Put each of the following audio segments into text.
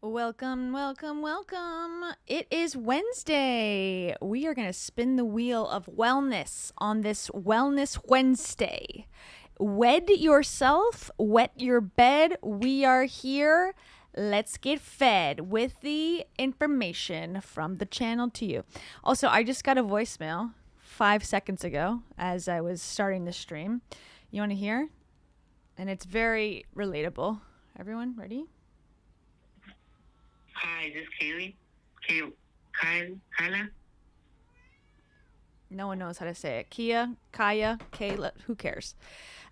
Welcome, welcome, welcome. It is Wednesday. We are going to spin the wheel of wellness on this Wellness Wednesday. Wed yourself, wet your bed. We are here. Let's get fed with the information from the channel to you. Also, I just got a voicemail 5 seconds ago as I was starting the stream. You want to hear? And it's very relatable. Everyone, ready? Hi, this is Kaylee. Kyla? No one knows how to say it. Kaya, Kayla, who cares?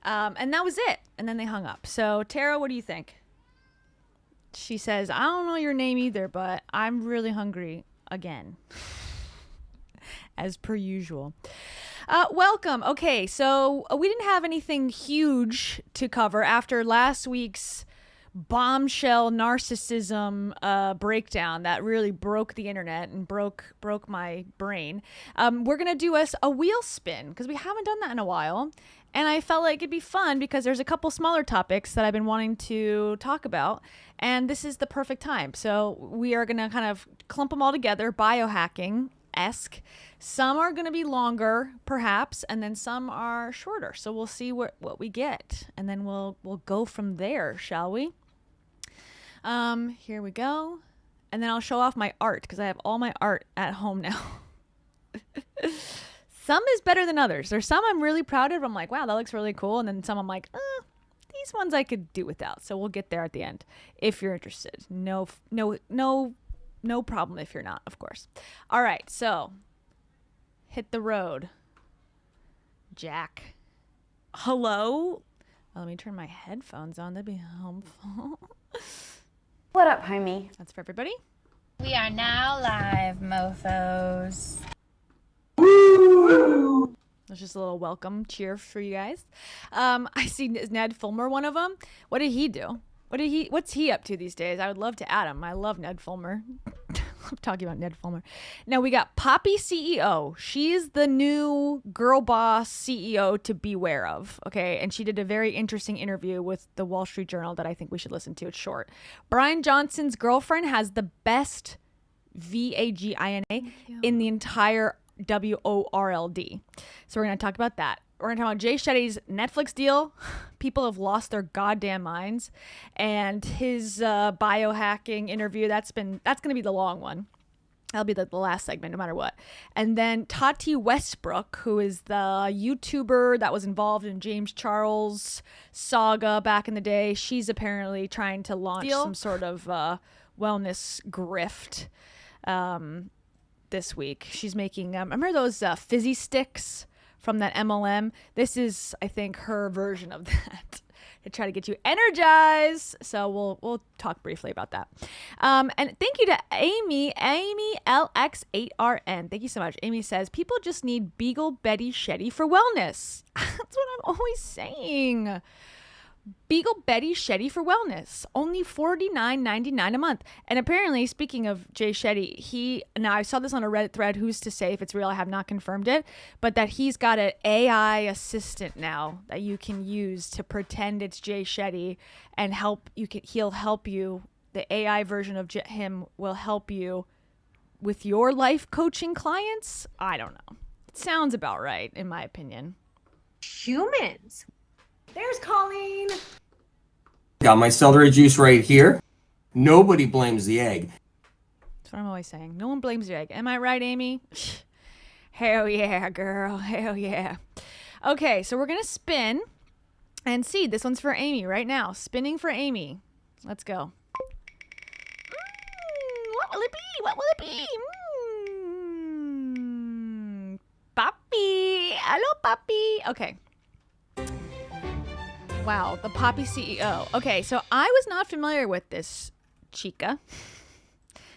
And that was it. And then they hung up. So, Tara, what do you think? She says, I don't know your name either, but I'm really hungry again. As per usual. Welcome. Okay, so we didn't have anything huge to cover after last week's bombshell narcissism breakdown that really broke the internet and broke my brain. We're gonna do a wheel spin because we haven't done that in a while, and I felt like it'd be fun because there's a couple smaller topics that I've been wanting to talk about, and this is the perfect time. So we are gonna kind of clump them all together, biohacking-esque. Some are going to be longer, perhaps, and then some are shorter. So we'll see what we get, and then we'll go from there, shall we? Here we go. And then I'll show off my art because I have all my art at home now. Some is better than others. There's some I'm really proud of. I'm like, wow, that looks really cool. And then some I'm like, these ones I could do without. So we'll get there at the end if you're interested. No problem if you're not, of course. All right, so hit the road. Jack. Hello? Oh, let me turn my headphones on. That'd be helpful. What up, homie? That's for everybody. We are now live, mofos. That's just a little welcome cheer for you guys. I see Ned Fulmer, one of them. What did he do? What's he up to these days? I would love to add him. I love Ned Fulmer. I'm talking about Ned Fulmer. Now we got Poppi CEO. She's the new girl boss CEO to beware of. Okay. And she did a very interesting interview with the Wall Street Journal that I think we should listen to. It's short. Bryan Johnson's girlfriend has the best VAGINA in the entire WORLD. So we're going to talk about that. We're going to talk about Jay Shetty's Netflix deal. People have lost their goddamn minds. And his biohacking interview, that's going to be the long one. That'll be the last segment, no matter what. And then Tati Westbrook, who is the YouTuber that was involved in James Charles' saga back in the day. She's apparently trying to launch some sort of wellness grift this week. She's making, remember those fizzy sticks from that MLM? This is, I think, her version of that to try to get you energized. So we'll talk briefly about that. And thank you to Amy LX8RN. Thank you so much. Amy says, people just need Beagle Betty Shetty for wellness. That's what I'm always saying. Beagle Betty Shetty for wellness, only $49.99 a month. And apparently, speaking of Jay Shetty, now I saw this on a Reddit thread, who's to say if it's real, I have not confirmed it, but that he's got an AI assistant now that you can use to pretend it's Jay Shetty and he'll help you. The AI version of him will help you with your life coaching clients. I don't know. It sounds about right, in my opinion. Humans. There's Colleen. Got my celery juice right here. Nobody blames the egg. That's what I'm always saying. No one blames the egg. Am I right, Amy? Hell yeah, girl. Hell yeah. Okay, so we're going to spin and see. This one's for Amy right now. Spinning for Amy. Let's go. What will it be? What will it be? Poppi. Hello, Poppi. Okay. Wow, the Poppi CEO. Okay, so I was not familiar with this chica,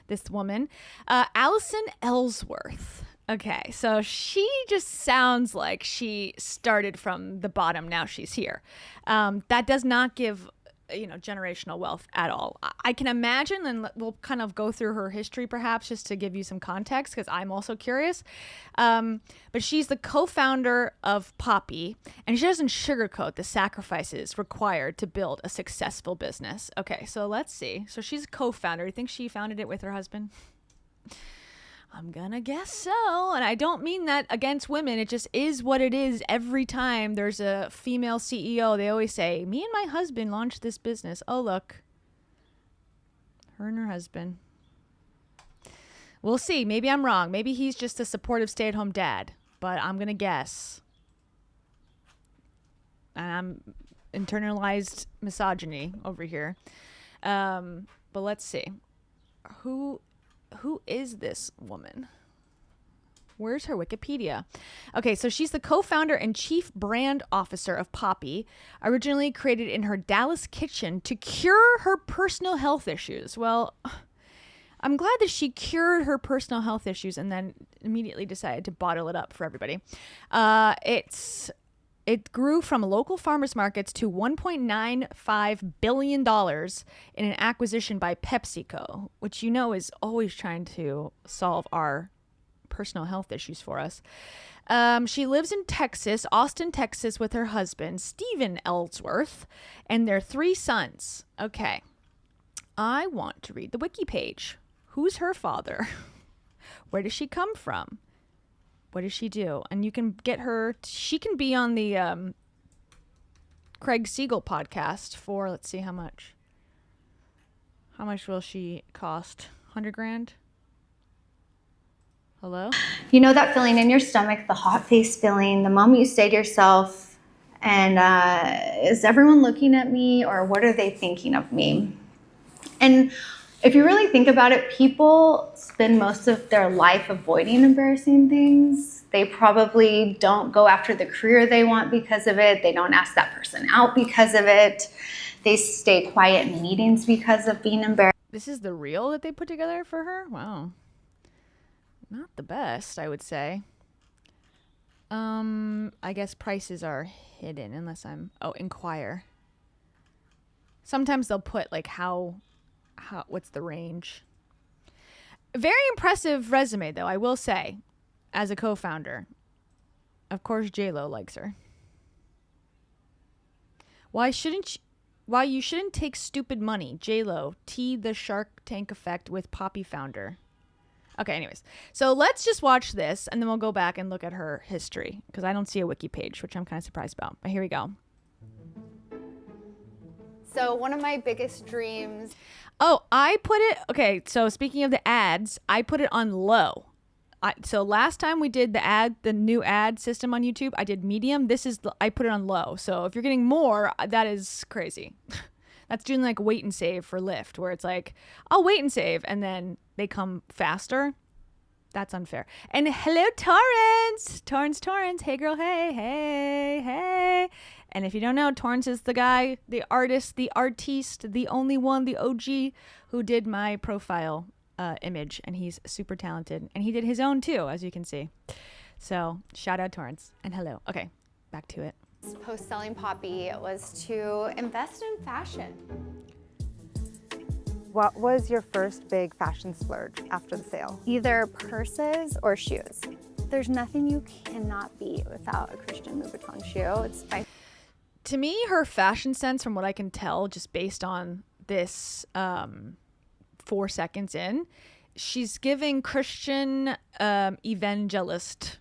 this woman, Allison Ellsworth. Okay, so she just sounds like she started from the bottom. Now she's here. That does not give generational wealth at all. I can imagine, and we'll kind of go through her history perhaps just to give you some context because I'm also curious. But she's the co-founder of Poppi, and she doesn't sugarcoat the sacrifices required to build a successful business. Okay, so let's see. So she's a co-founder. You think she founded it with her husband? I'm gonna guess so. And I don't mean that against women. It just is what it is. Every time there's a female CEO, they always say, me and my husband launched this business. Oh, look. Her and her husband. We'll see. Maybe I'm wrong. Maybe he's just a supportive stay-at-home dad. But I'm gonna guess. And I'm internalized misogyny over here. But let's see. Who is this woman? Where's her Wikipedia? Okay, so she's the co-founder and chief brand officer of Poppi, originally created in her Dallas kitchen to cure her personal health issues. Well, I'm glad that she cured her personal health issues and then immediately decided to bottle it up for everybody. It grew from local farmers markets to $1.95 billion in an acquisition by PepsiCo, which is always trying to solve our personal health issues for us. She lives in Texas, Austin, Texas, with her husband, Stephen Ellsworth, and their 3 sons. Okay. I want to read the wiki page. Who's her father? Where does she come from? What does she do? And you can get her. She can be on the Craig Siegel podcast for, let's see how much. How much will she cost? $100,000? Hello? You know that feeling in your stomach, the hot face feeling, the moment you say to yourself, and is everyone looking at me or what are they thinking of me? And if you really think about it, people spend most of their life avoiding embarrassing things. They probably don't go after the career they want because of it. They don't ask that person out because of it. They stay quiet in meetings because of being embarrassed. This is the reel that they put together for her? Wow. Not the best, I would say. I guess prices are hidden unless inquire. Sometimes they'll put like what's the range? Very impressive resume, though, I will say, as a co-founder. Of course, J-Lo likes her. Why you shouldn't take stupid money? J-Lo, the Shark Tank effect with Poppi founder. Okay, anyways. So let's just watch this, and then we'll go back and look at her history, because I don't see a wiki page, which I'm kind of surprised about. But here we go. So one of my biggest dreams. Oh, okay, so speaking of the ads, I put it on low. So last time we did the new ad system on YouTube, I did medium. I put it on low. So if you're getting more, that is crazy. That's doing like wait and save for Lyft, where it's like, I'll wait and save, and then they come faster. That's unfair. And hello, Torrance. Hey, girl. Hey. And if you don't know, Torrance is the guy, the artist, the artiste, the only one, the OG who did my profile image. And he's super talented. And he did his own too, as you can see. So shout out Torrance and hello. Okay, back to it. Post selling Poppi was to invest in fashion. What was your first big fashion splurge after the sale? Either purses or shoes. There's nothing you cannot be without a Christian Louboutin shoe. To me, her fashion sense, from what I can tell, just based on this 4 seconds in, she's giving Christian televangelist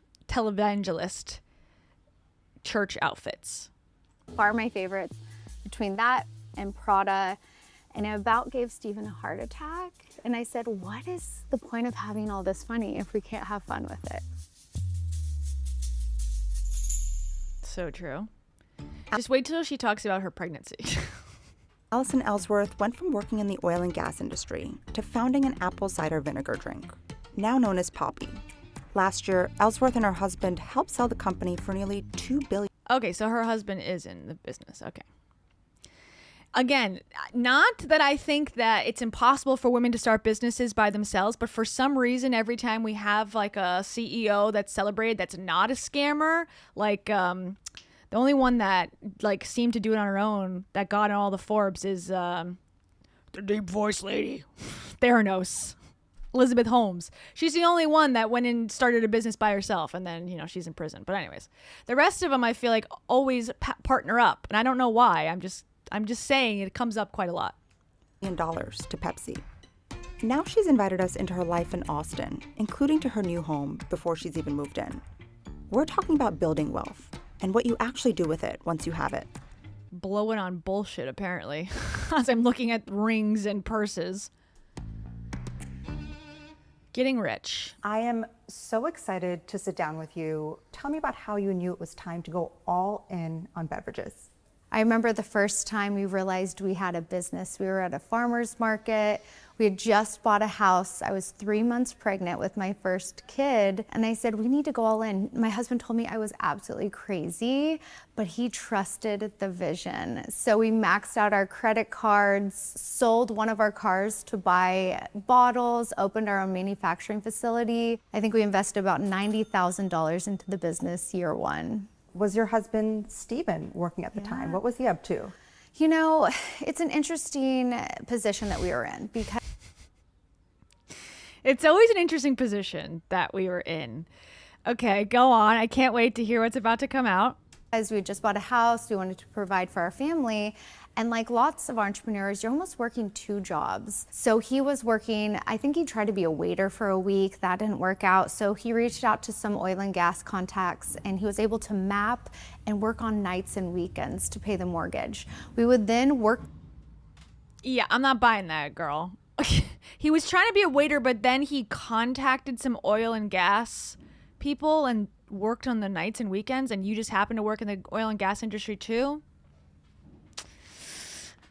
church outfits. Far my favorites. Between that and Prada, and it about gave Stephen a heart attack. And I said, what is the point of having all this money if we can't have fun with it? So true. Just wait till she talks about her pregnancy. Allison Ellsworth went from working in the oil and gas industry to founding an apple cider vinegar drink, now known as Poppi. Last year, Ellsworth and her husband helped sell the company for nearly $2 billion. Okay, so her husband is in the business. Okay. Again, not that I think that it's impossible for women to start businesses by themselves, but for some reason, every time we have like a CEO that's celebrated that's not a scammer, like The only one that like seemed to do it on her own that got in all the Forbes is the deep voice lady, Theranos, Elizabeth Holmes. She's the only one that went and started a business by herself, and then she's in prison. But anyways, the rest of them I feel like always partner up, and I don't know why. I'm just saying it comes up quite a lot. Dollars to Pepsi. Now she's invited us into her life in Austin, including to her new home before she's even moved in. We're talking about building wealth and what you actually do with it once you have it. Blow it on bullshit, apparently, as I'm looking at rings and purses. Getting rich. I am so excited to sit down with you. Tell me about how you knew it was time to go all in on beverages. I remember the first time we realized we had a business. We were at a farmer's market. We had just bought a house. I was 3 months pregnant with my first kid. And I said, we need to go all in. My husband told me I was absolutely crazy, but he trusted the vision. So we maxed out our credit cards, sold one of our cars to buy bottles, opened our own manufacturing facility. I think we invested about $90,000 into the business year one. Was your husband, Stephen, working at the time? What was he up to? It's an interesting position that we were in because it's always an interesting position that we were in. Okay, go on. I can't wait to hear what's about to come out. As we just bought a house, we wanted to provide for our family. And like lots of entrepreneurs, you're almost working 2 jobs. So he was working, I think he tried to be a waiter for a week. That didn't work out. So he reached out to some oil and gas contacts, and he was able to map and work on nights and weekends to pay the mortgage. We would then work. Yeah, I'm not buying that, girl. He was trying to be a waiter, but then he contacted some oil and gas people and worked on the nights and weekends, and you just happened to work in the oil and gas industry too?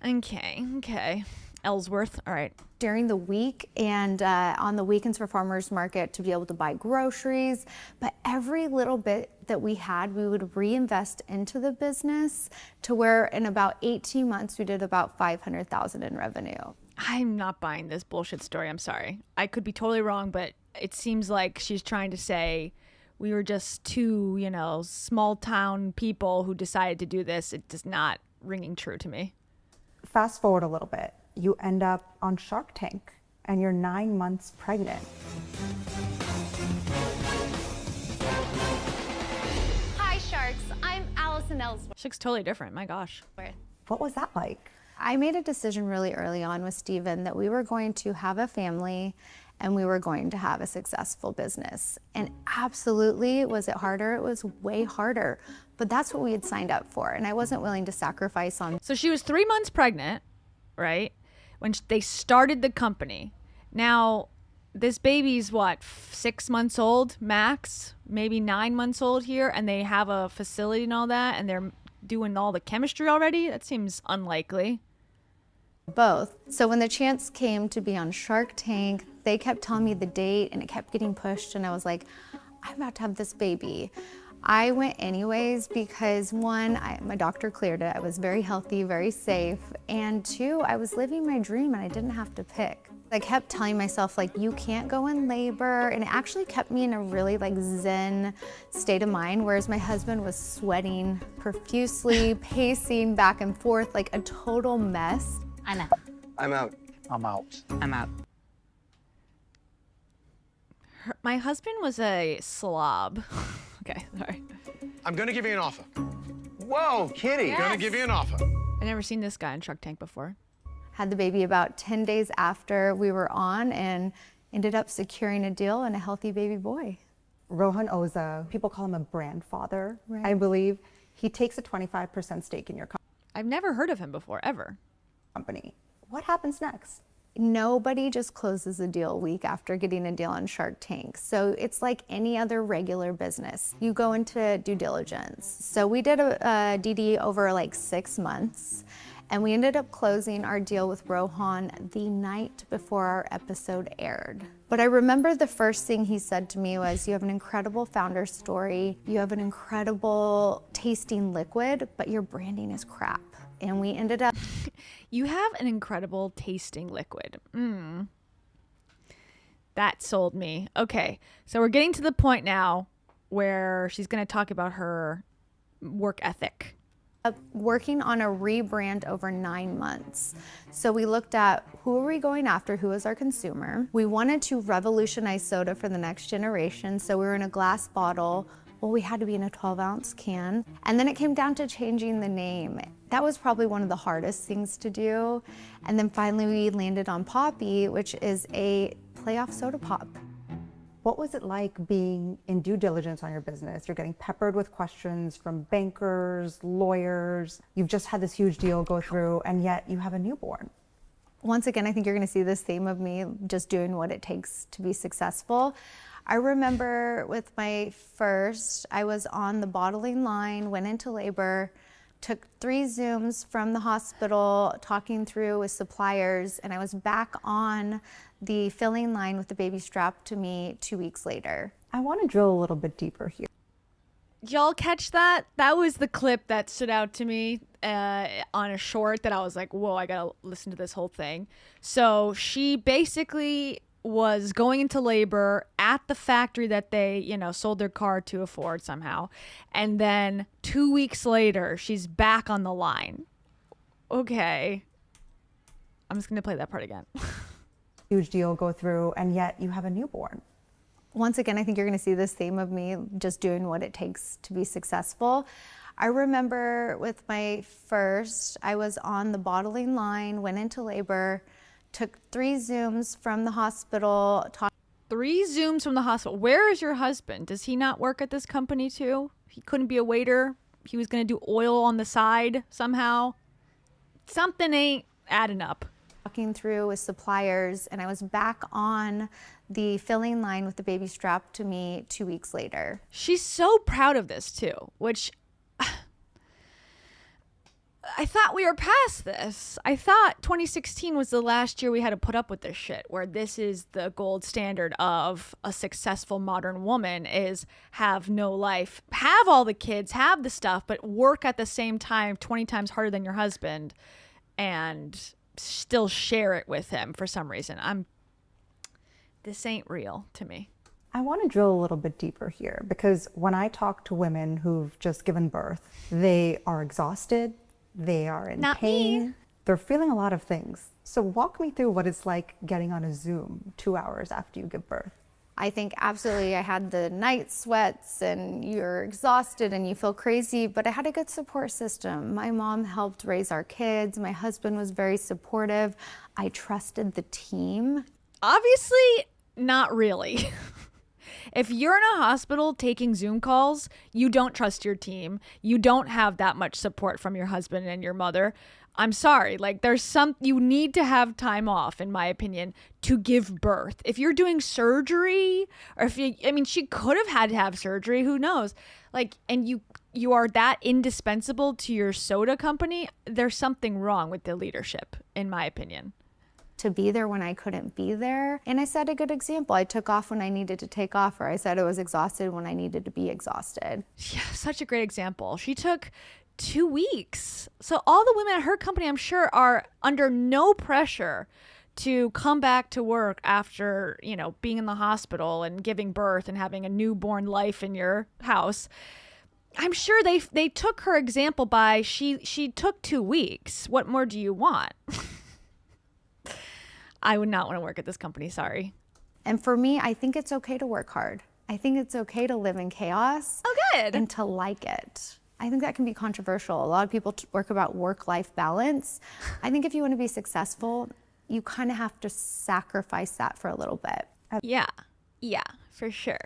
Okay. Ellsworth, all right. During the week and on the weekends for farmers market to be able to buy groceries. But every little bit that we had, we would reinvest into the business to where in about 18 months, we did about $500,000 in revenue. I'm not buying this bullshit story. I'm sorry. I could be totally wrong, but it seems like she's trying to say we were just 2, small town people who decided to do this. It is not ringing true to me. Fast forward a little bit. You end up on Shark Tank and you're 9 months pregnant. Hi, Sharks. I'm Allison Ellsworth. She looks totally different. My gosh. What was that like? I made a decision really early on with Stephen that we were going to have a family and we were going to have a successful business. And absolutely, was it harder? It was way harder. But that's what we had signed up for. And I wasn't willing to sacrifice on. So she was 3 months pregnant, right? When they started the company. Now, this baby's 6 months old, max, maybe 9 months old here, and they have a facility and all that, and they're doing all the chemistry already? That seems unlikely. Both. So when the chance came to be on Shark Tank, they kept telling me the date and it kept getting pushed, and I was like, I'm about to have this baby. I went anyways because 1, my doctor cleared it. I was very healthy, very safe. And 2, I was living my dream and I didn't have to pick. I kept telling myself, you can't go in labor. And it actually kept me in a really zen state of mind, whereas my husband was sweating profusely, pacing back and forth, like a total mess. I'm out. I'm out. I'm out. I'm out. My husband was a slob. Okay, sorry. I'm gonna give you an offer. Whoa, kitty. I'm gonna give you an offer. I never seen this guy in Shark Tank before. Had the baby about 10 days after we were on and ended up securing a deal and a healthy baby boy. Rohan Oza, people call him a brand father, Right. I believe. He takes a 25% stake in your I've never heard of him before, ever. company. What happens next? Nobody just closes a deal a week after getting a deal on Shark Tank. So it's like any other regular business. You go into due diligence. So we did a DD over 6 months, and we ended up closing our deal with Rohan the night before our episode aired. But I remember the first thing he said to me was, you have an incredible founder story, you have an incredible tasting liquid, but your branding is crap. And we ended up... You have an incredible tasting liquid. That sold me. Okay, so we're getting to the point now where she's going to talk about her work ethic? Working on a rebrand over 9 months. So we looked at who are we going after, who is our consumer. We wanted to revolutionize soda for the next generation. So we were in a glass bottle. Well, we had to be in a 12-ounce can. And then it came down to changing the name. That was probably one of the hardest things to do. And then finally we landed on Poppi, which is a playoff soda pop. What was it like being in due diligence on your business? You're getting peppered with questions from bankers, lawyers. You've just had this huge deal go through, and yet you have a newborn. Once again, I think you're going to see this theme of me just doing what it takes to be successful. I remember with my first, I was on the bottling line, went into labor, took 3 Zooms from the hospital, talking through with suppliers, and I was back on the filling line with the baby strapped to me 2 weeks later. I want to drill a little bit deeper here. Y'all catch that? That was the clip that stood out to me on a short that I was like, whoa, I gotta listen to this whole thing. So she basically was going into labor at the factory that they, sold their car to afford somehow. And then 2 weeks later, she's back on the line. Okay. I'm just going to play that part again. Huge deal go through, and yet you have a newborn. Once again, I think you're going to see this theme of me just doing what it takes to be successful. I remember with my first, I was on the bottling line, went into labor, took 3 Zooms from the hospital. 3 Zooms from the hospital. Where is your husband? Does he not work at this company too? He couldn't be a waiter. He was going to do oil on the side somehow. Something ain't adding up. Talking through with suppliers, and I was back on the filling line with the baby strapped to me 2 weeks later. She's so proud of this too, which I thought we were past this. I thought 2016 was the last year we had to put up with this shit, where this is the gold standard of a successful modern woman is have no life, have all the kids, have the stuff, but work at the same time 20 times harder than your husband and still share it with him for some reason. This ain't real to me. I want to drill a little bit deeper here, because when I talk to women who've just given birth, they are exhausted. They are in pain. They're feeling a lot of things. So walk me through what it's like getting on a Zoom 2 hours after you give birth. I think absolutely I had the night sweats and you're exhausted and you feel crazy, but I had a good support system. My mom helped raise our kids. My husband was very supportive. I trusted the team. Obviously, not really. If you're in a hospital taking Zoom calls, you don't trust your team. You don't have that much support from your husband and your mother. I'm sorry. Like, you need to have time off, in my opinion, to give birth. If you're doing surgery, or she could have had to have surgery, who knows? Like, and you are that indispensable to your soda company, there's something wrong with the leadership, in my opinion. To be there when I couldn't be there. And I set a good example. I took off when I needed to take off, or I said I was exhausted when I needed to be exhausted. Yeah, such a great example. She took 2 weeks. So all the women at her company, I'm sure, are under no pressure to come back to work after, being in the hospital and giving birth and having a newborn life in your house. I'm sure they took her example by she took 2 weeks. What more do you want? I would not want to work at this company, sorry. And for me, I think it's okay to work hard. I think it's okay to live in chaos. Oh, good. And to like it. I think that can be controversial. A lot of people work about work-life balance. I think if you want to be successful, you kind of have to sacrifice that for a little bit. Yeah, for sure.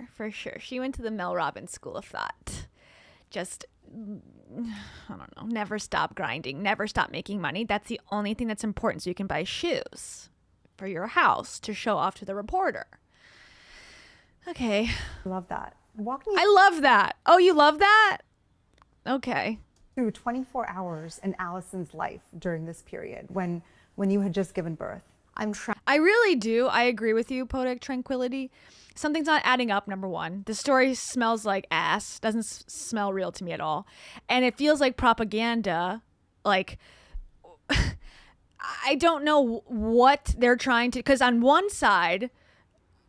She went to the Mel Robbins School of Thought. Just, I don't know, never stop grinding, never stop making money. That's the only thing that's important, so you can buy shoes for your house to show off to the reporter. Okay. Love that. I love that. Oh, you love that? Okay. Through 24 hours in Allison's life during this period when you had just given birth. I really do. I agree with you, Poetic Tranquility. Something's not adding up, number one. The story smells like ass. Doesn't smell real to me at all. And it feels like propaganda. Like, I don't know what they're trying to... Because on one side,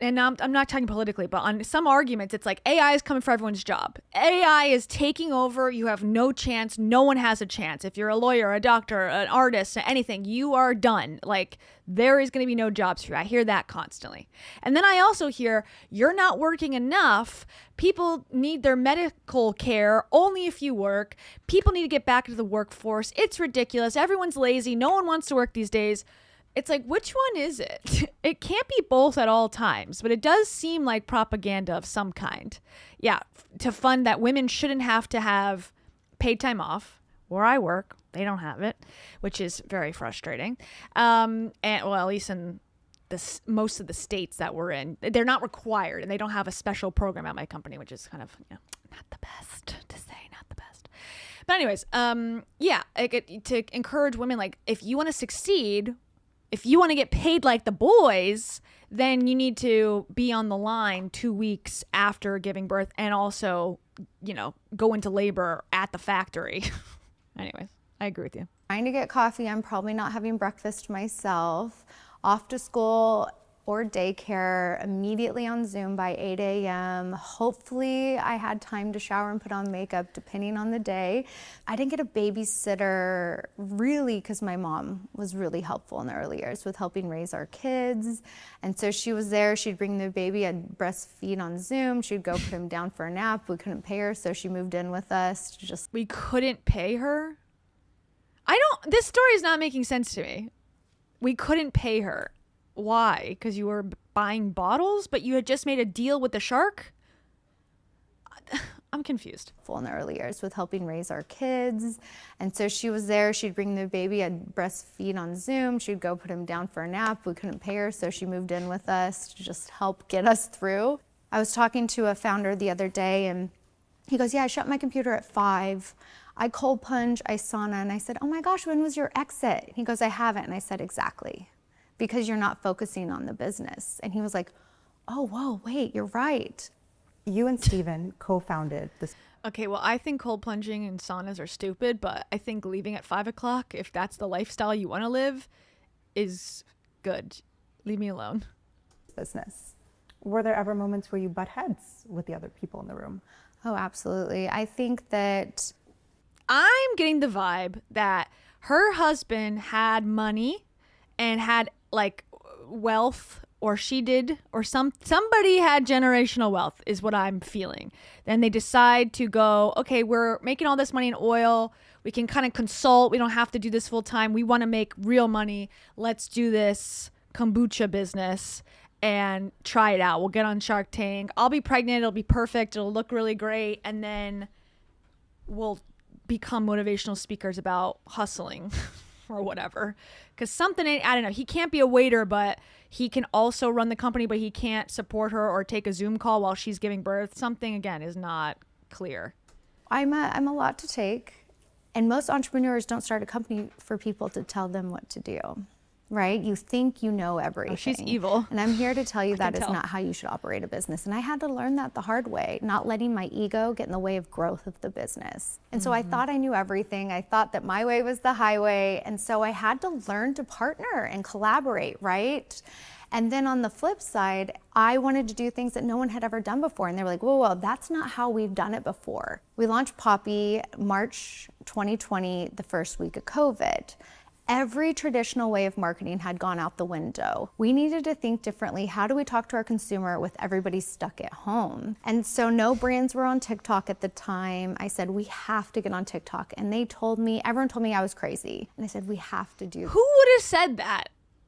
and I'm not talking politically, but on some arguments, it's like AI is coming for everyone's job. AI is taking over. You have no chance. No one has a chance. If you're a lawyer, a doctor, an artist, anything, you are done. Like, there is going to be no jobs for you. I hear that constantly. And then I also hear, you're not working enough. People need their medical care only if you work. People need to get back into the workforce. It's ridiculous. Everyone's lazy. No one wants to work these days. It's like, which one is it? It can't be both at all times, but it does seem like propaganda of some kind. Yeah, to fund that women shouldn't have to have paid time off. Where I work, they don't have it, which is very frustrating. And well, at least in most of the states that we're in, they're not required, and they don't have a special program at my company, which is kind of, not the best to say, not the best. But anyways, to encourage women, like, if you want to succeed, if you want to get paid like the boys, then you need to be on the line 2 weeks after giving birth and also, go into labor at the factory. Anyways, I agree with you. Trying to get coffee. I'm probably not having breakfast myself. Off to school or daycare, immediately on Zoom by 8 a.m. Hopefully I had time to shower and put on makeup depending on the day. I didn't get a babysitter really because my mom was really helpful in the early years with helping raise our kids. And so she was there, she'd bring the baby, I'd breastfeed on Zoom, she'd go put him down for a nap. We couldn't pay her, so she moved in with us. We couldn't pay her? This story is not making sense to me. We couldn't pay her. Why? Because you were buying bottles, but you had just made a deal with the shark? I'm confused. In the early years with helping raise our kids. And so she was there, she'd bring the baby, I'd breastfeed on Zoom, she'd go put him down for a nap. We couldn't pay her, so she moved in with us to just help get us through. I was talking to a founder the other day, and he goes, yeah, I shut my computer at 5. I cold plunge, I sauna. And I said, oh my gosh, when was your exit? He goes, I haven't. And I said, exactly. Because you're not focusing on the business. And he was like, oh, whoa, wait, you're right. You and Steven co-founded this. Okay, well, I think cold plunging and saunas are stupid, but I think leaving at 5 o'clock, if that's the lifestyle you want to live, is good. Leave me alone. Business. Were there ever moments where you butt heads with the other people in the room? Oh, absolutely. I think that I'm getting the vibe that her husband had money and had like wealth, or she did, or somebody had generational wealth is what I'm feeling. Then they decide to go, okay, we're making all this money in oil. We can kind of consult. We don't have to do this full time. We want to make real money. Let's do this kombucha business and try it out. We'll get on Shark Tank. I'll be pregnant. It'll be perfect. It'll look really great. And then we'll become motivational speakers about hustling or whatever. Because something ain't, I don't know. He can't be a waiter, but he can also run the company, but he can't support her or take a Zoom call while she's giving birth. Something, again, is not clear. I'm a lot to take. And most entrepreneurs don't start a company for people to tell them what to do, right? You think you know everything. Oh, she's evil. And I'm here to tell you that is not how you should operate a business. And I had to learn that the hard way, not letting my ego get in the way of growth of the business. And so I thought I knew everything. I thought that my way was the highway. And so I had to learn to partner and collaborate, right? And then on the flip side, I wanted to do things that no one had ever done before. And they were like, whoa, that's not how we've done it before. We launched Poppi March 2020, the first week of COVID. Every traditional way of marketing had gone out the window. We needed to think differently. How do we talk to our consumer with everybody stuck at home? And so no brands were on TikTok at the time. I said, we have to get on TikTok. And everyone told me I was crazy. And I said, we have to do that. Who would have said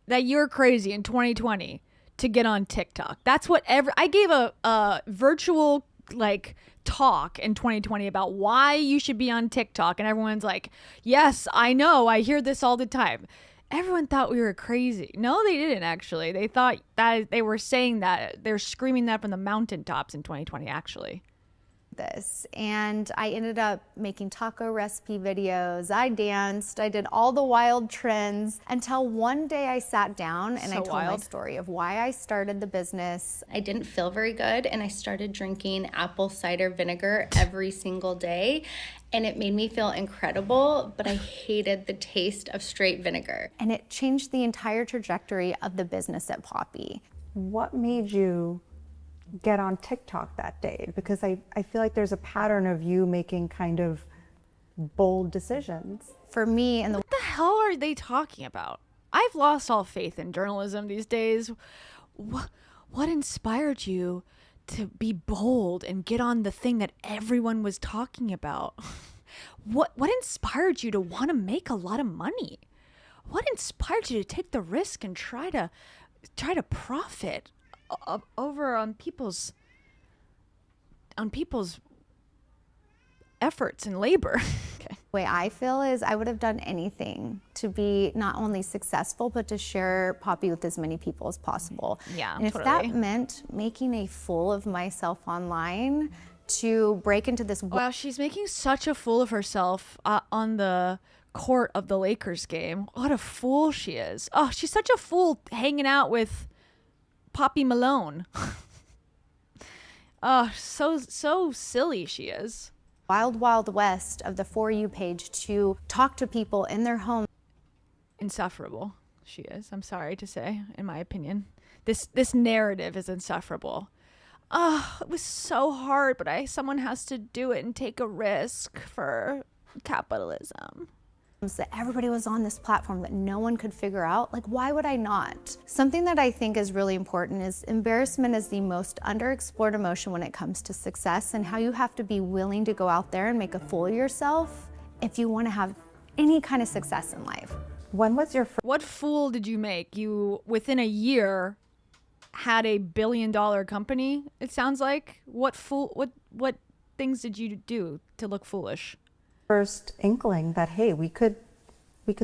that you're crazy in 2020 to get on TikTok? That's what I gave a virtual talk in 2020 about why you should be on TikTok, and everyone's like, yes, I know, I hear this all the time. Everyone thought we were crazy. No, they didn't actually. They thought that they were saying that. They're screaming that from the mountaintops in 2020 actually. This, and I ended up making taco recipe videos. I danced, I did all the wild trends until one day I sat down and I told my story of why I started the business. I didn't feel very good and I started drinking apple cider vinegar every single day, and it made me feel incredible, but I hated the taste of straight vinegar. And it changed the entire trajectory of the business at Poppi. What made you get on TikTok that day? Because I feel like there's a pattern of you making kind of bold decisions. For me, and What the hell are they talking about? I've lost all faith in journalism these days. What inspired you to be bold and get on the thing that everyone was talking about? What inspired you to want to make a lot of money? What inspired you to take the risk and try to profit over on people's efforts and labor? Okay. the way I feel is I would have done anything to be not only successful, but to share Poppi with as many people as possible. Yeah, and if totally. that meant making a fool of myself online to break into this. Wow, she's making such a fool of herself on the court of the Lakers game. What a fool she is. Oh, she's such a fool hanging out with Poppy Malone. Oh, so silly she is. Wild, wild west of the For You page to talk to people in their home. Insufferable she is, I'm sorry to say, in my opinion. This narrative is insufferable. Oh, it was so hard, but someone has to do it and take a risk for capitalism. That everybody was on this platform that no one could figure out. Like, why would I not? Something that I think is really important is embarrassment is the most underexplored emotion when it comes to success, and how you have to be willing to go out there and make a fool of yourself if you want to have any kind of success in life. When was your first? What fool did you make? You, within a year, had $1 billion company, it sounds like. What things did you do to look foolish? First inkling that, hey, we could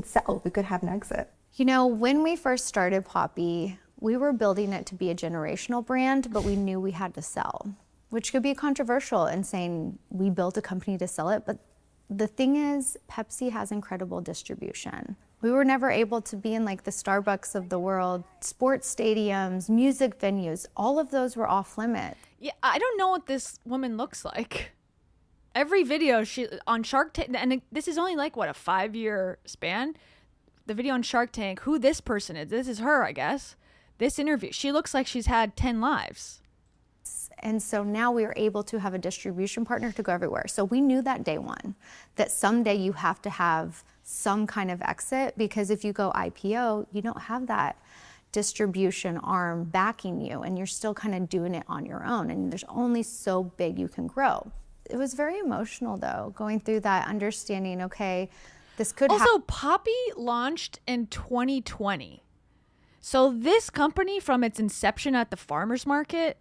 sell, we could have an exit? You know, when we first started Poppi, we were building it to be a generational brand, but we knew we had to sell, which could be controversial in saying we built a company to sell it. But the thing is, Pepsi has incredible distribution. We were never able to be in like the Starbucks of the world, sports stadiums, music venues, all of those were off limit. Yeah, I don't know what this woman looks like. Every video she on Shark Tank, and this is only like, what, a 5-year span? The video on Shark Tank, who this person is, this is her, I guess. This interview, she looks like she's had 10 lives. And so now we are able to have a distribution partner to go everywhere. So we knew that day one, that someday you have to have some kind of exit, because if you go IPO, you don't have that distribution arm backing you, and you're still kind of doing it on your own, and there's only so big you can grow. It was very emotional though, going through that, understanding, okay, this could Also, Poppi launched in 2020. So this company, from its inception at the farmer's market,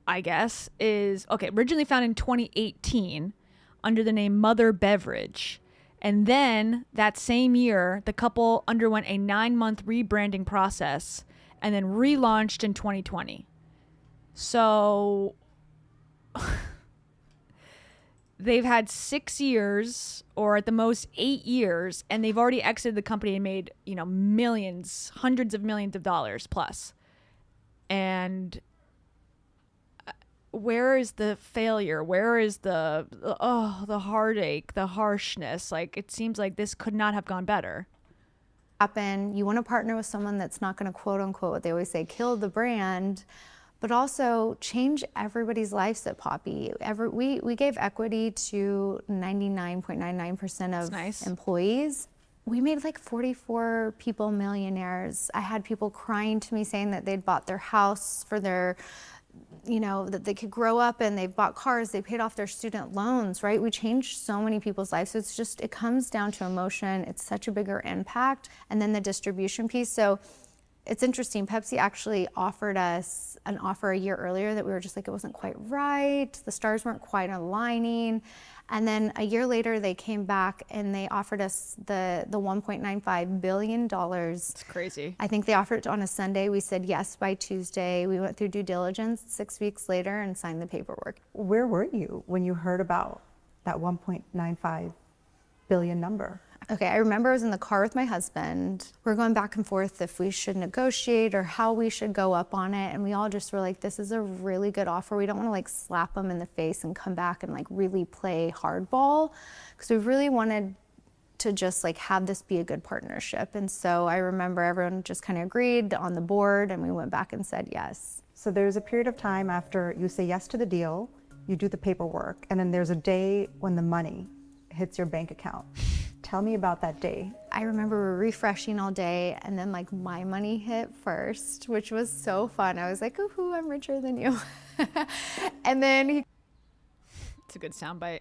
I guess, is, okay, originally founded in 2018 under the name Mother Beverage. And then that same year, the couple underwent a 9-month rebranding process and then relaunched in 2020. So they've had 6 years, or at the most 8 years, and they've already exited the company and made, millions, hundreds of millions of dollars plus. And where is the failure? Where is the heartache, the harshness? Like, it seems like this could not have gone better. You want to partner with someone that's not going to, quote unquote, what they always say, kill the brand, but also change everybody's lives at Poppi. We gave equity to 99.99% of employees. We made like 44 people millionaires. I had people crying to me saying that they'd bought their house for their, that they could grow up, and they've bought cars, they paid off their student loans, right? We changed so many people's lives. So it comes down to emotion. It's such a bigger impact. And then the distribution piece. So it's interesting, Pepsi actually offered us an offer a year earlier that we were just like, it wasn't quite right. The stars weren't quite aligning. And then a year later, they came back and they offered us the $1.95 billion. It's crazy. I think they offered it on a Sunday. We said yes by Tuesday. We went through due diligence 6 weeks later and signed the paperwork. Where were you when you heard about that 1.95 billion number? Okay, I remember I was in the car with my husband. We're going back and forth if we should negotiate or how we should go up on it. And we all just were like, this is a really good offer. We don't want to like slap them in the face and come back and like really play hardball, because we really wanted to just like have this be a good partnership. And so I remember everyone just kind of agreed on the board, and we went back and said yes. So there's a period of time after you say yes to the deal, you do the paperwork, and then there's a day when the money hits your bank account. Tell me about that day. I remember we were refreshing all day, and then like my money hit first, which was so fun. I was like, ooh, I'm richer than you. And then it's a good soundbite.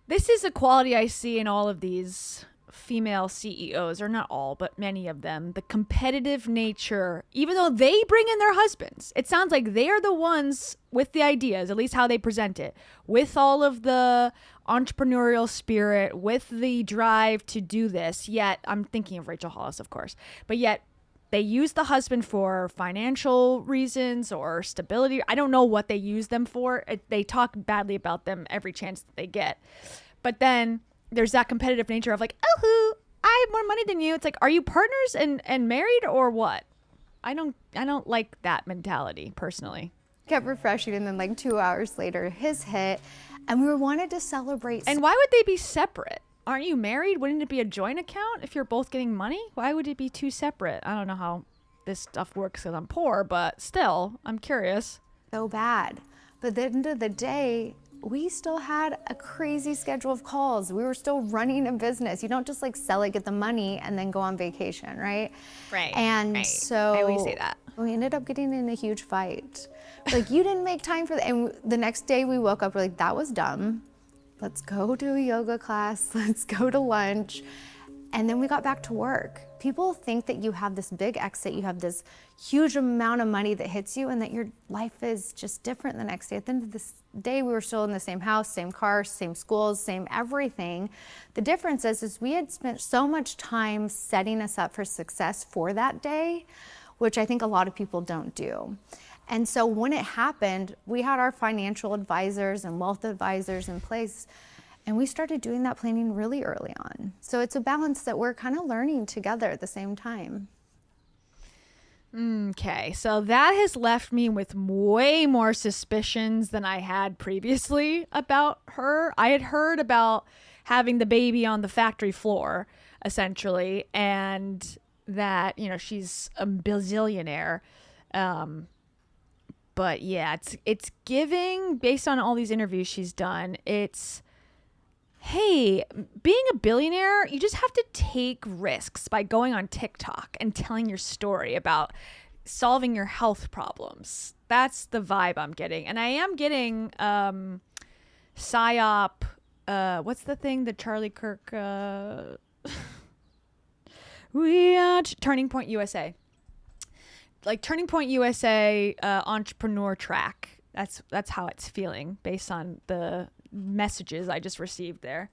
This is a quality I see in all of these female CEOs, or not all, but many of them. The competitive nature, even though they bring in their husbands. It sounds like they're the ones with the ideas, at least how they present it, with all of the entrepreneurial spirit, with the drive to do this. Yet, I'm thinking of Rachel Hollis, of course, but yet they use the husband for financial reasons or stability. I don't know what they use them for. They talk badly about them every chance that they get. But then there's that competitive nature of like, oh, I have more money than you. It's like, are you partners and married or what? I don't like that mentality personally. Kept refreshing, and then like 2 hours later, his hit, and we wanted to celebrate. And why would they be separate? Aren't you married? Wouldn't it be a joint account if you're both getting money? Why would it be two separate? I don't know how this stuff works because I'm poor, but still, I'm curious. So bad. But at the end of the day, we still had a crazy schedule of calls. We were still running a business. You don't just like sell it, get the money, and then go on vacation, right? Right. And right. so I always say that. We ended up getting in a huge fight. Like, you didn't make time for that. And the next day we woke up, we're like, that was dumb. Let's go to a yoga class. Let's go to lunch. And then we got back to work. People think that you have this big exit, you have this huge amount of money that hits you, and that your life is just different the next day. At the end of this day, we were still in the same house, same car, same schools, same everything. The difference is we had spent so much time setting us up for success for that day, which I think a lot of people don't do. And so when it happened, we had our financial advisors and wealth advisors in place, and we started doing that planning really early on. So it's a balance that we're kind of learning together at the same time. Okay, so that has left me with way more suspicions than I had previously about her. I had heard about having the baby on the factory floor, essentially, and that, you know, she's a bazillionaire. But yeah, it's giving, based on all these interviews she's done, it's, hey, being a billionaire, you just have to take risks by going on TikTok and telling your story about solving your health problems. That's the vibe I'm getting. And I am getting PSYOP, what's the thing that Charlie Kirk, we are Turning Point USA. Like Turning Point USA entrepreneur track. That's how it's feeling based on the messages I just received there.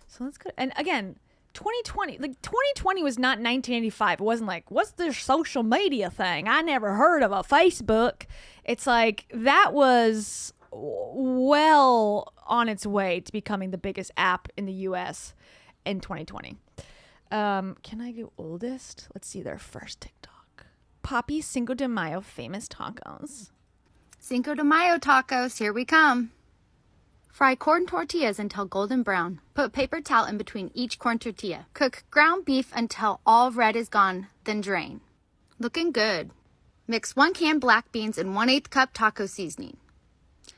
So let's go. And again, 2020 was not 1985. It wasn't like, what's the social media thing? I never heard of a Facebook. It's like that was well on its way to becoming the biggest app in the US in 2020. Can I go oldest? Let's see their first TikTok. Poppi Cinco de Mayo famous tacos. Cinco de Mayo tacos, here we come. Fry corn tortillas until golden brown. Put paper towel in between each corn tortilla. Cook ground beef until all red is gone, then drain. Looking good. Mix 1 can black beans and 1/8 cup taco seasoning.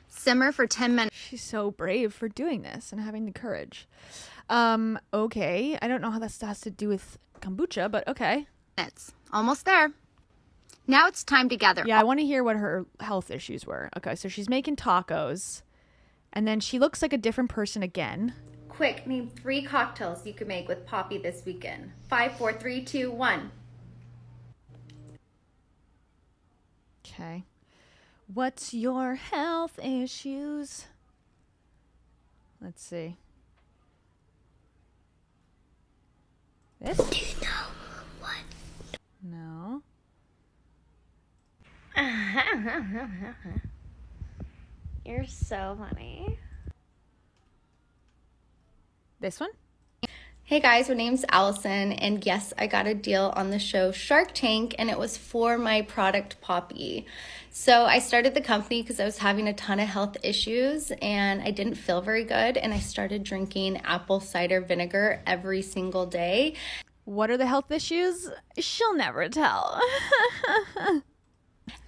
Simmer for 10 minutes. She's so brave for doing this and having the courage. Okay. I don't know how that has to do with kombucha, but okay. Almost there. Now it's time to gather. Yeah, I want to hear what her health issues were. Okay, so she's making tacos, and then she looks like a different person again. Quick, name 3 cocktails you could make with Poppi this weekend. 5, 4, 3, 2, 1. Okay. What's your health issues? Let's see. This? Do you know what? No. You're so funny. This one? Hey guys, my name's Allison, and yes, I got a deal on the show Shark Tank, and it was for my product Poppi. So I started the company because I was having a ton of health issues and I didn't feel very good, and I started drinking apple cider vinegar every single day. What are the health issues? She'll never tell.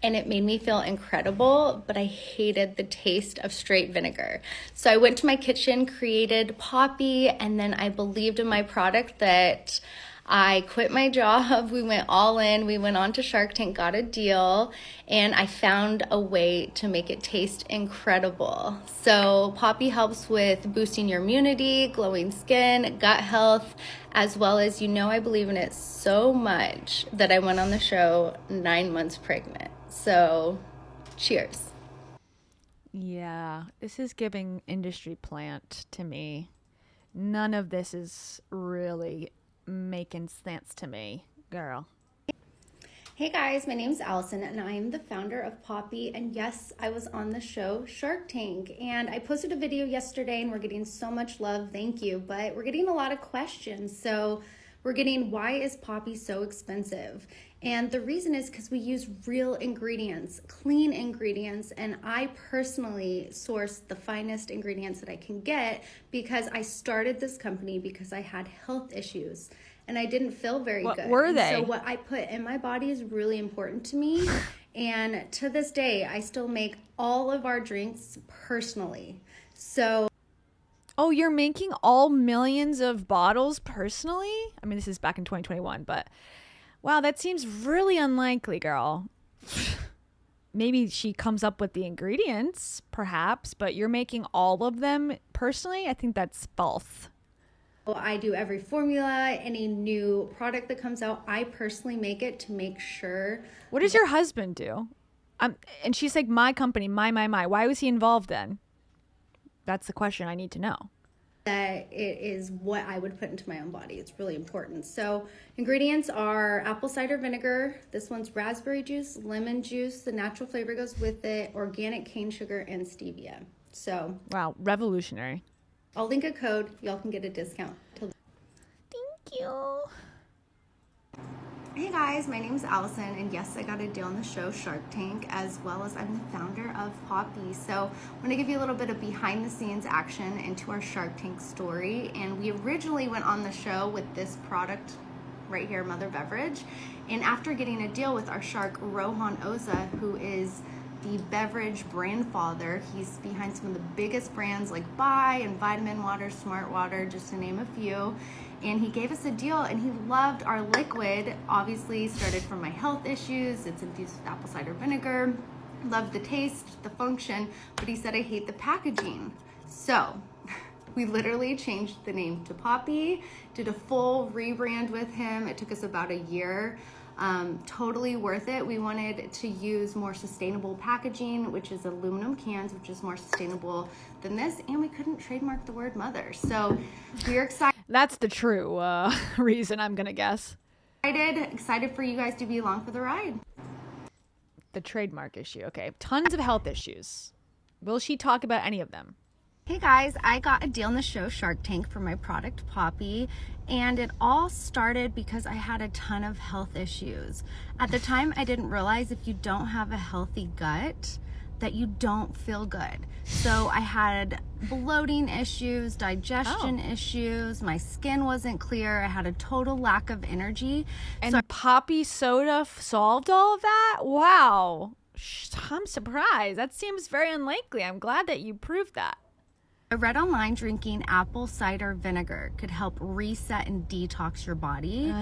And it made me feel incredible, but I hated the taste of straight vinegar. So I went to my kitchen, created Poppi, and then I believed in my product that I quit my job. We went all in. We went on to Shark Tank, got a deal, and I found a way to make it taste incredible. So Poppi helps with boosting your immunity, glowing skin, gut health, as well as, I believe in it so much that I went on the show 9 months pregnant. So cheers. Yeah, this is giving industry plant to me. None of this is really making sense to me, girl. Hey guys, my name's Allison and I'm the founder of Poppi, and yes, I was on the show Shark Tank, and I posted a video yesterday and we're getting so much love, thank you, but we're getting a lot of questions. So we're getting, why is Poppi so expensive? And the reason is because we use real ingredients, clean ingredients, and I personally source the finest ingredients that I can get because I started this company because I had health issues and I didn't feel very good. What were they? So what I put in my body is really important to me. And to this day, I still make all of our drinks personally. So Oh, you're making all millions of bottles personally? I mean, this is back in 2021, but wow, that seems really unlikely, girl. Maybe she comes up with the ingredients, perhaps, but you're making all of them personally? I think that's false. I do every formula, any new product that comes out, I personally make it to make sure. What does your husband do? And she's like, my company, my. Why was he involved then? That's the question I need to know. That it is what I would put into my own body. It's really important. So ingredients are apple cider vinegar. This one's raspberry juice, lemon juice. The natural flavor goes with it. Organic cane sugar and stevia. So wow, revolutionary. I'll link a code. Y'all can get a discount. Thank you. Hey guys, my name is Allison, and yes, I got a deal on the show Shark Tank, as well as I'm the founder of Poppi. So I'm going to give you a little bit of behind the scenes action into our Shark Tank story. And we originally went on the show with this product right here, Mother Beverage. And after getting a deal with our shark, Rohan Oza, who is the beverage brand father, he's behind some of the biggest brands like Bai and Vitamin Water, Smart Water, just to name a few. And he gave us a deal, and he loved our liquid. Obviously started from my health issues. It's infused with apple cider vinegar. Loved the taste, the function, but he said, I hate the packaging. So we literally changed the name to Poppi, did a full rebrand with him. It took us about a year. Totally worth it. We wanted to use more sustainable packaging, which is aluminum cans, which is more sustainable than this, and we couldn't trademark the word mother. So we're excited. That's the true reason, I'm gonna guess. Excited for you guys to be along for the ride. The trademark issue. Okay, tons of health issues. Will she talk about any of them? Hey guys, I got a deal on the show Shark Tank for my product Poppi, and it all started because I had a ton of health issues. At the time, I didn't realize if you don't have a healthy gut that you don't feel good. So I had bloating issues, digestion issues, my skin wasn't clear, I had a total lack of energy. And so Poppi soda solved all of that? Wow, I'm surprised. That seems very unlikely. I'm glad that you proved that. I read online drinking apple cider vinegar could help reset and detox your body.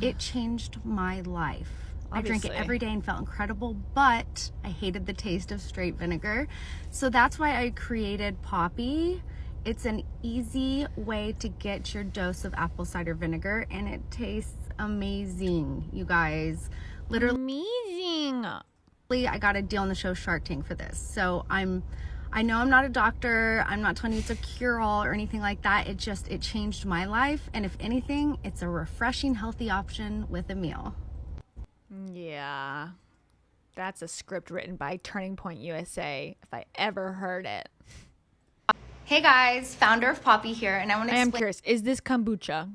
It changed my life. Obviously. I drank it every day and felt incredible, but I hated the taste of straight vinegar. So that's why I created Poppi. It's an easy way to get your dose of apple cider vinegar, and it tastes amazing, you guys. Literally amazing. I got a deal on the show Shark Tank for this. So I know I'm not a doctor. I'm not telling you it's a cure-all or anything like that. It changed my life. And if anything, it's a refreshing, healthy option with a meal. Yeah, that's a script written by Turning Point USA, if I ever heard it. Hey guys, founder of Poppi here, and I want to I am explain curious. Is this kombucha?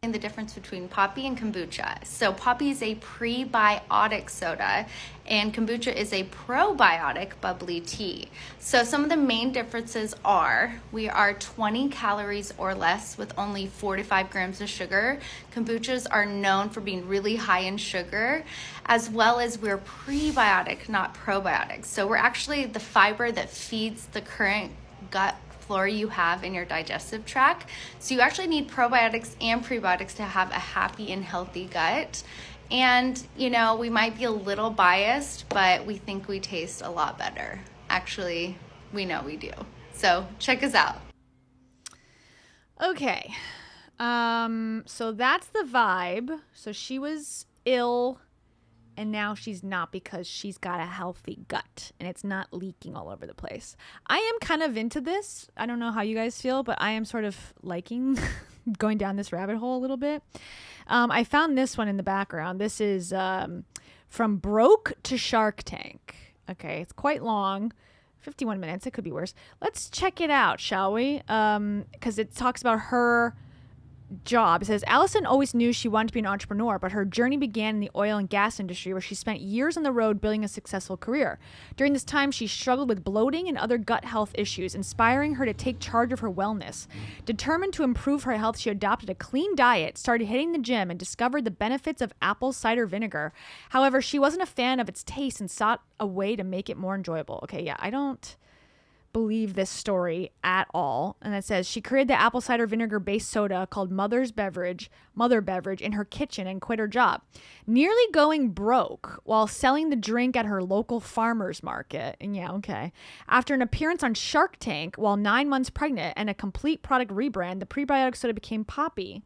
the difference between Poppi and kombucha. So Poppi is a prebiotic soda and kombucha is a probiotic bubbly tea. So some of the main differences are we are 20 calories or less with only 4 to 5 grams of sugar. Kombuchas are known for being really high in sugar, as well as we're prebiotic, not probiotic. So we're actually the fiber that feeds the current gut flora you have in your digestive tract. So you actually need probiotics and prebiotics to have a happy and healthy gut. And, you know, we might be a little biased, but we think we taste a lot better. Actually, we know we do. So check us out. Okay. So that's the vibe. So she was ill and now she's not because she's got a healthy gut and it's not leaking all over the place. I am kind of into this. I don't know how you guys feel, but I am sort of liking going down this rabbit hole a little bit. I found this one in the background. This is From Broke to Shark Tank. Okay, it's quite long. 51 minutes. It could be worse. Let's check it out, shall we? Because it talks about her job. It says, Allison always knew she wanted to be an entrepreneur, but her journey began in the oil and gas industry where she spent years on the road building a successful career. During this time, she struggled with bloating and other gut health issues, inspiring her to take charge of her wellness. Determined to improve her health, she adopted a clean diet, started hitting the gym, and discovered the benefits of apple cider vinegar. However, she wasn't a fan of its taste and sought a way to make it more enjoyable. Okay, yeah, I don't believe this story at all. And it says she created the apple cider vinegar based soda called Mother Beverage in her kitchen and quit her job, nearly going broke while selling the drink at her local farmers market. And yeah, okay. After an appearance on Shark Tank while 9 months pregnant and a complete product rebrand, the prebiotic soda became Poppi.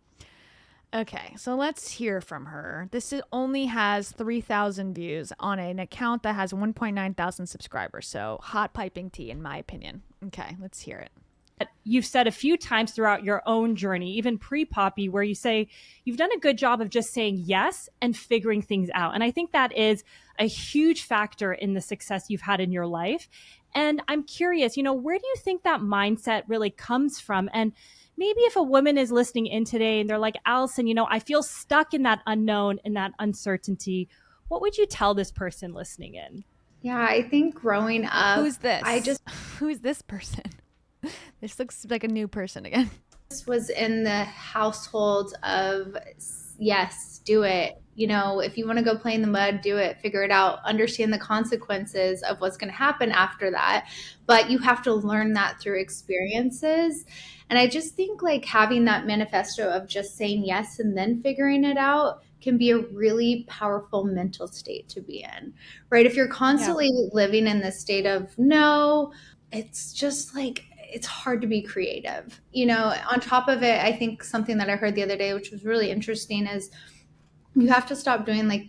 Okay, so let's hear from her. Only has 3,000 views on an account that has 1.9 thousand subscribers. So hot piping tea, in my opinion. Okay, let's hear it. You've said a few times throughout your own journey, even pre-Poppi, where you say you've done a good job of just saying yes and figuring things out. And I think that is a huge factor in the success you've had in your life. And I'm curious, where do you think that mindset really comes from? And maybe if a woman is listening in today and they're like, Allison, I feel stuck in that unknown and that uncertainty, what would you tell this person listening in? Yeah, I think growing up, who's this? Who is this person? This looks like a new person again. Was in the household of yes, do it. If you want to go play in the mud, do it, figure it out, understand the consequences of what's going to happen after that. But you have to learn that through experiences. And I just think like having that manifesto of just saying yes and then figuring it out can be a really powerful mental state to be in, right? If you're constantly living in this state of no, it's just like, it's hard to be creative. On top of it, I think something that I heard the other day, which was really interesting, is you have to stop doing like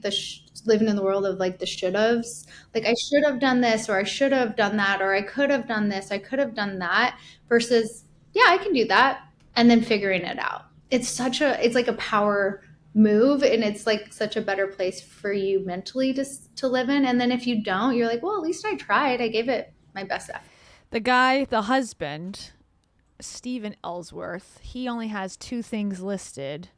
living in the world of like the should-haves. Like I should have done this, or I should have done that, or I could have done this, I could have done that, versus, yeah, I can do that. And then figuring it out. It's like a power move, and it's like such a better place for you mentally to live in. And then if you don't, you're like, well, at least I tried. I gave it my best effort. The husband, Stephen Ellsworth, he only has 2 things listed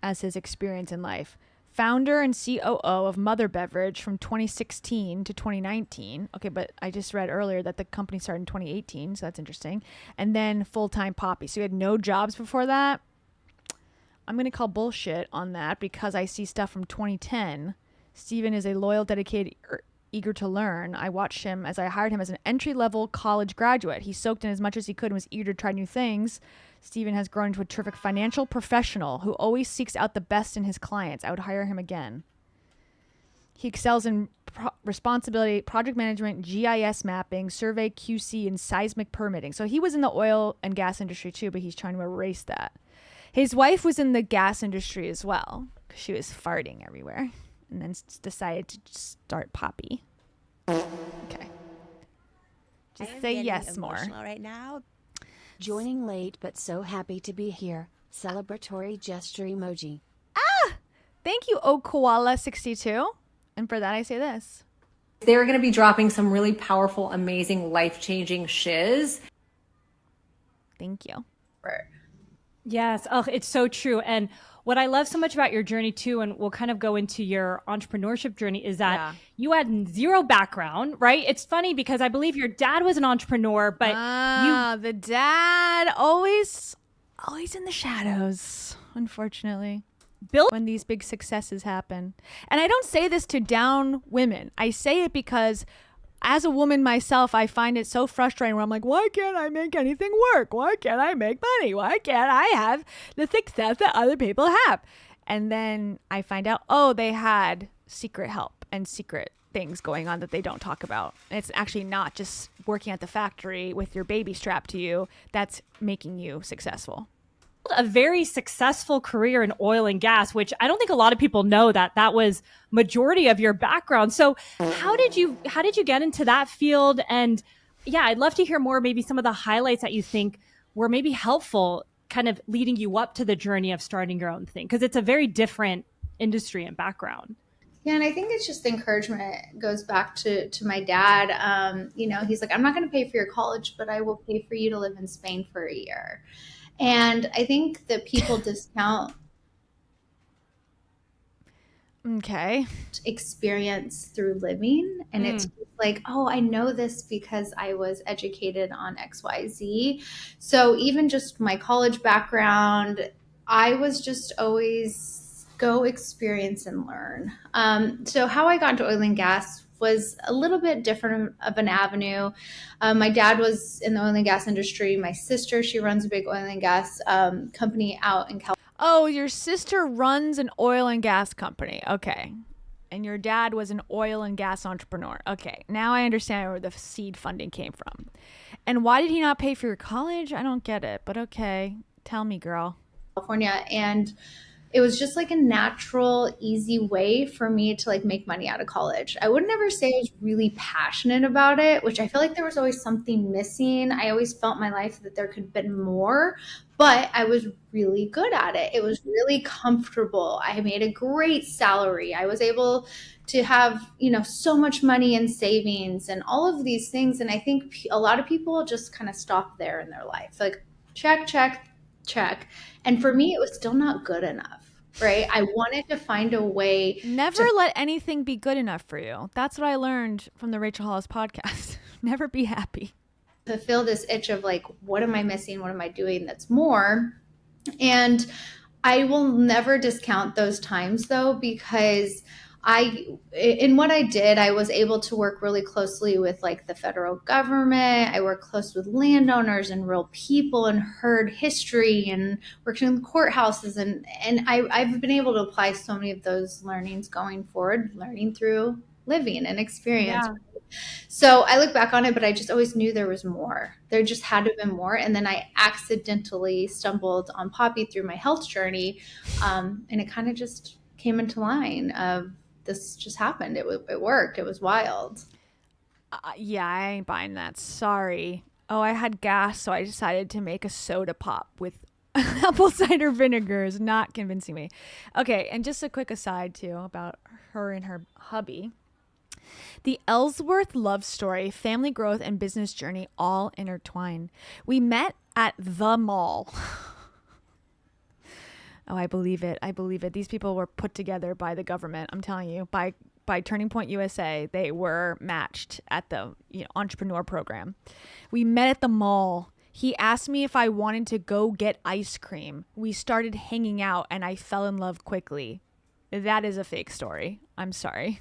as his experience in life. Founder and COO of Mother Beverage from 2016 to 2019. Okay, but I just read earlier that the company started in 2018, so that's interesting. And then full-time Poppi. So he had no jobs before that. I'm going to call bullshit on that because I see stuff from 2010. Stephen is a loyal, dedicated, eager to learn. I watched him as I hired him as an entry-level college graduate. He soaked in as much as he could and was eager to try new things. Stephen has grown into a terrific financial professional who always seeks out the best in his clients. I would hire him again. He excels in responsibility, project management, GIS mapping, survey QC, and seismic permitting. So he was in the oil and gas industry too, but he's trying to erase that. His wife was in the gas industry as well because she was farting everywhere, and then decided to start Poppi. Okay. Just say yes more. Right now. Joining late, but so happy to be here. Celebratory gesture emoji. Thank you, Koala62. And for that, I say this. They're going to be dropping some really powerful, amazing, life-changing shiz. Thank you. Yes. Oh, it's so true. And what I love so much about your journey too, and we'll kind of go into your entrepreneurship journey, is that you had zero background, right? It's funny because I believe your dad was an entrepreneur, but the dad always in the shadows, unfortunately. Built when these big successes happen. And I don't say this to down women. I say it because as a woman myself, I find it so frustrating where I'm like, why can't I make anything work? Why can't I make money? Why can't I have the success that other people have? And then I find out, oh, they had secret help and secret things going on that they don't talk about. And it's actually not just working at the factory with your baby strapped to you that's making you successul. A very successful career in oil and gas, which I don't think a lot of people know that was majority of your background. So how did you get into that field? And yeah, I'd love to hear more, maybe some of the highlights that you think were maybe helpful kind of leading you up to the journey of starting your own thing, because it's a very different industry and background. Yeah, and I think it's just the encouragement goes back to my dad. He's like, I'm not going to pay for your college, but I will pay for you to live in Spain for a year. And I think that people discount experience through living. And it's like, oh, I know this because I was educated on XYZ. So even just my college background, I was just always go experience and learn. So how I got into oil and gas was a little bit different of an avenue. My dad was in the oil and gas industry. My sister, she runs a big oil and gas company out in California. Oh, your sister runs an oil and gas company. Okay. And your dad was an oil and gas entrepreneur. Okay. Now I understand where the seed funding came from. And why did he not pay for your college? I don't get it, but okay. Tell me, girl. California. And it was just like a natural, easy way for me to like make money out of college. I would never say I was really passionate about it, which I feel like there was always something missing. I always felt in my life that there could have been more, but I was really good at it. It was really comfortable. I made a great salary. I was able to have, so much money in savings and all of these things. And I think a lot of people just kind of stop there in their life. Like check, check, check. And for me, it was still not good enough. Right. I wanted to find a way. Never let anything be good enough for you. That's what I learned from the Rachel Hollis podcast. Never be happy. To feel this itch of like, what am I missing? What am I doing that's more? And I will never discount those times though, because in what I did, I was able to work really closely with like the federal government. I worked close with landowners and real people and heard history and worked in courthouses. And I've been able to apply so many of those learnings going forward, learning through living and experience. Yeah. So I look back on it, but I just always knew there was more. There just had to have been more. And then I accidentally stumbled on Poppi through my health journey. And it kind of just came into line of, this just happened. It worked. It was wild. Yeah, I ain't buying that. Sorry. Oh, I had gas, so I decided to make a soda pop with apple cider vinegar. Is not convincing me. Okay, and just a quick aside, too, about her and her hubby. The Ellsworth love story, family growth, and business journey all intertwine. We met at the mall. Oh, I believe it. I believe it. These people were put together by the government. I'm telling you, by Turning Point USA, they were matched at the entrepreneur program. We met at the mall. He asked me if I wanted to go get ice cream. We started hanging out and I fell in love quickly. That is a fake story. I'm sorry.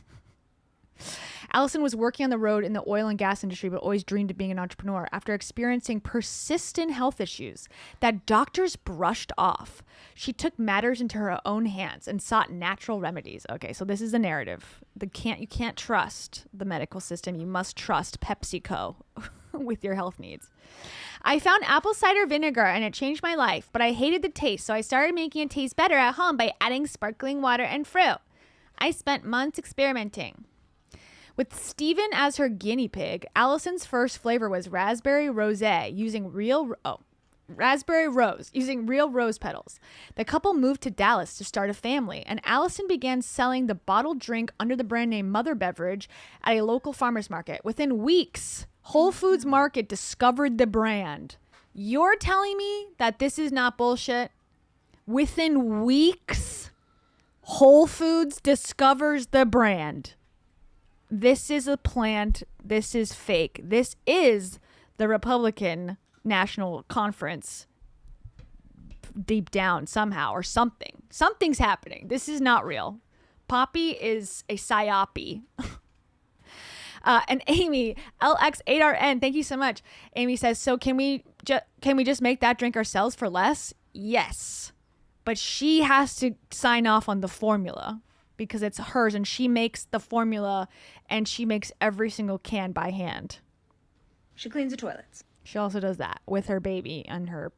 Allison was working on the road in the oil and gas industry, but always dreamed of being an entrepreneur. After experiencing persistent health issues that doctors brushed off, she took matters into her own hands and sought natural remedies. Okay, so this is the narrative. You can't trust the medical system. You must trust PepsiCo with your health needs. I found apple cider vinegar and it changed my life, but I hated the taste, so I started making it taste better at home by adding sparkling water and fruit. I spent months experimenting. With Steven as her guinea pig, Allison's first flavor was raspberry rose using real rose petals. The couple moved to Dallas to start a family, and Allison began selling the bottled drink under the brand name Mother Beverage at a local farmer's market. Within weeks, Whole Foods Market discovered the brand. You're telling me that this is not bullshit? Within weeks, Whole Foods discovers the brand. This is a plant. This is fake. This is the Republican National Conference deep down somehow or something. Something's happening. This is not real. Poppi is a psyope. And Amy, LX8RN, thank you so much. Amy says, so can we just make that drink ourselves for less? Yes. But she has to sign off on the formula because it's hers and she makes the formula and she makes every single can by hand. She cleans the toilets. She also does that with her baby on her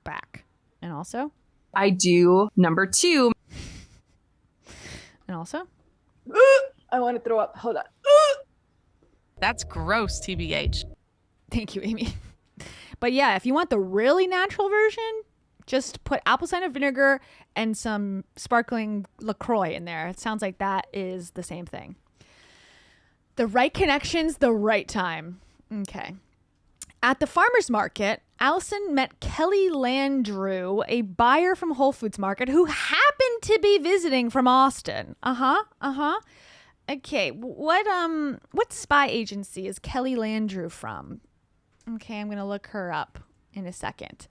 back. And also? I do number 2. And also? I want to throw up. Hold on. That's gross, TBH. Thank you, Amy. But yeah, if you want the really natural version, just put apple cider vinegar and some sparkling LaCroix in there. It sounds like that is the same thing. The right connections, the right time. Okay. At the farmer's market, Allison met Kelly Landrew, a buyer from Whole Foods Market who happened to be visiting from Austin. Okay, what spy agency is Kelly Landrew from? Okay, I'm going to look her up in a second.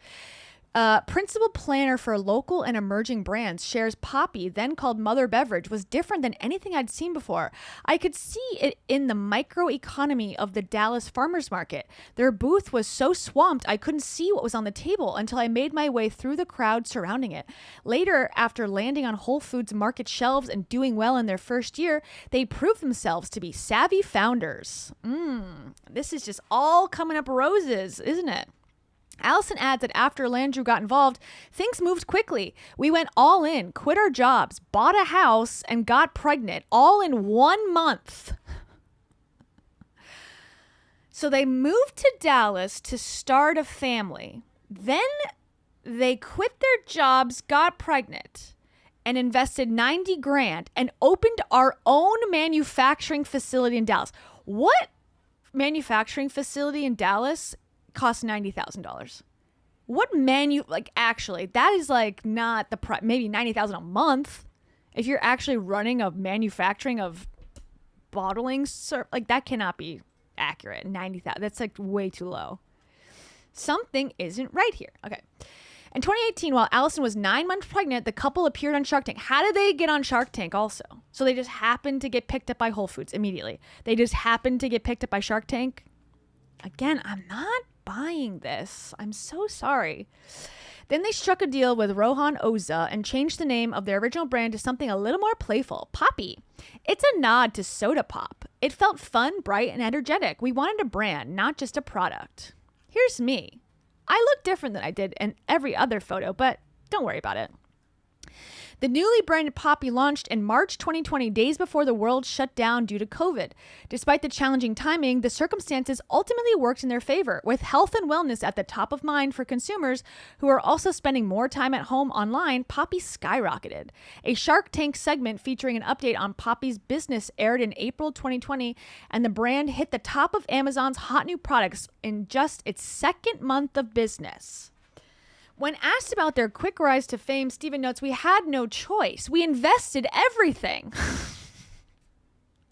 Principal planner for local and emerging brands shares Poppi, then called Mother Beverage, was different than anything I'd seen before. I could see it in the microeconomy of the Dallas farmers market. Their booth was so swamped I couldn't see what was on the table until I made my way through the crowd surrounding it. Later, after landing on Whole Foods market shelves and doing well in their first year, they proved themselves to be savvy founders. This is just all coming up roses, isn't it? Allison adds that after Landrew got involved, things moved quickly. We went all in, quit our jobs, bought a house, and got pregnant, all in 1 month. So they moved to Dallas to start a family. Then they quit their jobs, got pregnant, and invested $90,000 and opened our own manufacturing facility in Dallas. What manufacturing facility in Dallas costs $90,000? What actually, that is like not the maybe $90,000 a month. If you're actually running a manufacturing of bottling, like that cannot be accurate. 90,000, that's like way too low. Something isn't right here. Okay. In 2018, while Allison was 9 months pregnant, the couple appeared on Shark Tank. How did they get on Shark Tank also? So they just happened to get picked up by Whole Foods immediately. They just happened to get picked up by Shark Tank. Again, I'm not buying this. I'm so sorry. Then they struck a deal with Rohan Oza and changed the name of their original brand to something a little more playful, Poppi. It's a nod to soda pop. It felt fun, bright, and energetic. We wanted a brand, not just a product. Here's me. I look different than I did in every other photo, but don't worry about it. The newly branded Poppi launched in March 2020, days before the world shut down due to COVID. Despite the challenging timing, the circumstances ultimately worked in their favor, with health and wellness at the top of mind for consumers who are also spending more time at home online. Poppi skyrocketed. A Shark Tank segment featuring an update on Poppi's business aired in April 2020, and the brand hit the top of Amazon's hot new products in just its second month of business. When asked about their quick rise to fame, Steven notes, "We had no choice. We invested everything."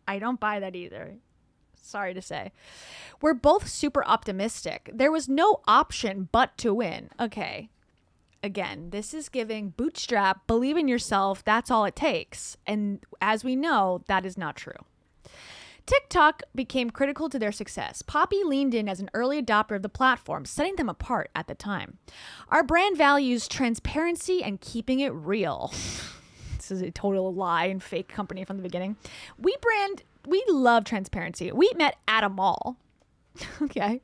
I don't buy that either. Sorry to say. We're both super optimistic. There was no option but to win. Okay. Again, this is giving bootstrap, believe in yourself, that's all it takes. And as we know, that is not true. TikTok became critical to their success. Poppi leaned in as an early adopter of the platform, setting them apart at the time. Our brand values transparency and keeping it real. This is a total lie and fake company from the beginning. We love transparency. We met at a mall. Okay.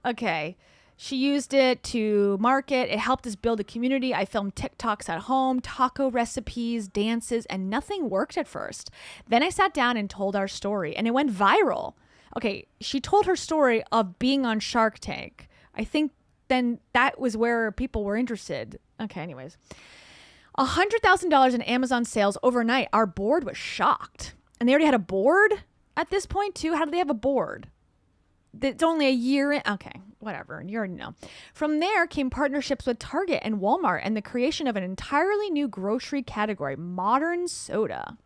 Okay. She used it to market. It helped us build a community. I filmed TikToks at home, taco recipes, dances, and nothing worked at first. Then I sat down and told our story, and it went viral. Okay, she told her story of being on Shark Tank. I think then that was where people were interested. Okay, anyways. $100,000 in Amazon sales overnight. Our board was shocked. And they already had a board at this point, too? How do they have a board? It's only a year in. Okay, whatever. You already know. From there came partnerships with Target and Walmart and the creation of an entirely new grocery category, modern soda.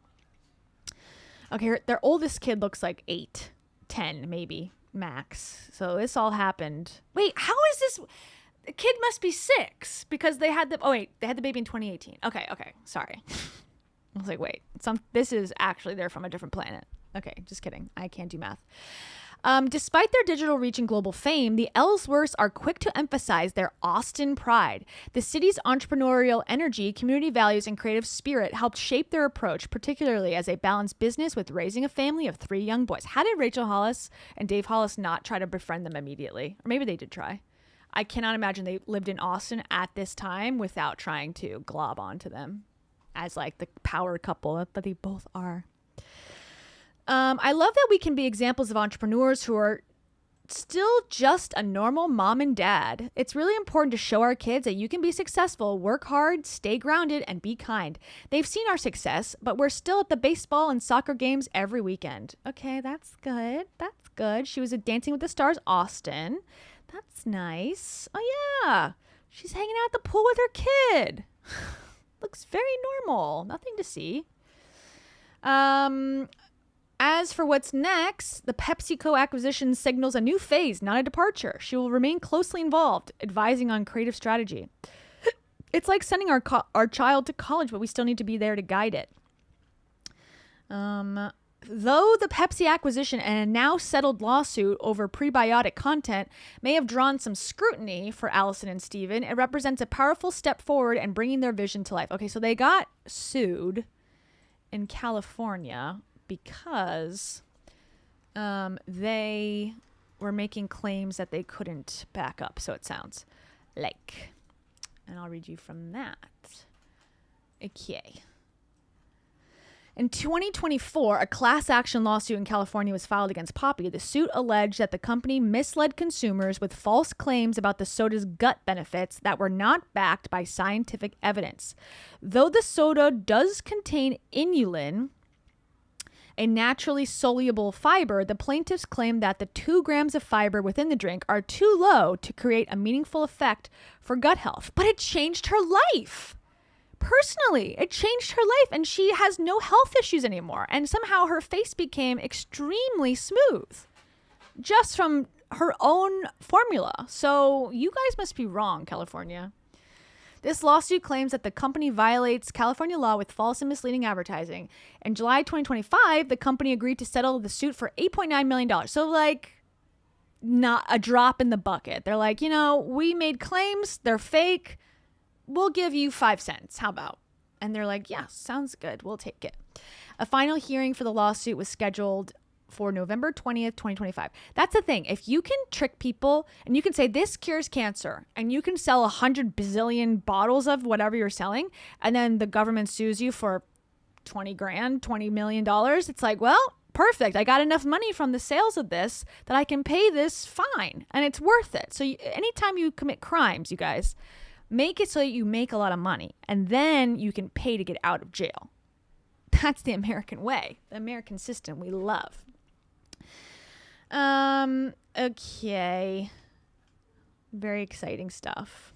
Okay, their oldest kid looks like 8, 10 maybe, max. So this all happened. Wait, how is this? The kid must be 6 because they had they had the baby in 2018. Okay, sorry. I was like, wait, this is actually, they're from a different planet. Okay, just kidding. I can't do math. Despite their digital reach and global fame, the Ellsworths are quick to emphasize their Austin pride. The city's entrepreneurial energy, community values, and creative spirit helped shape their approach, particularly as they balance business with raising a family of 3 young boys. How did Rachel Hollis and Dave Hollis not try to befriend them immediately? Or maybe they did try. I cannot imagine they lived in Austin at this time without trying to glob onto them as like the power couple that they both are. I love that we can be examples of entrepreneurs who are still just a normal mom and dad. It's really important to show our kids that you can be successful, work hard, stay grounded, and be kind. They've seen our success, but we're still at the baseball and soccer games every weekend. Okay, that's good. That's good. She was at Dancing with the Stars Austin. That's nice. Oh, yeah. She's hanging out at the pool with her kid. Looks very normal. Nothing to see. As for what's next, the PepsiCo acquisition signals a new phase, not a departure. She will remain closely involved, advising on creative strategy. It's like sending our child to college, but we still need to be there to guide it. Though the Pepsi acquisition and a now settled lawsuit over prebiotic content may have drawn some scrutiny for Allison and Steven, it represents a powerful step forward in bringing their vision to life. Okay, so they got sued in California because they were making claims that they couldn't back up, so it sounds like. And I'll read you from that. Okay. In 2024, a class action lawsuit in California was filed against Poppi. The suit alleged that the company misled consumers with false claims about the soda's gut benefits that were not backed by scientific evidence. Though the soda does contain inulin, a naturally soluble fiber, the plaintiffs claim that the 2 grams of fiber within the drink are too low to create a meaningful effect for gut health. But it changed her life. Personally, it changed her life, and she has no health issues anymore. And somehow her face became extremely smooth just from her own formula. So you guys must be wrong, California. This lawsuit claims that the company violates California law with false and misleading advertising. In July 2025, the company agreed to settle the suit for $8.9 million. So, like, not a drop in the bucket. They're like, we made claims. They're fake. We'll give you 5 cents. How about? And they're like, yeah, sounds good. We'll take it. A final hearing for the lawsuit was scheduled for November 20th, 2025. That's the thing. If you can trick people and you can say this cures cancer and you can sell 100 bazillion bottles of whatever you're selling, and then the government sues you for 20 grand, $20 million, it's like, well, perfect. I got enough money from the sales of this that I can pay this fine and it's worth it. So anytime you commit crimes, you guys, make it so that you make a lot of money and then you can pay to get out of jail. That's the American way, the American system we love. Okay. Very exciting stuff.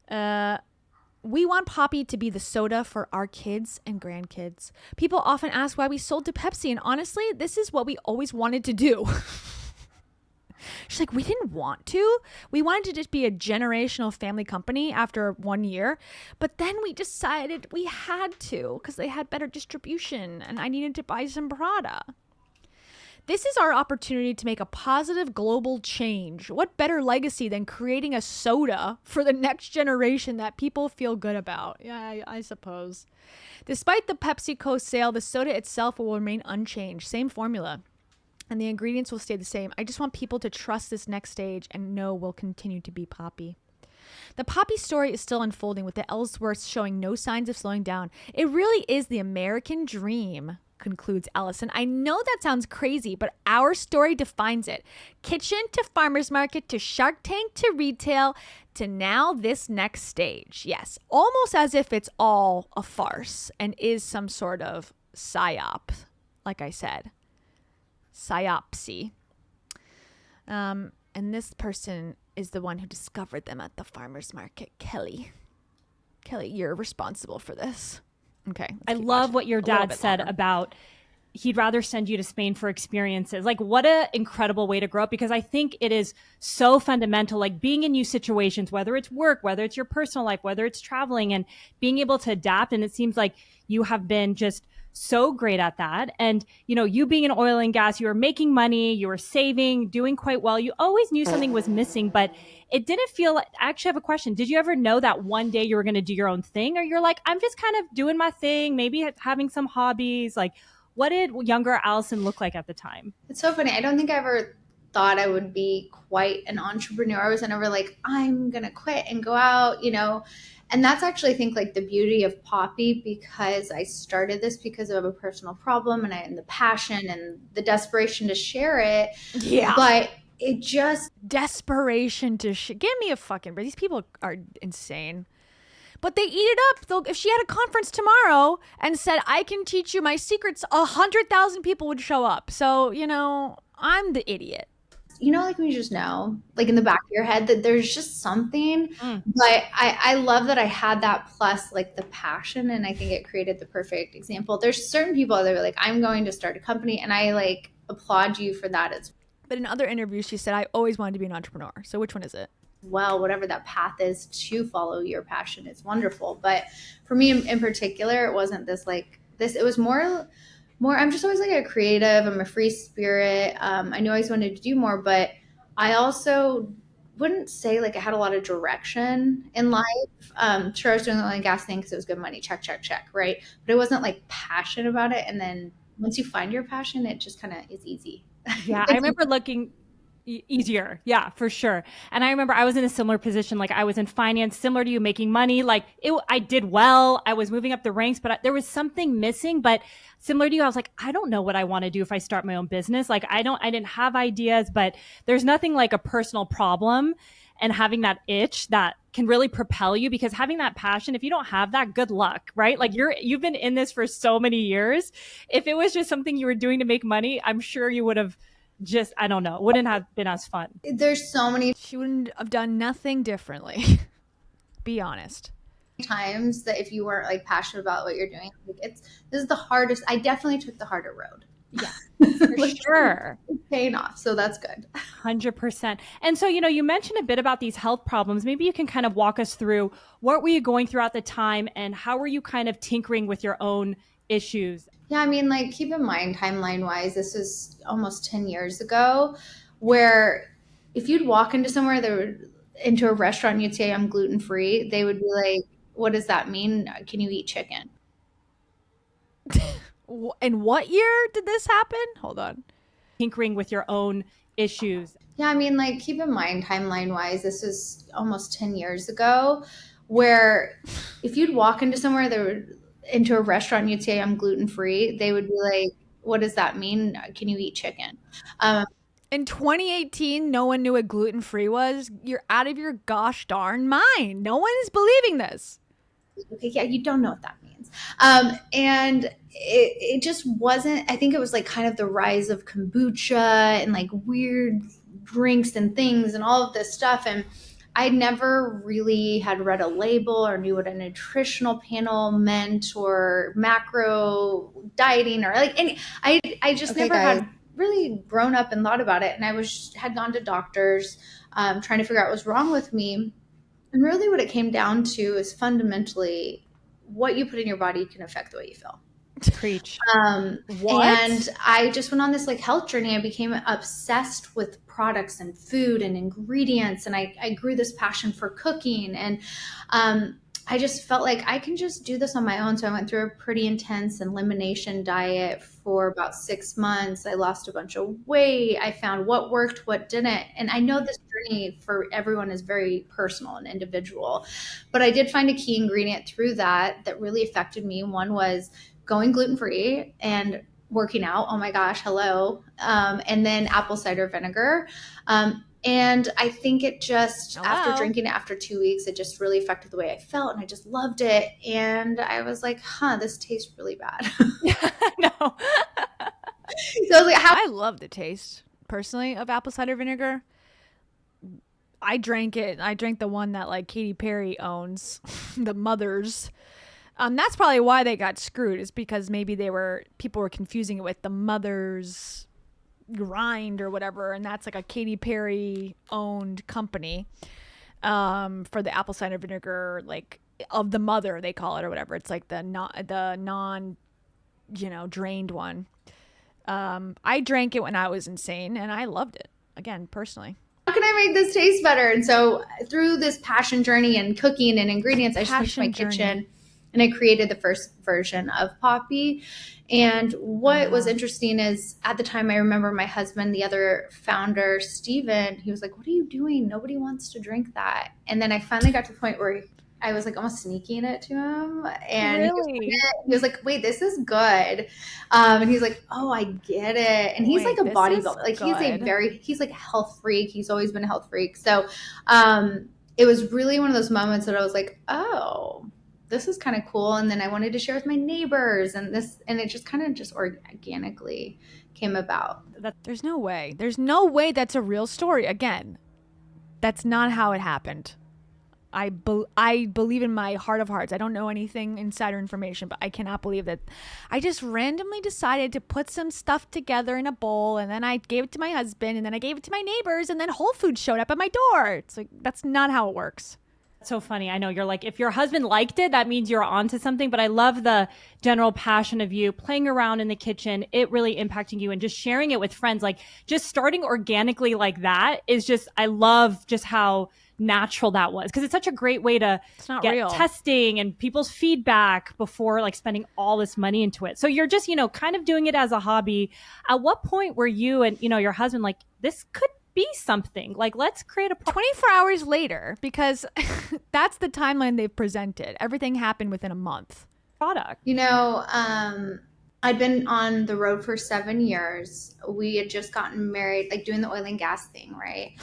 We want Poppi to be the soda for our kids and grandkids. People often ask why we sold to Pepsi, and honestly, this is what we always wanted to do. She's like, we didn't want to. We wanted to just be a generational family company after 1 year. But then we decided we had to because they had better distribution and I needed to buy some Prada. This is our opportunity to make a positive global change. What better legacy than creating a soda for the next generation that people feel good about? Yeah, I suppose. Despite the PepsiCo sale, the soda itself will remain unchanged. Same formula. And the ingredients will stay the same. I just want people to trust this next stage and know we'll continue to be Poppi. The Poppi story is still unfolding with the Ellsworths showing no signs of slowing down. It really is the American dream, concludes Allison. I know that sounds crazy, but our story defines it. Kitchen to farmer's market to Shark Tank to retail to now this next stage. Yes, almost as if it's all a farce and is some sort of psyop, like I said. Psyopsy. And this person is the one who discovered them at the farmer's market. Kelly, you're responsible for this. Okay. I love what your dad said about he'd rather send you to Spain for experiences. Like, what an incredible way to grow up, because I think it is so fundamental, like being in new situations, whether it's work, whether it's your personal life, whether it's traveling, and being able to adapt. And it seems like you have been just so great at that. And, you know, you being in oil and gas, you were making money, you were saving, doing quite well. You always knew something was missing, but it didn't feel like, I actually have a question. Did you ever know that one day you were going to do your own thing? Or you're like, I'm just kind of doing my thing, maybe having some hobbies? Like, what did younger Allison look like at the time? It's so funny. I don't think I ever thought I would be quite an entrepreneur. I was never like, I'm going to quit and go out, you know. And that's actually, I think, like the beauty of Poppi, because I started this because of a personal problem and the passion and the desperation to share it. Yeah. But it just... Desperation to give me a fucking break. These people are insane. But they eat it up. If she had a conference tomorrow and said, I can teach you my secrets, 100,000 people would show up. So, you know, I'm the idiot. You know, like when you just know, like in the back of your head, that there's just something. But I love that I had that plus like the passion. And I think it created the perfect example. There's certain people that are like, I'm going to start a company. And I like applaud you for that as well. But in other interviews, she said, I always wanted to be an entrepreneur. So which one is it? Well, whatever that path is to follow your passion is wonderful. But for me in particular, it wasn't this like this. It was more, I'm just always like a creative. I'm a free spirit. I knew I always wanted to do more, but I also wouldn't say like I had a lot of direction in life. Sure, I was doing the oil and gas thing because it was good money. Check, check, check. Right. But it wasn't like passionate about it. And then once you find your passion, it just kind of is easy. Yeah. I remember looking easier. Yeah, for sure. And I remember I was in a similar position. Like I was in finance, similar to you, making money. Like I did well. I was moving up the ranks, but there was something missing. But similar to you, I was like, I don't know what I want to do if I start my own business. Like I didn't have ideas, but there's nothing like a personal problem and having that itch that can really propel you, because having that passion, if you don't have that, good luck, right? Like you've been in this for so many years. If it was just something you were doing to make money, I'm sure you would have just, I don't know, it wouldn't have been as fun. There's so many. She wouldn't have done nothing differently. Be honest. Times that if you weren't like passionate about what you're doing, like this is the hardest. I definitely took the harder road. Yeah, for sure. It's paying off. So that's good. 100%. And so, you know, you mentioned a bit about these health problems. Maybe you can kind of walk us through what were you going through at the time and how were you kind of tinkering with your own issues? Yeah, I mean, like, keep in mind, timeline-wise, this was almost 10 years ago, where if you'd walk into somewhere, into a restaurant, and you'd say, I'm gluten-free, they would be like, what does that mean? Can you eat chicken? In what year did this happen? Hold on. Tinkering with your own issues. Yeah, I mean, like, keep in mind, timeline-wise, this was almost 10 years ago, where if you'd walk into somewhere, into a restaurant, and you'd say, I'm gluten-free, they would be like, what does that mean? Can you eat chicken? In 2018, no one knew what gluten-free was. You're out of your gosh darn mind. No one is believing this. Okay, yeah, you don't know what that means. And it just wasn't, I think it was like kind of the rise of kombucha and like weird drinks and things and all of this stuff. And I never really had read a label or knew what a nutritional panel meant or macro dieting or like any. I just never had really grown up and thought about it. And I had gone to doctors trying to figure out what was wrong with me. And really what it came down to is fundamentally what you put in your body can affect the way you feel. Preach. What? And I just went on this like health journey. I became obsessed with products and food and ingredients. And I grew this passion for cooking. And I just felt like I can just do this on my own. So I went through a pretty intense elimination diet for about 6 months. I lost a bunch of weight. I found what worked, what didn't. And I know this journey for everyone is very personal and individual. But I did find a key ingredient through that really affected me. One was going gluten-free and working out. Oh my gosh, hello. And then apple cider vinegar. And I think it just, after drinking it after 2 weeks, it just really affected the way I felt. And I just loved it. And I was like, this tastes really bad. No. So I was like, I love the taste personally of apple cider vinegar. I drank it. I drank the one that like Katy Perry owns, the Mothers. That's probably why they got screwed. Is because maybe people were confusing it with the Mothers Grind or whatever, and that's like a Katy Perry owned company for the apple cider vinegar, like of the mother they call it or whatever. It's like the non drained one. I drank it when I was insane, and I loved it. Again, personally. How can I make this taste better? And so through this passion journey and cooking and ingredients, I just went to my kitchen and I created the first version of Poppi. And what was interesting is at the time, I remember my husband, the other founder, Steven, he was like, what are you doing? Nobody wants to drink that. And then I finally got to the point where I was like almost sneaking it to him. And he was like, wait, this is good. And he's like, oh, I get it. And he's like a bodybuilder. Like he's like a health freak. He's always been a health freak. So it was really one of those moments that I was like, oh, this is kind of cool. And then I wanted to share with my neighbors and it just kind of just organically came about. There's no way. There's no way that's a real story. Again, that's not how it happened. I believe in my heart of hearts. I don't know anything insider information, but I cannot believe that I just randomly decided to put some stuff together in a bowl, and then I gave it to my husband, and then I gave it to my neighbors, and then Whole Foods showed up at my door. It's like, that's not how it works. So funny. I know you're like, if your husband liked it, that means you're onto something. But I love the general passion of you playing around in the kitchen, it really impacting you and just sharing it with friends. Like just starting organically like that is just, I love just how natural that was, because it's such a great way to get real testing and people's feedback before like spending all this money into it. So you're just, kind of doing it as a hobby. At what point were you and, your husband like, this could be something, like let's create a 24 hours later, because that's the timeline they've presented. Everything happened within a month. Product. I'd been on the road for 7 years. We had just gotten married, like doing the oil and gas thing, right?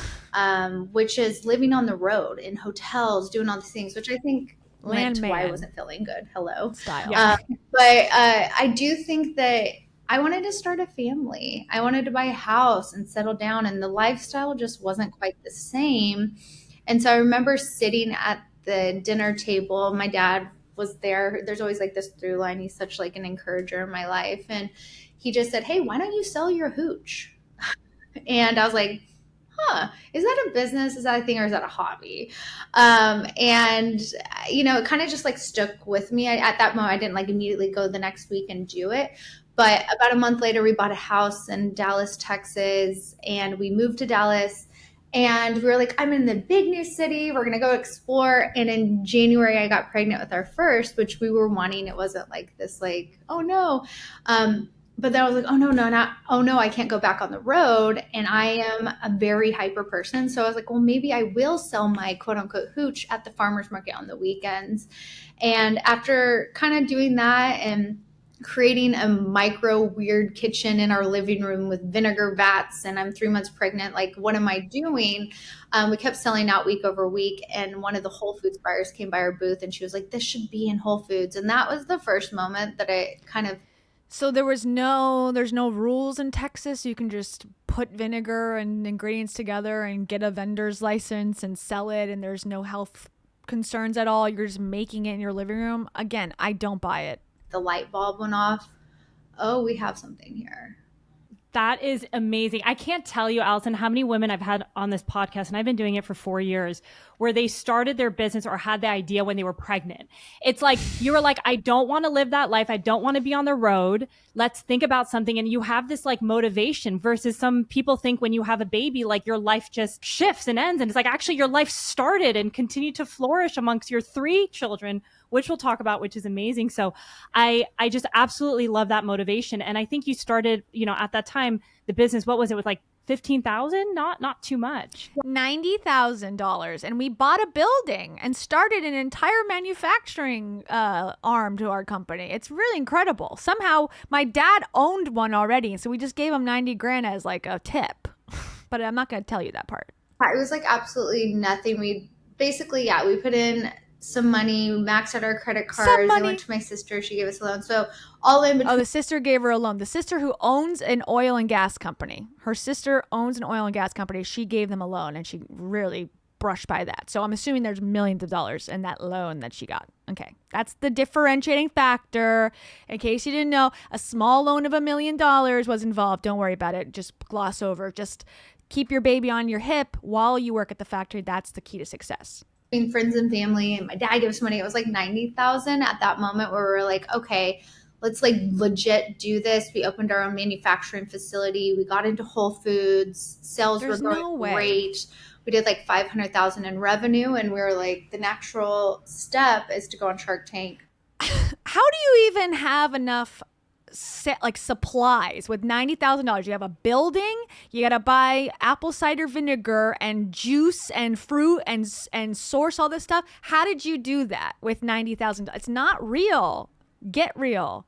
Which is living on the road in hotels, doing all these things, which I think led to why I wasn't feeling good. Hello. Style. But I do think that I wanted to start a family. I wanted to buy a house and settle down, and the lifestyle just wasn't quite the same. And so I remember sitting at the dinner table. My dad was there. There's always like this through line. He's such like an encourager in my life. And he just said, hey, why don't you sell your hooch? And I was like, is that a business? Is that a thing, or is that a hobby? It kind of just like stuck with me. At that moment, I didn't like immediately go the next week and do it. But about a month later, we bought a house in Dallas, Texas, and we moved to Dallas. And we were like, I'm in the big new city. We're going to go explore. And in January, I got pregnant with our first, which we were wanting. It wasn't like this, like, oh no. But then I was like, oh no, I can't go back on the road. And I am a very hyper person. So I was like, well, maybe I will sell my quote unquote hooch at the farmer's market on the weekends. And after kind of doing that and creating a micro weird kitchen in our living room with vinegar vats, and I'm 3 months pregnant, like what am I doing? We kept selling out week over week, and one of the Whole Foods buyers came by our booth and she was like, this should be in Whole Foods. And that was the first moment that I kind of... So there's no rules in Texas. You can just put vinegar and ingredients together and get a vendor's license and sell it, and there's no health concerns at all. You're just making it in your living room. Again, I don't buy it. The light bulb went off. Oh, we have something here. That is amazing. I can't tell you, Allison, how many women I've had on this podcast, and I've been doing it for 4 years, where they started their business or had the idea when they were pregnant. It's like, you were like, I don't want to live that life. I don't want to be on the road. Let's think about something. And you have this like motivation, versus some people think when you have a baby, like your life just shifts and ends. And it's like, actually your life started and continued to flourish amongst your 3 children, which we'll talk about, which is amazing. So I just absolutely love that motivation. And I think you started, at that time, the business, what was it, with like 15,000? Not too much. $90,000. And we bought a building and started an entire manufacturing arm to our company. It's really incredible. Somehow my dad owned one already. So we just gave him 90 grand as like a tip, but I'm not going to tell you that part. It was like absolutely nothing. We basically, we put in some money, maxed out our credit cards. I went to my sister. She gave us a loan. So all in between. Oh, the sister gave her a loan. The sister who owns an oil and gas company. Her sister owns an oil and gas company. She gave them a loan, and she really brushed by that. So I'm assuming there's millions of dollars in that loan that she got. Okay. That's the differentiating factor. In case you didn't know, a small loan of $1 million was involved. Don't worry about it. Just gloss over. Just keep your baby on your hip while you work at the factory. That's the key to success. Being friends and family, and my dad gave us money. It was like $90,000 at that moment where we were like, okay, let's like legit do this. We opened our own manufacturing facility. We got into Whole Foods. Sales were going great. We did like $500,000 in revenue, and we were like, the natural step is to go on Shark Tank. How do you even have enough supplies with $90,000? You have a building, you got to buy apple cider vinegar and juice and fruit and source all this stuff. How did you do that with $90,000? It's not real. Get real.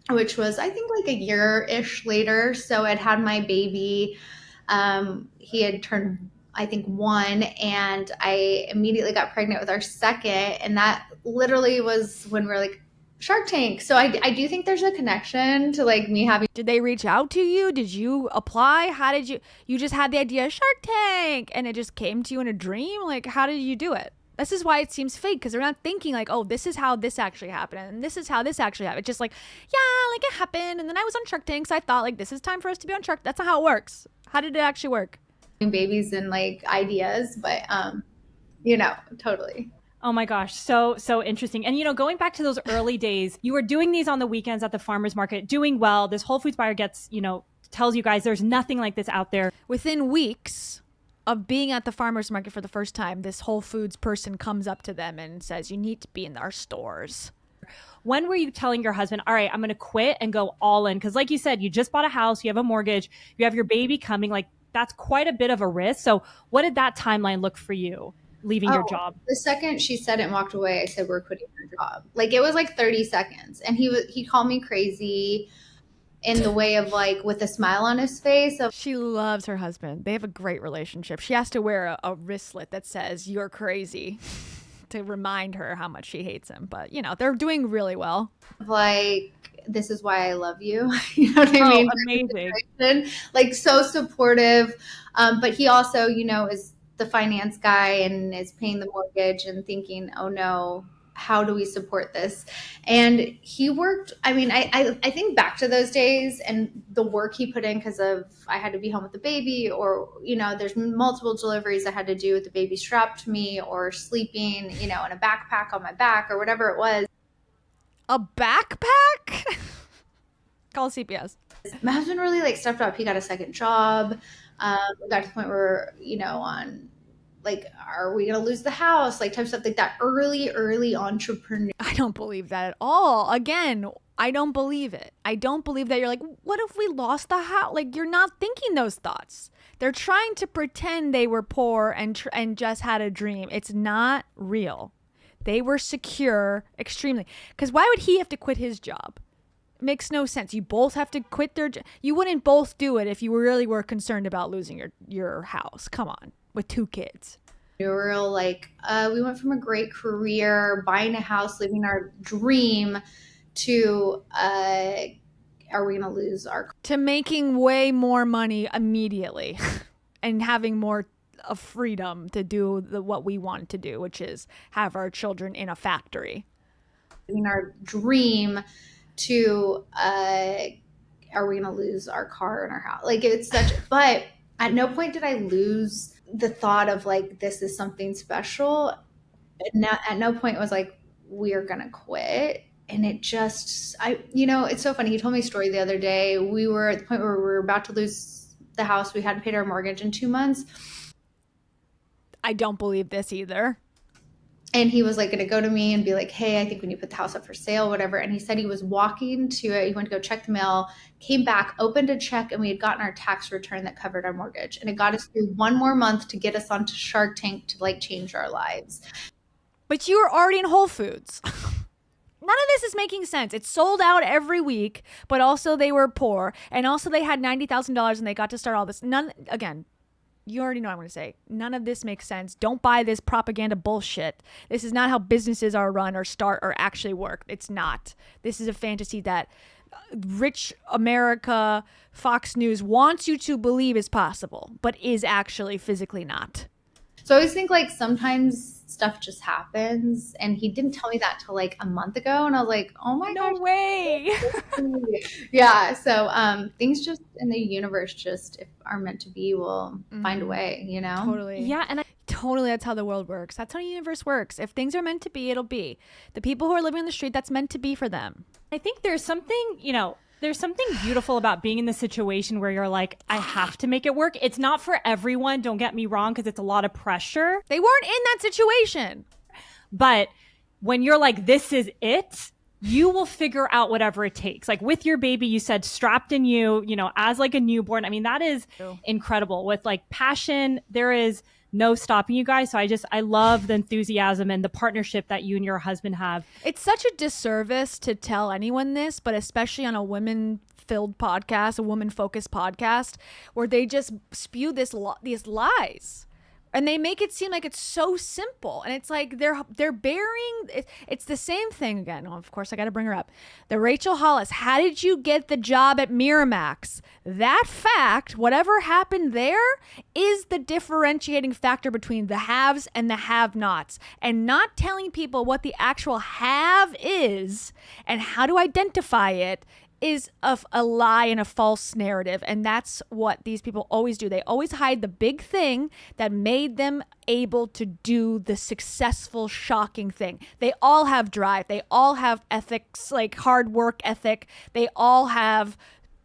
Which was, I think, like a year-ish later. So I'd had my baby. He had turned, I think, 1, and I immediately got pregnant with our second. And that literally was when we were like, Shark Tank. So I do think there's a connection to like me having. Did they reach out to you? Did you apply? How did you just had the idea of Shark Tank and it just came to you in a dream? Like, how did you do it? This is why it seems fake, because they're not thinking like, oh, this is how this actually happened and this is how this actually happened. It's just like, yeah, like it happened. And then I was on Shark Tank. So I thought like, this is time for us to be on Shark. That's not how it works. How did it actually work? Babies and like ideas, but totally. Oh my gosh, so interesting. And going back to those early days, you were doing these on the weekends at the farmers market, doing well. This Whole Foods buyer tells you guys there's nothing like this out there. Within weeks of being at the farmers market for the first time, this Whole Foods person comes up to them and says, you need to be in our stores. When were you telling your husband, all right, I'm going to quit and go all in? Because like you said, you just bought a house, you have a mortgage, you have your baby coming. Like that's quite a bit of a risk. So what did that timeline look for you? Leaving your job? The second she said it and walked away, I said, we're quitting our job. Like it was like 30 seconds. And he called me crazy in the way of like with a smile on his face. She loves her husband. They have a great relationship. She has to wear a wristlet that says you're crazy to remind her how much she hates him. But they're doing really well. Like, this is why I love you. You know what I mean? Amazing. Like so supportive. But he also, is the finance guy and is paying the mortgage and thinking, oh no, how do we support this? And he worked, I think back to those days and the work he put in because of I had to be home with the baby or, there's multiple deliveries I had to do with the baby strapped to me or sleeping, in a backpack on my back or whatever it was. A backpack? Call CPS. My husband really stepped up. He got a second job. We got to the point where, on like, are we going to lose the house? Like type stuff like that. Early entrepreneur. I don't believe that at all. Again, I don't believe it. I don't believe that you're like, what if we lost the house? Like you're not thinking those thoughts. They're trying to pretend they were poor and just had a dream. It's not real. They were secure extremely. Because why would he have to quit his job? Makes no sense. You both have to quit their job. You wouldn't both do it if you really were concerned about losing your house. Come on, with 2 kids. We were we went from a great career, buying a house, living our dream, to are we going to lose our... To making way more money immediately and having more of freedom to do what we want to do, which is have our children in a factory. Living our dream... to are we gonna lose our car and our house? Like it's such, but at no point did I lose the thought of like this is something special. At no point was like we are gonna quit. And it just it's so funny. He told me a story the other day. We were at the point where we were about to lose the house. We hadn't paid our mortgage in 2 months. I don't believe this either. And he was like going to go to me and be like, hey, I think we need to put the house up for sale, whatever. And he said he was walking to it. He went to go check the mail, came back, opened a check, and we had gotten our tax return that covered our mortgage. And it got us through 1 more month to get us onto Shark Tank to change our lives. But you were already in Whole Foods. None of this is making sense. It's sold out every week, but also they were poor. And also they had $90,000 and they got to start all this. Again, you already know what I'm going to say. None of this makes sense. Don't buy this propaganda bullshit. This is not how businesses are run or start or actually work. It's not. This is a fantasy that rich America, Fox News wants you to believe is possible, but is actually physically not. So I always think like sometimes stuff just happens, and he didn't tell me that till like a month ago, and I was like, oh my no way. Yeah. So things just in the universe just, if are meant to be, will find a way, you know? Totally. Yeah, and totally, that's how the world works. That's how the universe works. If things are meant to be, it'll be. The people who are living on the street, that's meant to be for them. I think there's something, there's something beautiful about being in the situation where you're like, I have to make it work. It's not for everyone, don't get me wrong, because it's a lot of pressure. They weren't in that situation. But when you're like, this is it, you will figure out whatever it takes. Like with your baby, you said strapped in you, as like a newborn. I mean, that is incredible. With like passion, there is no stopping you guys. So I love the enthusiasm and the partnership that you and your husband have. It's such a disservice to tell anyone this, but especially on a women-filled podcast, a woman-focused podcast, where they just spew these lies. And they make it seem like it's so simple. And it's like they're bearing, it's the same thing again. Oh, of course, I got to bring her up. The Rachel Hollis, how did you get the job at Miramax? That fact, whatever happened there, is the differentiating factor between the haves and the have-nots. And not telling people what the actual have is and how to identify it is a lie and a false narrative. And that's what these people always do. They always hide the big thing that made them able to do the successful, shocking thing. They all have drive. They all have ethics, like hard work ethic. They all have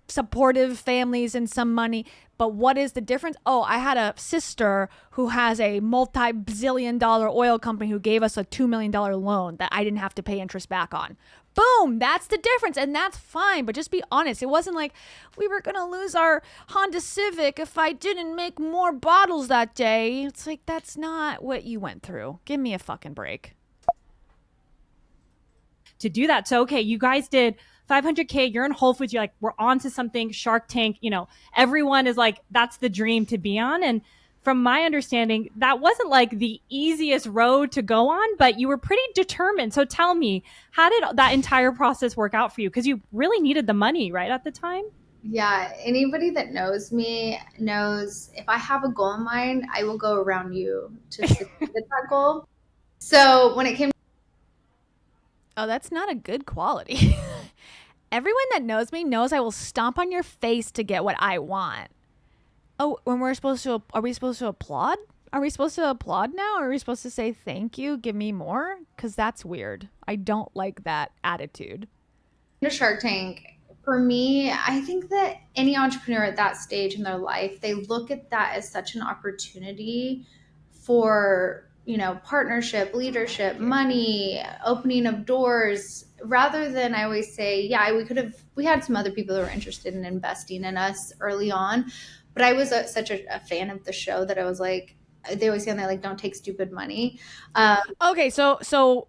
supportive families and some money. But what is the difference? Oh, I had a sister who has a multi-bazillion-dollar oil company who gave us a $2 million loan that I didn't have to pay interest back on. Boom, that's the difference, and that's fine, but just be honest. It wasn't like we were going to lose our Honda Civic if I didn't make more bottles that day. It's like, that's not what you went through. Give me a fucking break. To do that. So, okay, you guys did 500K, you're in Whole Foods, you're like, we're on to something, Shark Tank, everyone is like, that's the dream to be on. And from my understanding, that wasn't like the easiest road to go on, but you were pretty determined. So tell me, how did that entire process work out for you? Because you really needed the money, right, at the time? Yeah, anybody that knows me knows if I have a goal in mind, I will go around you to succeed at that goal. So when it came, oh, that's not a good quality. Everyone that knows me knows I will stomp on your face to get what I want. Oh, when are we supposed to applaud? Are we supposed to applaud now? Or are we supposed to say thank you, give me more? Because that's weird. I don't like that attitude. to Shark Tank, for me, I think that any entrepreneur at that stage in their life, they look at that as such an opportunity for, partnership, leadership, money, opening of doors, rather than, I always say, yeah, we had some other people that were interested in investing in us early on, but I was such a fan of the show that I was like, they always say, like, don't take stupid money. Okay, so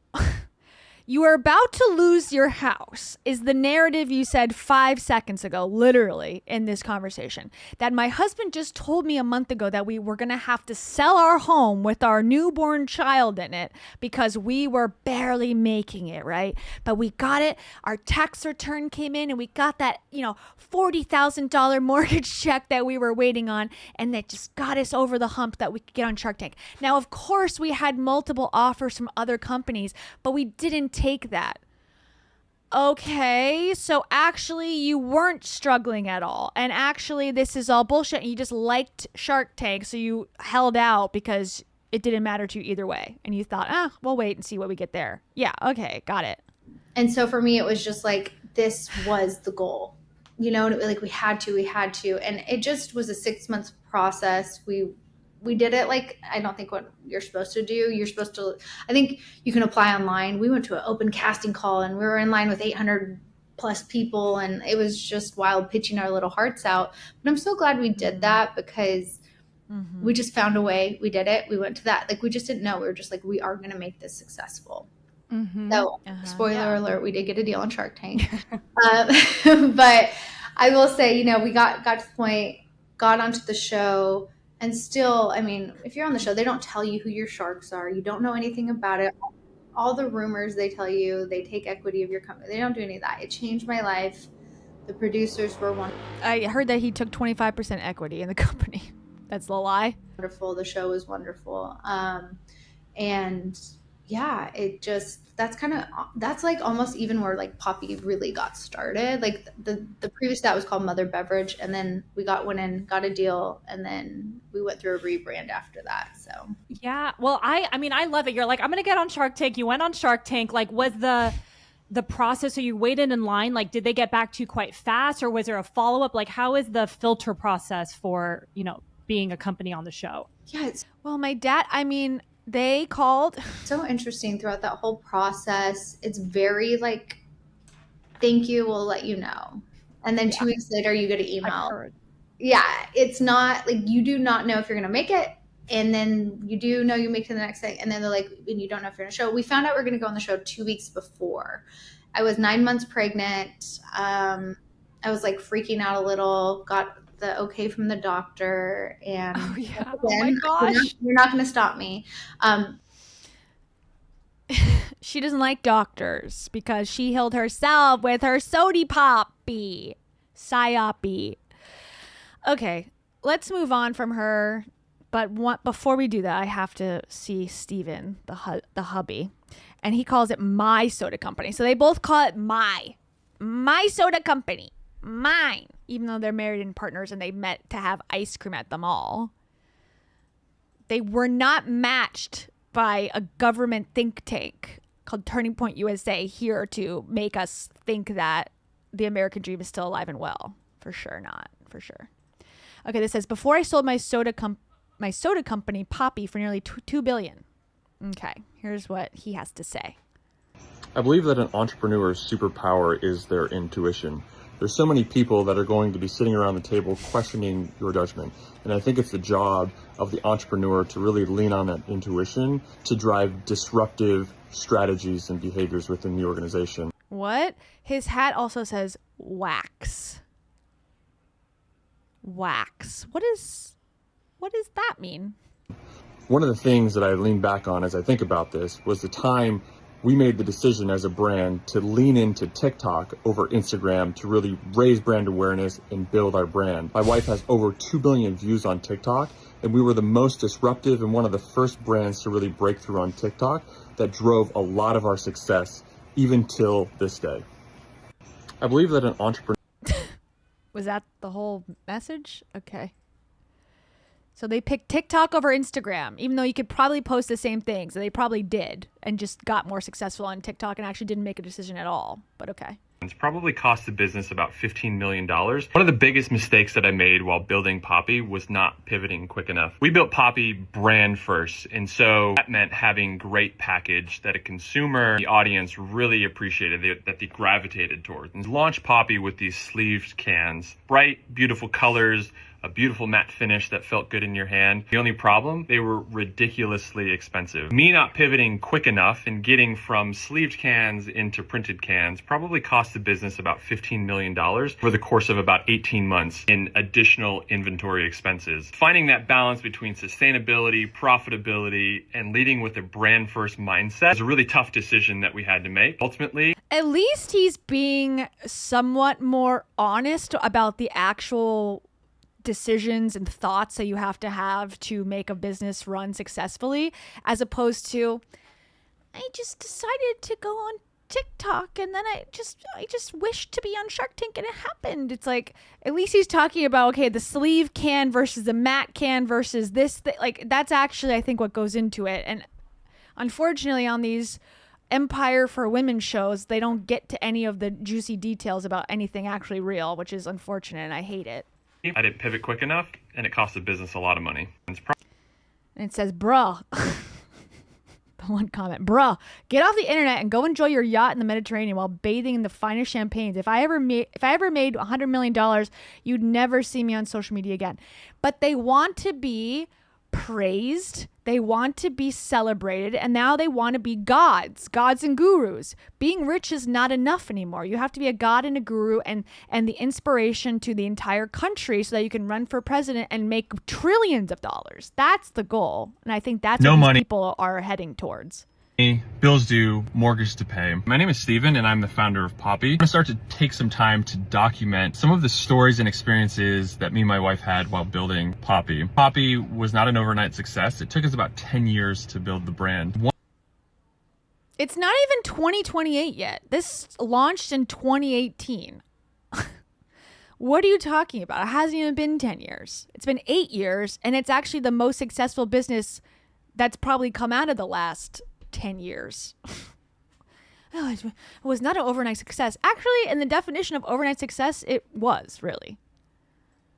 you are about to lose your house is the narrative you said 5 seconds ago, literally, in this conversation. That my husband just told me a month ago that we were going to have to sell our home with our newborn child in it because we were barely making it, right? But we got it. Our tax return came in and we got that, $40,000 mortgage check that we were waiting on. And that just got us over the hump that we could get on Shark Tank. Now, of course, we had multiple offers from other companies, but we didn't take that. Okay, so actually you weren't struggling at all, and actually this is all bullshit, and you just liked Shark Tank, so you held out because it didn't matter to you either way, and you thought, we'll wait and see what we get there. Yeah, okay, got it. And so for me, it was just like, this was the goal, like we had to, and it just was a 6 month process. We did it like, I don't think what you're supposed to do. You're supposed to, I think you can apply online. We went to an open casting call and we were in line with 800 plus people. And it was just wild, pitching our little hearts out. But I'm so glad we did that because we just found a way. We did it. We went to that. Like, we just didn't know. We were just like, we are going to make this successful. So spoiler alert, we did get a deal on Shark Tank. But I will say, we got to the point, got onto the show, And still, I mean, if you're on the show, they don't tell you who your sharks are. You don't know anything about it. All the rumors they tell you, they take equity of your company. They don't do any of that. It changed my life. The producers were wonderful. I heard that he took 25% equity in the company. That's the lie. Wonderful. The show was wonderful. And yeah, it just, that's like almost even where like Poppi really got started. Like the previous that was called Mother Beverage, and then we went in, got a deal, and then we went through a rebrand after that. So yeah, well, I mean, I love it. You're like, I'm gonna get on Shark Tank. You went on Shark Tank. Like, was the process, so you waited in line, like did they get back to you quite fast, or was there a follow-up? Like, how is the filter process for, you know, being a company on the show? Yeah, well, my dad, I mean, they called. So interesting throughout that whole process. It's very like, thank you, we'll let you know. And then 2 weeks later, you get an email. Yeah, it's not like, you do not know if you're going to make it. And then you do know you make it to the next thing. And then they're like, and you don't know if you're on the show. We found out we're going to go on the show 2 weeks before. I was 9 months pregnant. I was like freaking out a little, got the okay from the doctor, and again, oh my gosh, you're not going to stop me. She doesn't like doctors because she healed herself with her sody poppy, psyoppy. Okay, let's move on from her. But before we do that, I have to see Steven, the hubby, and he calls it my soda company. So they both call it my soda company. Mine, even though they're married and partners and they met to have ice cream at the mall. They were not matched by a government think tank called Turning Point USA here to make us think that the American dream is still alive and well. For sure not. For sure. Okay, this says, before I sold my soda company, Poppi, for nearly $2 billion. Okay, here's what he has to say. I believe that an entrepreneur's superpower is their intuition. There's so many people that are going to be sitting around the table questioning your judgment. And I think it's the job of the entrepreneur to really lean on that intuition to drive disruptive strategies and behaviors within the organization. What? His hat also says wax. Wax. What does that mean? One of the things that I lean back on as I think about this was the time we made the decision as a brand to lean into TikTok over Instagram to really raise brand awareness and build our brand. My wife has over 2 billion views on TikTok, and we were the most disruptive and one of the first brands to really break through on TikTok that drove a lot of our success, even till this day. I believe that an entrepreneur... Was that the whole message? Okay. So they picked TikTok over Instagram, even though you could probably post the same things. So they probably did and just got more successful on TikTok and actually didn't make a decision at all. But okay. It's probably cost the business about $15 million. One of the biggest mistakes that I made while building Poppi was not pivoting quick enough. We built Poppi brand first, and so that meant having great package that a consumer, the audience really appreciated, that they gravitated towards. And launched Poppi with these sleeved cans, bright, beautiful colors, a beautiful matte finish that felt good in your hand. The only problem, they were ridiculously expensive. Me not pivoting quick enough and getting from sleeved cans into printed cans probably cost the business about $15 million over the course of about 18 months in additional inventory expenses. Finding that balance between sustainability, profitability, and leading with a brand first mindset was a really tough decision that we had to make. Ultimately, at least he's being somewhat more honest about the actual decisions and thoughts that you have to make a business run successfully, as opposed to, I just decided to go on TikTok and then I just wished to be on Shark Tank and it happened. It's like, at least he's talking about, okay, the sleeve can versus the matte can versus this like that's actually, I think, what goes into it. And unfortunately on these Empire for Women shows, they don't get to any of the juicy details about anything actually real, which is unfortunate and I hate it. I didn't pivot quick enough, and it cost the business a lot of money. And it says, bruh. The one comment, bruh, get off the internet and go enjoy your yacht in the Mediterranean while bathing in the finest champagnes. If I ever made $100 million, you'd never see me on social media again. But they want to be praised. They want to be celebrated, and now they want to be gods and gurus. Being rich is not enough anymore. You have to be a god and a guru and the inspiration to the entire country so that you can run for president and make trillions of dollars. That's the goal. And I think that's what these people are heading towards. Bills due, mortgage to pay. My name is Steven and I'm the founder of Poppi. I'm gonna start to take some time to document some of the stories and experiences that me and my wife had while building Poppi. Poppi was not an overnight success. It took us about 10 years to build the brand. It's not even 2028 yet. This launched in 2018. What are you talking about? It hasn't even been 10 years. It's been 8 years, and it's actually the most successful business that's probably come out of the last 10 years. Oh, it was not an overnight success. Actually, in the definition of overnight success, it was really.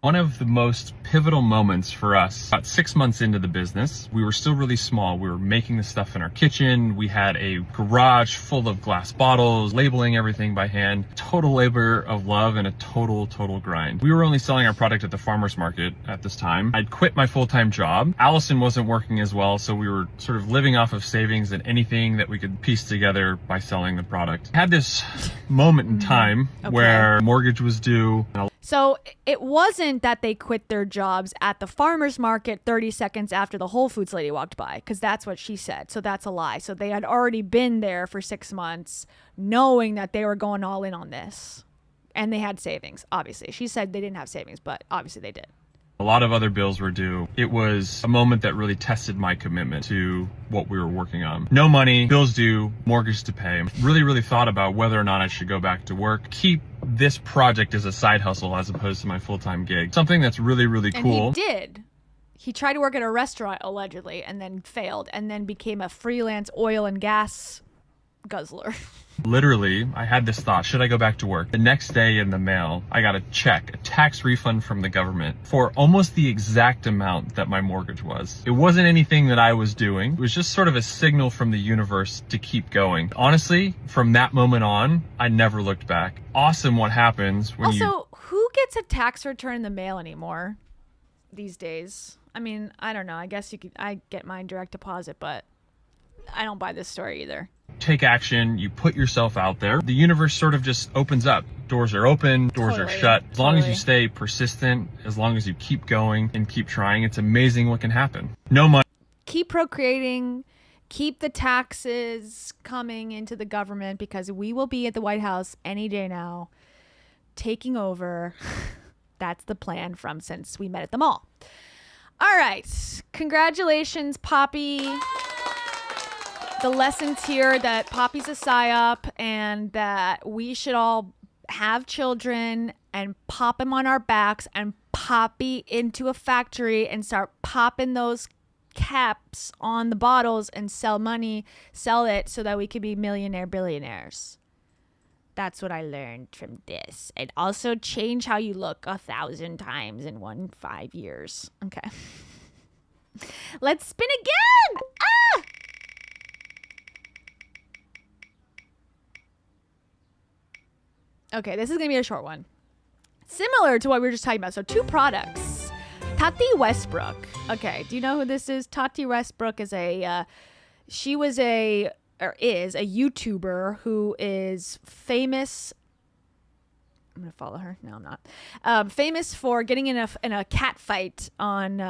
One of the most pivotal moments for us, about 6 months into the business, we were still really small. We were making the stuff in our kitchen. We had a garage full of glass bottles, labeling everything by hand. Total labor of love and a total grind. We were only selling our product at the farmer's market at this time. I'd quit my full-time job. Allison wasn't working as well, so we were sort of living off of savings and anything that we could piece together by selling the product. I had this moment in time where mortgage was due. So it wasn't that they quit their jobs at the farmer's market 30 seconds after the Whole Foods lady walked by, because that's what she said. So that's a lie. So they had already been there for 6 months knowing that they were going all in on this. And they had savings, obviously. She said they didn't have savings, but obviously they did. A lot of other bills were due. It was a moment that really tested my commitment to what we were working on. No money, bills due, mortgage to pay. Really thought about whether or not I should go back to work, keep this project as a side hustle as opposed to my full-time gig. Something that's really cool. And he did. He tried to work at a restaurant, allegedly, and then failed, and then became a freelance oil and gas guzzler. Literally, I had this thought, should I go back to work? The next day in the mail, I got a check, a tax refund from the government for almost the exact amount that my mortgage was. It wasn't anything that I was doing. It was just sort of a signal from the universe to keep going. Honestly, from that moment on, I never looked back. Awesome what happens when who gets a tax return in the mail anymore these days? I mean, I don't know. I guess I get mine direct deposit, but I don't buy this story either. Take action, you put yourself out there, the universe sort of just opens up. Doors are open, doors are shut. As long as you stay persistent, as long as you keep going and keep trying, it's amazing what can happen. No money. Keep procreating, keep the taxes coming into the government, because we will be at the White House any day now, taking over. That's the plan from since we met at the mall. All right. Congratulations, Poppi. The lessons here that Poppi's a psyop and that we should all have children and pop them on our backs and Poppi into a factory and start popping those caps on the bottles and sell it so that we could be billionaires. That's what I learned from this. And also change how you look 1,000 times in 5 years. Okay. Let's spin again. Ah! Okay, this is going to be a short one. Similar to what we were just talking about. So 2 products. Tati Westbrook. Okay, do you know who this is? Tati Westbrook is is a YouTuber who is famous. I'm going to follow her. No, I'm not. Famous for getting in a cat fight on,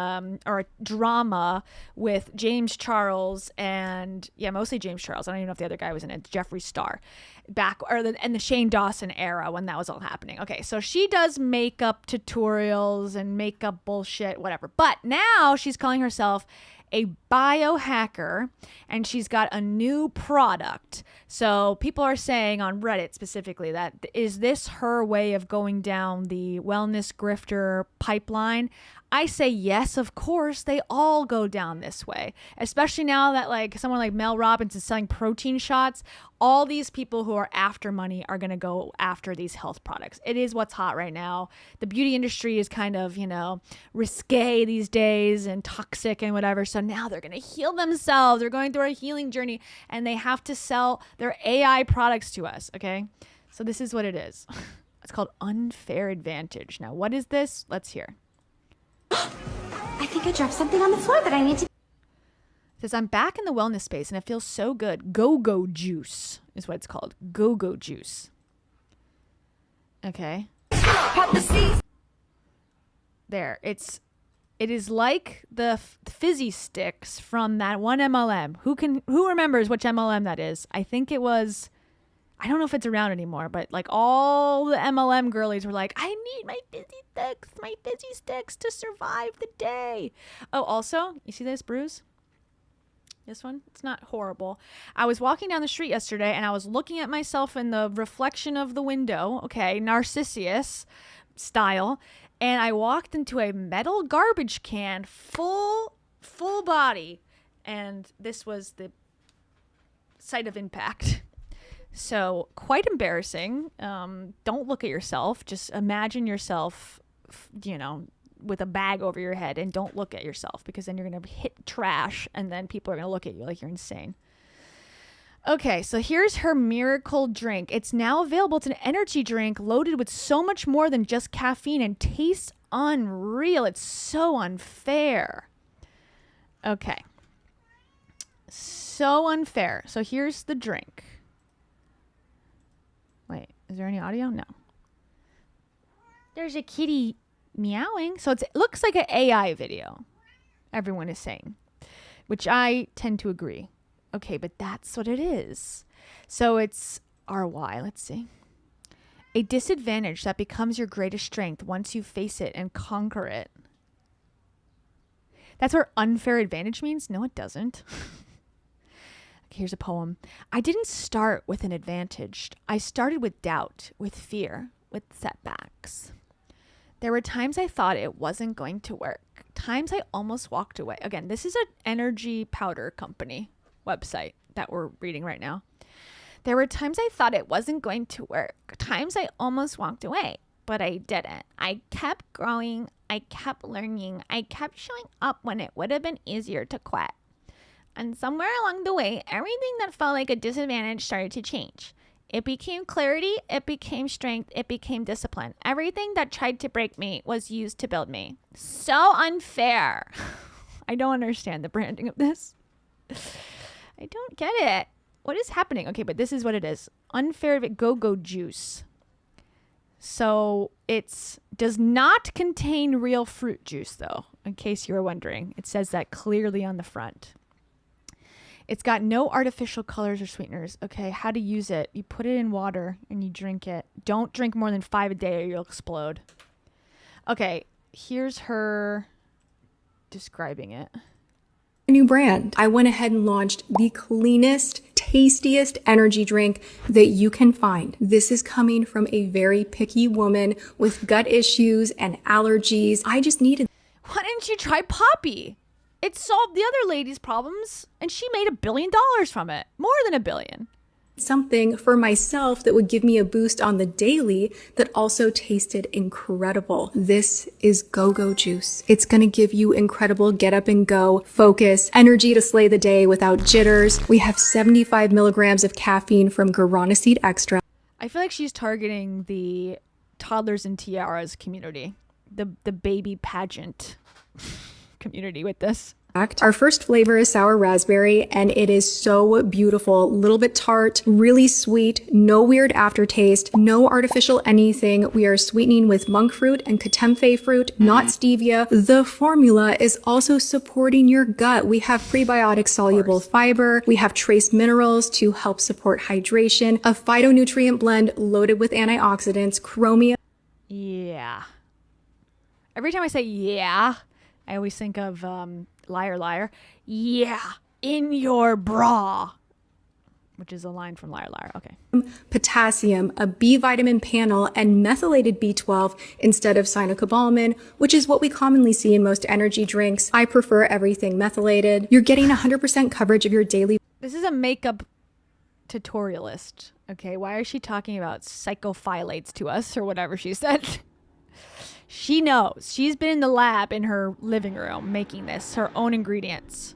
or a drama with James Charles and, mostly James Charles. I don't even know if the other guy was in it. Jeffree Star. In the Shane Dawson era when that was all happening. Okay, so she does makeup tutorials and makeup bullshit, whatever. But now she's calling herself a biohacker, and she's got a new product. So people are saying on Reddit specifically that, is this her way of going down the wellness grifter pipeline? I say yes, of course. They all go down this way, especially now that like someone like Mel Robbins is selling protein shots. All these people who are after money are going to go after these health products. It is what's hot right now. The beauty industry is kind of, risque these days and toxic and whatever. So now they're going to heal themselves. They're going through a healing journey and they have to sell their AI products to us. Okay. So this is what it is. It's called Unfair Advantage. Now, what is this? Let's hear. I think I dropped something on the floor that I need to. Says, I'm back in the wellness space and it feels so good. Go-go juice is what it's called. Go-go juice. Okay. There. It is like the fizzy sticks from that one MLM. Who remembers which MLM that is? I think it was, I don't know if it's around anymore, but like all the MLM girlies were like, I need my fizzy sticks to survive the day. Oh, also, you see this bruise? This one, it's not horrible. I was walking down the street yesterday and I was looking at myself in the reflection of the window, okay, Narcissus style, and I walked into a metal garbage can, full body, and this was the site of impact. So quite embarrassing. Don't look at yourself. Just imagine yourself, with a bag over your head, and don't look at yourself, because then you're going to hit trash and then people are going to look at you like you're insane. Okay, so here's her miracle drink. It's now available. It's an energy drink loaded with so much more than just caffeine and tastes unreal. It's so unfair. Okay. So unfair. So here's the drink. Wait, is there any audio? No. There's a kitty meowing. So it looks like an AI video, everyone is saying, which I tend to agree. Okay, but that's what it is. So it's RY. Let's see. A disadvantage that becomes your greatest strength once you face it and conquer it. That's what unfair advantage means? No, it doesn't. Okay, here's a poem. I didn't start with an advantage. I started with doubt, with fear, with setbacks. There were times I thought it wasn't going to work. Times I almost walked away. Again, this is an energy powder company website that we're reading right now. There were times I thought it wasn't going to work. Times I almost walked away, but I didn't. I kept growing. I kept learning. I kept showing up when it would have been easier to quit. And somewhere along the way, everything that felt like a disadvantage started to change. It became clarity, it became strength, it became discipline. Everything that tried to break me was used to build me. So unfair. I don't understand the branding of this. I don't get it. What is happening? Okay, but this is what it is. Unfair go-go juice. So it does not contain real fruit juice, though, in case you were wondering. It says that clearly on the front. It's got no artificial colors or sweeteners. Okay, how to use it. You put it in water and you drink it. Don't drink more than 5 a day or you'll explode. Okay, here's her describing it. New brand. I went ahead and launched the cleanest, tastiest energy drink that you can find. This is coming from a very picky woman with gut issues and allergies. I just needed. Why didn't you try Poppi? It solved the other lady's problems, and she made $1 billion from it. More than $1 billion. Something for myself that would give me a boost on the daily that also tasted incredible. This is go-go juice. It's going to give you incredible get up and go, focus, energy to slay the day without jitters. We have 75 milligrams of caffeine from guarana seed extract. I feel like she's targeting the toddlers and tiaras community, the baby pageant community with this. Our first flavor is sour raspberry, and it is so beautiful. A little bit tart, really sweet, no weird aftertaste, no artificial anything. We are sweetening with monk fruit and katemfe fruit, not stevia. The formula is also supporting your gut. We have prebiotic soluble fiber. We have trace minerals to help support hydration, a phytonutrient blend loaded with antioxidants, chromium. Yeah. Every time I say yeah, I always think of Liar Liar. Yeah, in your bra. Which is a line from Liar Liar. Okay. Potassium, a B vitamin panel, and methylated B12 instead of cyanocobalamin, which is what we commonly see in most energy drinks. I prefer everything methylated. You're getting 100% coverage of your daily. This is a makeup tutorialist. Okay, why is she talking about psychophylates to us or whatever she said? She knows. She's been in the lab in her living room making this, her own ingredients.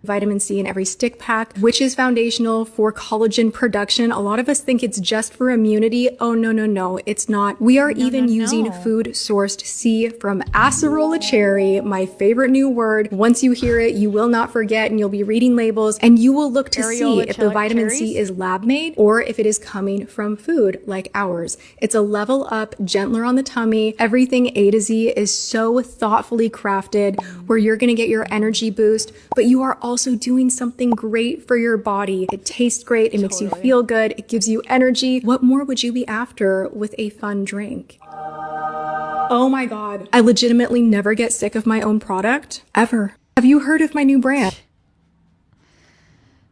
vitamin C in every stick pack, which is foundational for collagen production. A lot of us think it's just for immunity. Oh, no, no, no, it's not. We are even using food sourced C from acerola cherry, my favorite new word. Once you hear it, you will not forget, and you'll be reading labels and you will look to see if the vitamin C is lab made or if it is coming from food like ours. It's a level up, gentler on the tummy. Everything A to Z is so thoughtfully crafted where you're going to get your energy boost, but you are also doing something great for your body. It tastes great. It makes you feel good. It gives you energy. What more would you be after with a fun drink? Oh my God. I legitimately never get sick of my own product, ever. Have you heard of my new brand?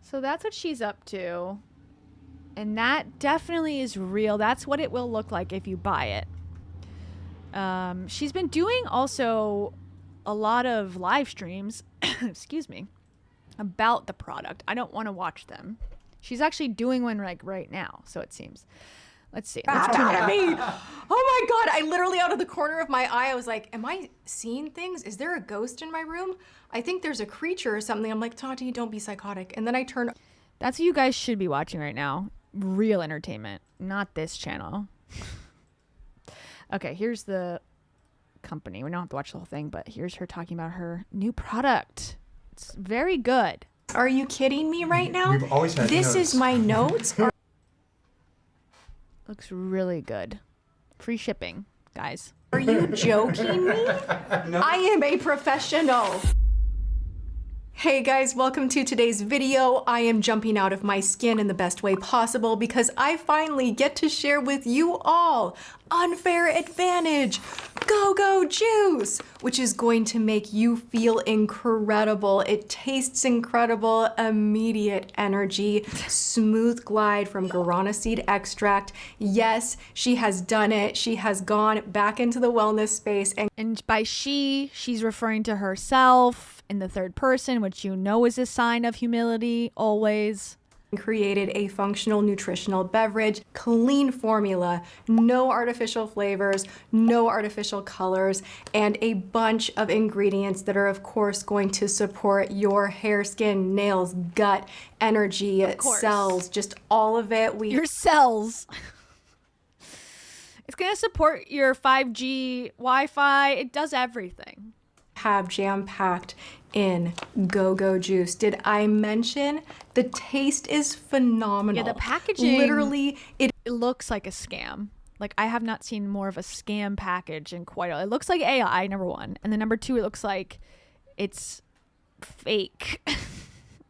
So that's what she's up to. And that definitely is real. That's what it will look like if you buy it. She's been doing also a lot of live streams, excuse me, about the product. I don't want to watch them. She's actually doing one like right now, so it seems. Let's see. Let's tune At in. me. Oh my God. I literally, out of the corner of my eye, I was like, am I seeing things? Is there a ghost in my room? I think there's a creature or something. I'm like, Tati, don't be psychotic. And then I turned. That's what you guys should be watching right now. Real entertainment, not this channel. Okay, here's the company. We don't have to watch the whole thing, but here's her talking about her new product. It's very good. Are you kidding me right now? We've always had This notes. is my notes. Looks really good. Free shipping, guys. Are you joking me? I am a professional. Hey guys, welcome to today's video. I am jumping out of my skin in the best way possible because I finally get to share with you all Unfair Advantage Go-Go Juice, which is going to make you feel incredible. It tastes incredible, immediate energy, smooth glide from guarana seed extract. Yes, she has done it. She has gone back into the wellness space. And by she's referring to herself in the third person, which you know is a sign of humility always. Created a functional nutritional beverage, clean formula, no artificial flavors, no artificial colors, and a bunch of ingredients that are of course going to support your hair, skin, nails, gut, energy, cells, just all of it. Your cells. It's going to support your 5G Wi-Fi. It does everything. Have jam-packed in Go-Go Juice. Did I mention the taste is phenomenal? Yeah, the packaging. Literally, it looks like a scam. Like, I have not seen more of a scam package in quite a while. It looks like AI, number one. And then number two, it looks like it's fake.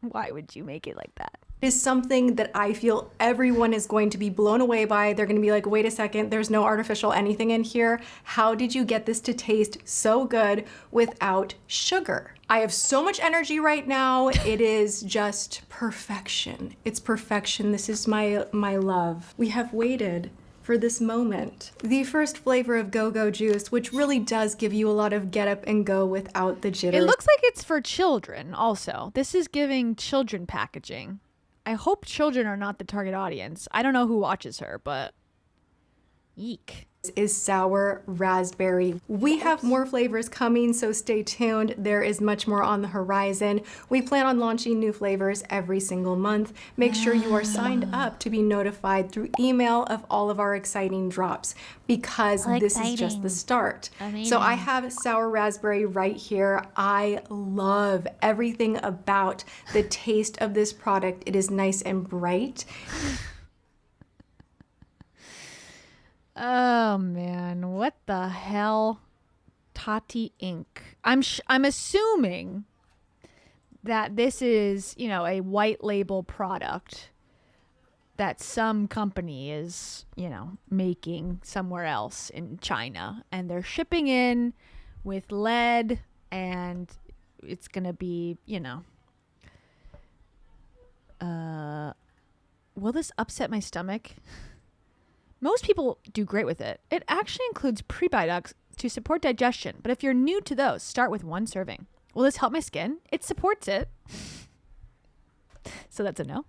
Why would you make it like that? Is something that I feel everyone is going to be blown away by. They're going to be like, wait a second, there's no artificial anything in here. How did you get this to taste so good without sugar? I have so much energy right now. It is just perfection. It's perfection. This is my love. We have waited for this moment. The first flavor of Go-Go Juice, which really does give you a lot of get up and go without the jitters. It looks like it's for children also. This is giving children packaging. I hope children are not the target audience. I don't know who watches her, but eek. Is sour raspberry. We have more flavors coming, so stay tuned. There is much more on the horizon. We plan on launching new flavors every single month. Make sure you are signed up to be notified through email of all of our exciting drops, because this is just the start. Amazing. So I have sour raspberry right here. I love everything about the taste of this product. It is nice and bright. Oh man, what the hell? Tati Inc. I'm assuming that this is, you know, a white label product that some company is, you know, making somewhere else in China, and they're shipping in with lead, and it's gonna be, you know, will this upset my stomach? Most people do great with it. It actually includes prebiotics to support digestion, but if you're new to those, start with 1 serving. Will this help my skin? It supports it. So that's a no.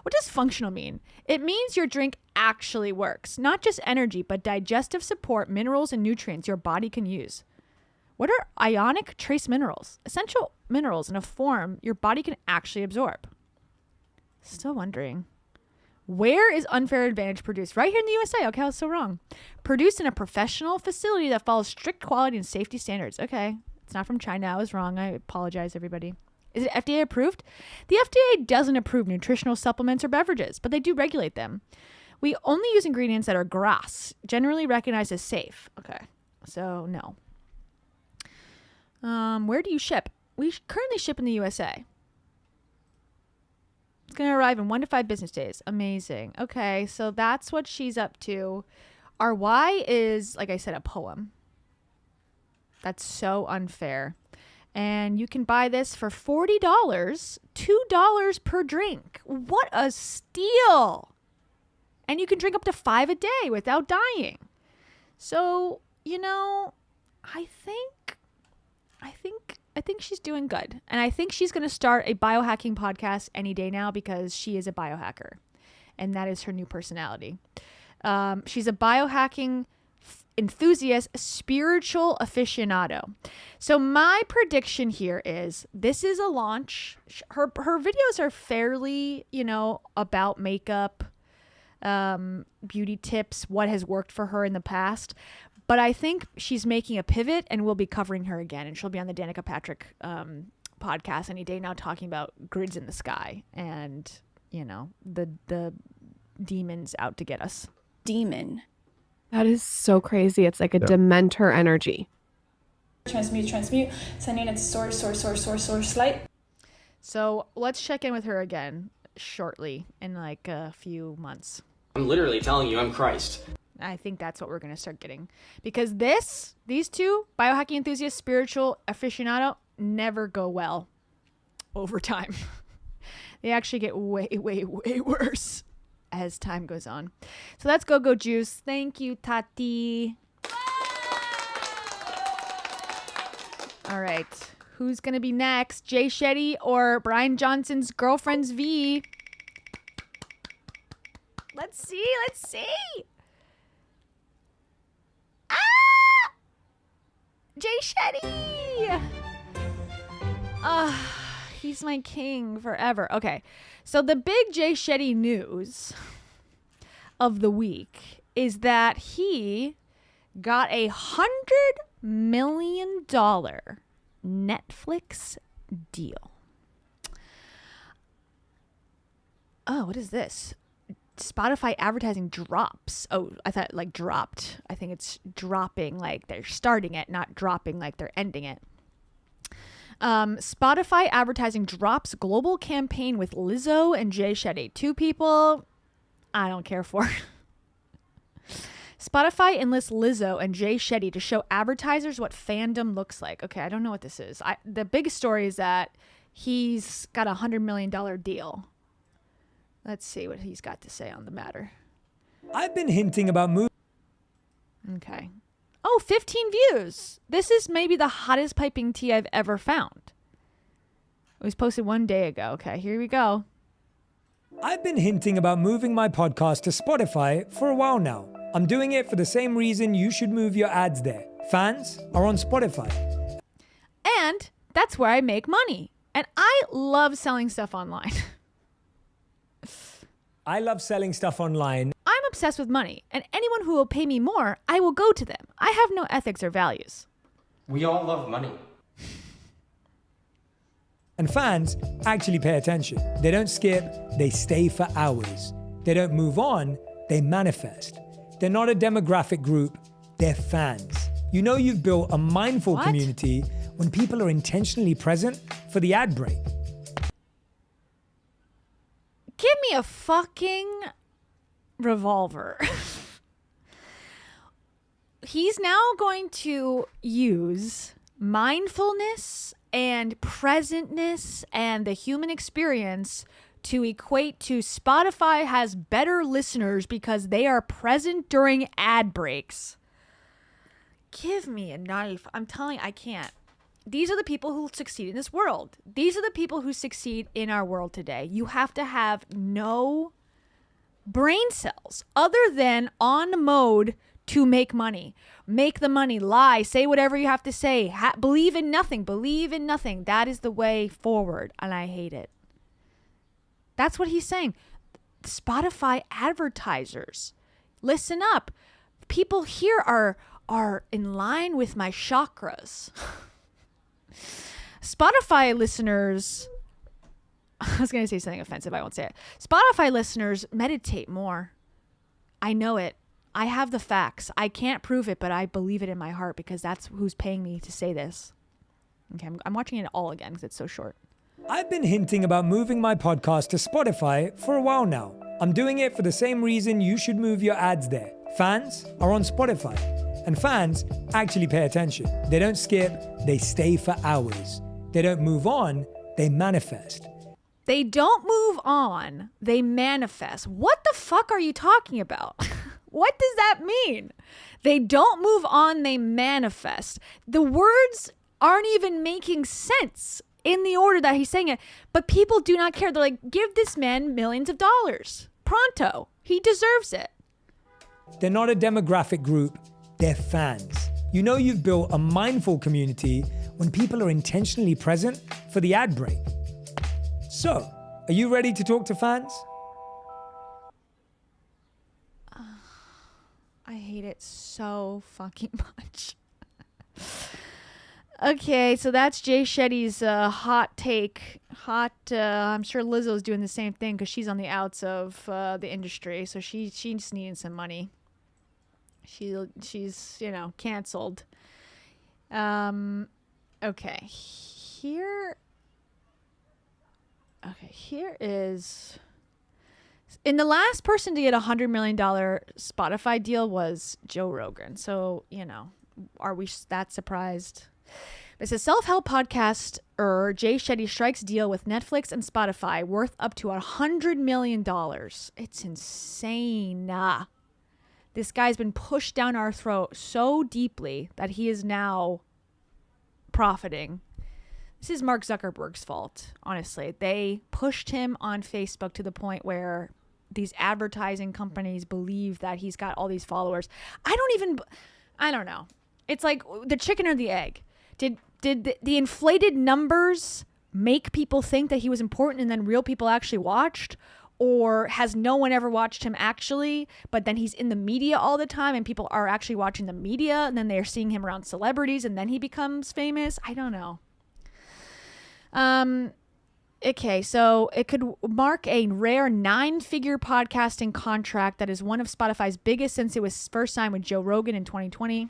What does functional mean? It means your drink actually works. Not just energy, but digestive support, minerals, and nutrients your body can use. What are ionic trace minerals? Essential minerals in a form your body can actually absorb. Still wondering. Where is Unfair Advantage produced? Right here in the USA. Okay, I was so wrong. Produced in a professional facility that follows strict quality and safety standards. Okay, it's not from China. I was wrong. I apologize, everybody. Is it FDA approved? The FDA doesn't approve nutritional supplements or beverages, but they do regulate them. We only use ingredients that are GRAS, generally recognized as safe. Okay, so no. Where do you ship? We currently ship in the USA. It's going to arrive in 1 to 5 business days. Amazing. Okay, so that's what she's up to. Our why is, like I said, a poem. That's so unfair. And you can buy this for $40, $2 per drink. What a steal. And you can drink up to 5 a day without dying. So, you know, I think she's doing good. And I think she's going to start a biohacking podcast any day now because she is a biohacker. And that is her new personality. She's a biohacking enthusiast, spiritual aficionado. So my prediction here is this is a launch. Her videos are fairly, you know, about makeup, beauty tips, what has worked for her in the past. But I think she's making a pivot and we'll be covering her again. And she'll be on the Danica Patrick podcast any day now talking about grids in the sky and, you know, the demons out to get us. Demon. That is so crazy. It's like a Dementor energy. Transmute, sending it to source light. So let's check in with her again shortly in like a few months. I'm literally telling you I'm Christ. I think that's what we're going to start getting. Because these two, biohacking enthusiast, spiritual aficionado, never go well over time. They actually get way, way, way worse as time goes on. So that's Go-Go Juice. Thank you, Tati. All right. Who's going to be next? Jay Shetty or Bryan Johnson's girlfriend's V? Let's see. Jay Shetty! He's my king forever. Okay, so the big Jay Shetty news of the week is that he got a $100 million Netflix deal. Oh, what is this? Spotify advertising drops. Oh, I thought like dropped. I think it's dropping like they're starting it, not dropping like they're ending it. Spotify advertising drops global campaign with Lizzo and Jay Shetty. Two people I don't care for. Spotify enlists Lizzo and Jay Shetty to show advertisers what fandom looks like. Okay, I don't know what this is. The biggest story is that he's got a $100 million deal. Let's see what he's got to say on the matter. I've been hinting about moving. Okay. Oh, 15 views. This is maybe the hottest piping tea I've ever found. It was posted 1 day ago. Okay, here we go. I've been hinting about moving my podcast to Spotify for a while now. I'm doing it for the same reason you should move your ads there. Fans are on Spotify. And that's where I make money. And I love selling stuff online. I love selling stuff online. I'm obsessed with money, and anyone who will pay me more, I will go to them. I have no ethics or values. We all love money. And fans actually pay attention. They don't skip, they stay for hours. They don't move on, they manifest. They're not a demographic group, they're fans. You know you've built a mindful community when people are intentionally present for the ad break. Give me a fucking revolver. He's now going to use mindfulness and presentness and the human experience to equate to Spotify has better listeners because they are present during ad breaks. Give me a knife. I'm telling you, I can't. These are the people who succeed in this world. These are the people who succeed in our world today. You have to have no brain cells other than on mode to make money. Make the money, lie, say whatever you have to say. Believe in nothing. That is the way forward, and I hate it. That's what he's saying. Spotify advertisers, listen up. People here are in line with my chakras. Spotify listeners, I was going to say something offensive. I won't say it. Spotify listeners meditate more. I know it. I have the facts. I can't prove it, but I believe it in my heart because that's who's paying me to say this. Okay, I'm watching it all again because it's so short. I've been hinting about moving my podcast to Spotify for a while now. I'm doing it for the same reason you should move your ads there. Fans are on Spotify, and fans actually pay attention. They don't skip, they stay for hours. They don't move on, they manifest. They don't move on, they manifest. What the fuck are you talking about? What does that mean? They don't move on, they manifest. The words aren't even making sense in the order that he's saying it, but people do not care. They're like, give this man millions of dollars. Pronto. He deserves it. They're not a demographic group, they're fans. You know you've built a mindful community when people are intentionally present for the ad break. So, are you ready to talk to fans? I hate it so fucking much. Okay, so that's Jay Shetty's hot take. I'm sure Lizzo's doing the same thing because she's on the outs of the industry, so she's needing some money. She's canceled. Okay, here is. And the last person to get $100 million Spotify deal was Joe Rogan. So, are we that surprised? It's a self-help podcaster, Jay Shetty strikes deal with Netflix and Spotify worth up to $100 million. It's insane. This guy's been pushed down our throat so deeply that he is now profiting. This is Mark Zuckerberg's fault, honestly. They pushed him on Facebook to the point where these advertising companies believe that he's got all these followers. I don't know. It's like the chicken or the egg. Did the inflated numbers make people think that he was important and then real people actually watched? Or has no one ever watched him actually, but then he's in the media all the time and people are actually watching the media and then they're seeing him around celebrities and then he becomes famous? I don't know. Okay, so it could mark a rare 9-figure podcasting contract that is one of Spotify's biggest since it was first signed with Joe Rogan in 2020.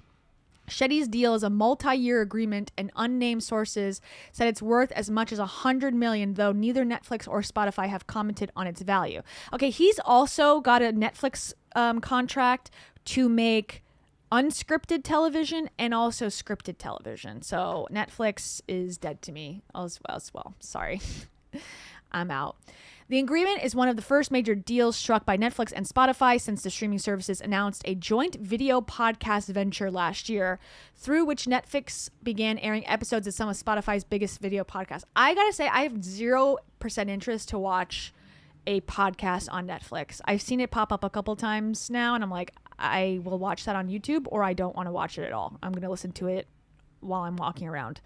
Shetty's deal is a multi-year agreement, and unnamed sources said it's worth as much as $100 million, though neither Netflix or Spotify have commented on its value. Okay, he's also got a Netflix contract to make unscripted television and also scripted television. So Netflix is dead to me as well. Sorry. I'm out. The agreement is one of the first major deals struck by Netflix and Spotify since the streaming services announced a joint video podcast venture last year, through which Netflix began airing episodes of some of Spotify's biggest video podcasts. I gotta say, I have 0% interest to watch a podcast on Netflix. I've seen it pop up a couple times now, and I'm like, I will watch that on YouTube, or I don't want to watch it at all. I'm gonna listen to it while I'm walking around.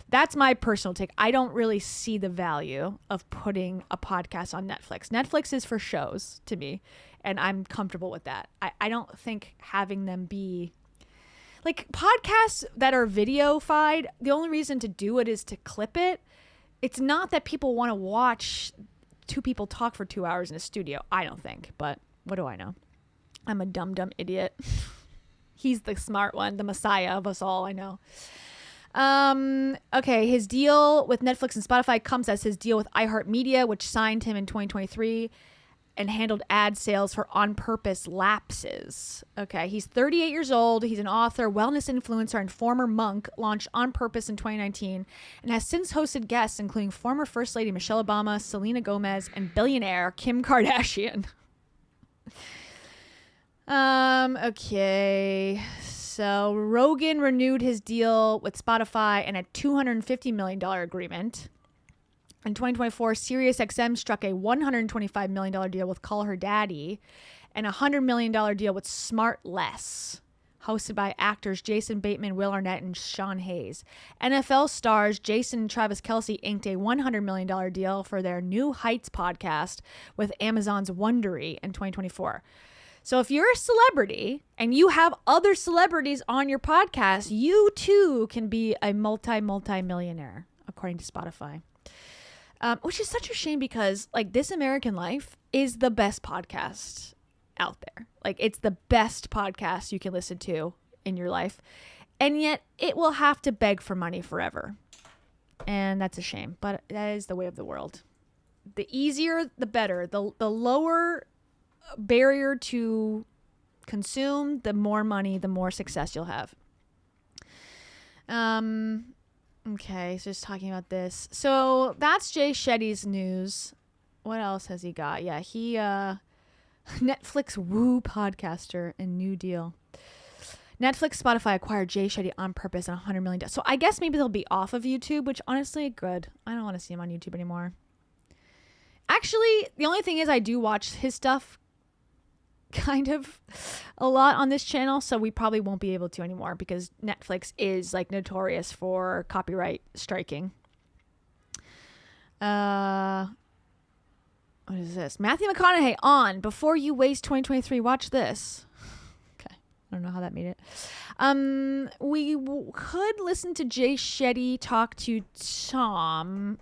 That's my personal take. I don't really see the value of putting a podcast on Netflix. Netflix is for shows to me, and I'm comfortable with that. I don't think having them be like podcasts that are videofied, the only reason to do it is to clip it. It's not that people want to watch two people talk for 2 hours in a studio, I don't think, but what do I know? I'm a dumb idiot. He's the smart one, the messiah of us all, I know. Okay, his deal with Netflix and Spotify comes as his deal with iHeartMedia, which signed him in 2023 and handled ad sales for On Purpose lapses. Okay, he's 38 years old. He's an author, wellness influencer, and former monk, launched On Purpose in 2019, and has since hosted guests including former First Lady Michelle Obama, Selena Gomez, and billionaire Kim Kardashian. Okay, so Rogan renewed his deal with Spotify in a $250 million agreement. In 2024, SiriusXM struck a $125 million deal with Call Her Daddy and a $100 million deal with Smartless. hosted by actors Jason Bateman, Will Arnett, and Sean Hayes. NFL stars Jason and Travis Kelce inked a $100 million deal for their New Heights podcast with Amazon's Wondery in 2024. So if you're a celebrity and you have other celebrities on your podcast, you too can be a multi-millionaire, according to Spotify. Which is such a shame because like This American Life is the best podcast out there. Like it's the best podcast you can listen to in your life. And yet it will have to beg for money forever. And that's a shame, but that is the way of the world. The easier, the better. The lower barrier to consume, the more money, the more success you'll have. Okay, so just talking about this. So that's Jay Shetty's news. What else has he got? Yeah, he Netflix woo podcaster and new deal. Netflix, Spotify acquired Jay Shetty on purpose and $100 million. So I guess maybe they'll be off of YouTube, which honestly, good. I don't want to see him on YouTube anymore. Actually, the only thing is I do watch his stuff kind of a lot on this channel, so we probably won't be able to anymore because Netflix is like notorious for copyright striking. What is this? Matthew McConaughey on Before You Waste 2023. Watch this. Okay, I don't know how that made it. We could listen to Jay Shetty talk to Tim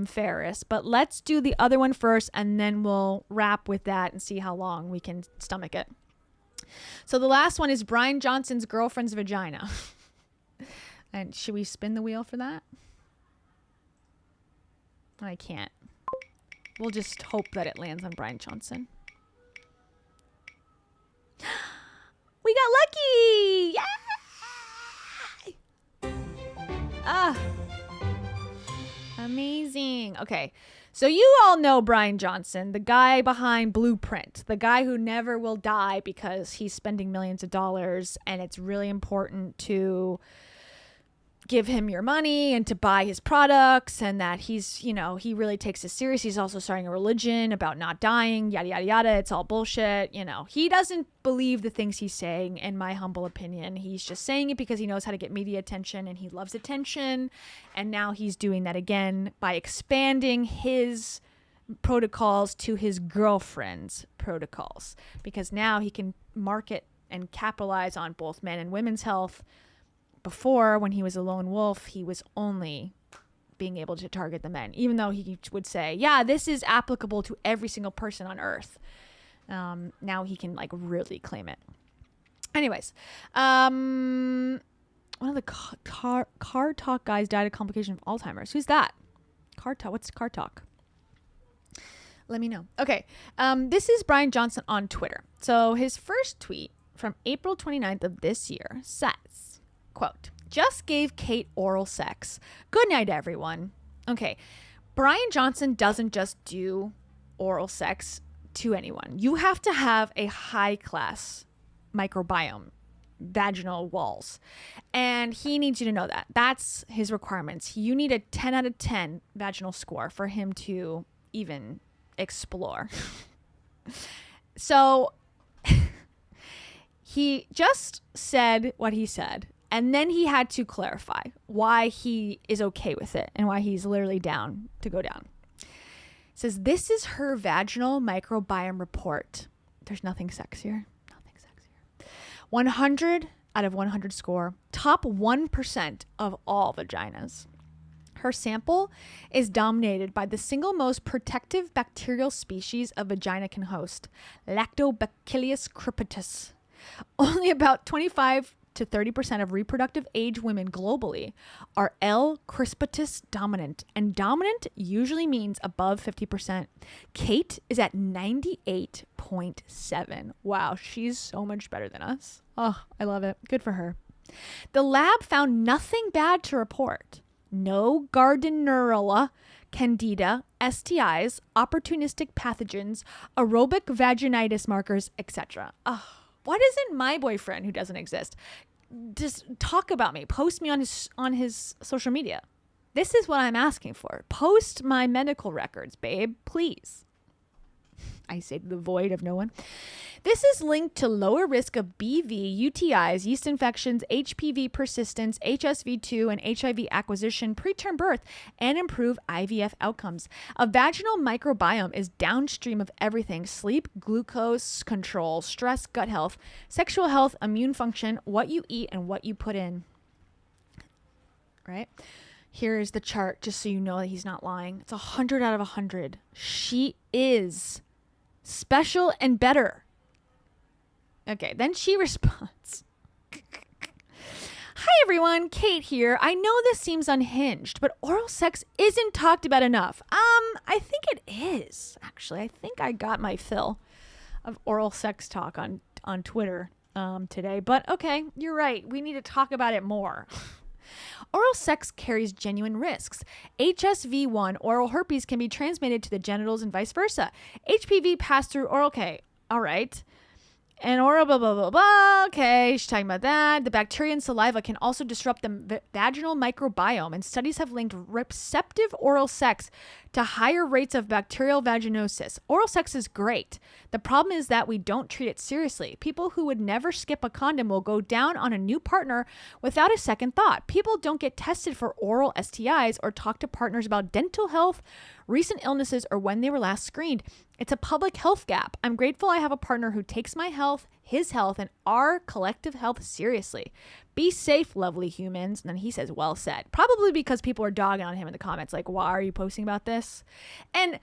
Ferriss, but let's do the other one first and then we'll wrap with that and see how long we can stomach it. So the last one is Bryan Johnson's girlfriend's vagina. And should we spin the wheel for that? I can't. We'll just hope that it lands on Bryan Johnson. We got lucky! Yay! Ah. Amazing. Okay. So you all know Bryan Johnson, the guy behind Blueprint, the guy who never will die because he's spending millions of dollars and it's really important to give him your money and to buy his products, and that he's, you know, he really takes this serious. He's also starting a religion about not dying, yada, yada, yada. It's all bullshit. You know, he doesn't believe the things he's saying, in my humble opinion. He's just saying it because he knows how to get media attention and he loves attention. And now he's doing that again by expanding his protocols to his girlfriend's protocols, because now he can market and capitalize on both men and women's health. Before, when he was a lone wolf, he was only being able to target the men, even though he would say, yeah, this is applicable to every single person on earth. Now he can like really claim it. Anyways, one of the car talk guys died of complication of Alzheimer's. Who's that? Car talk. What's car talk? Let me know. Okay. This is Bryan Johnson on Twitter. So his first tweet from April 29th of this year says, quote, just gave Kate oral sex. Good night, everyone. Okay. Bryan Johnson doesn't just do oral sex to anyone. You have to have a high class microbiome, vaginal walls. And he needs you to know that. That's his requirements. You need a 10 out of 10 vaginal score for him to even explore. So he just said what he said. And then he had to clarify why he is okay with it and why he's literally down to go down. It says, this is her vaginal microbiome report. There's nothing sexier. Nothing sexier. 100 out of 100 score. Top 1% of all vaginas. Her sample is dominated by the single most protective bacterial species a vagina can host, Lactobacillus crepitus. Only about 25 to 30% of reproductive age women globally are L. crispatus dominant, and dominant usually means above 50%. Kate is at 98.7. Wow, she's so much better than us. Oh, I love it. Good for her. The lab found nothing bad to report. No Gardnerella, Candida, STIs, opportunistic pathogens, aerobic vaginitis markers, etc. Oh, why doesn't my boyfriend, who doesn't exist, just talk about me, post me on his social media? This is what I'm asking for. Post my medical records, babe, please. I say the void of no one. This is linked to lower risk of BV, UTIs, yeast infections, HPV persistence, HSV2, and HIV acquisition, preterm birth, and improve IVF outcomes. A vaginal microbiome is downstream of everything: sleep, glucose control, stress, gut health, sexual health, immune function, what you eat, and what you put in. Right? Here's the chart, just so you know that he's not lying. It's 100 out of 100. She is special and better. Okay, then she responds. Hi everyone, Kate here. I know this seems unhinged, but oral sex isn't talked about enough. I think it is, actually. I think I got my fill of oral sex talk on Twitter today. But okay, you're right. We need to talk about it more. Oral sex carries genuine risks. HSV1, oral herpes, can be transmitted to the genitals and vice versa. HPV passed through oral. Okay, all right. And oral blah, blah, blah, blah. Okay, she's talking about that. The bacteria in saliva can also disrupt the vaginal microbiome, and studies have linked receptive oral sex to higher rates of bacterial vaginosis. Oral sex is great. The problem is that we don't treat it seriously. People who would never skip a condom will go down on a new partner without a second thought. People don't get tested for oral STIs or talk to partners about dental health, recent illnesses, or when they were last screened. It's a public health gap. I'm grateful I have a partner who takes my health, his health, and our collective health seriously. Be safe, lovely humans. And then he says, well said. Probably because people are dogging on him in the comments, like, why are you posting about this? And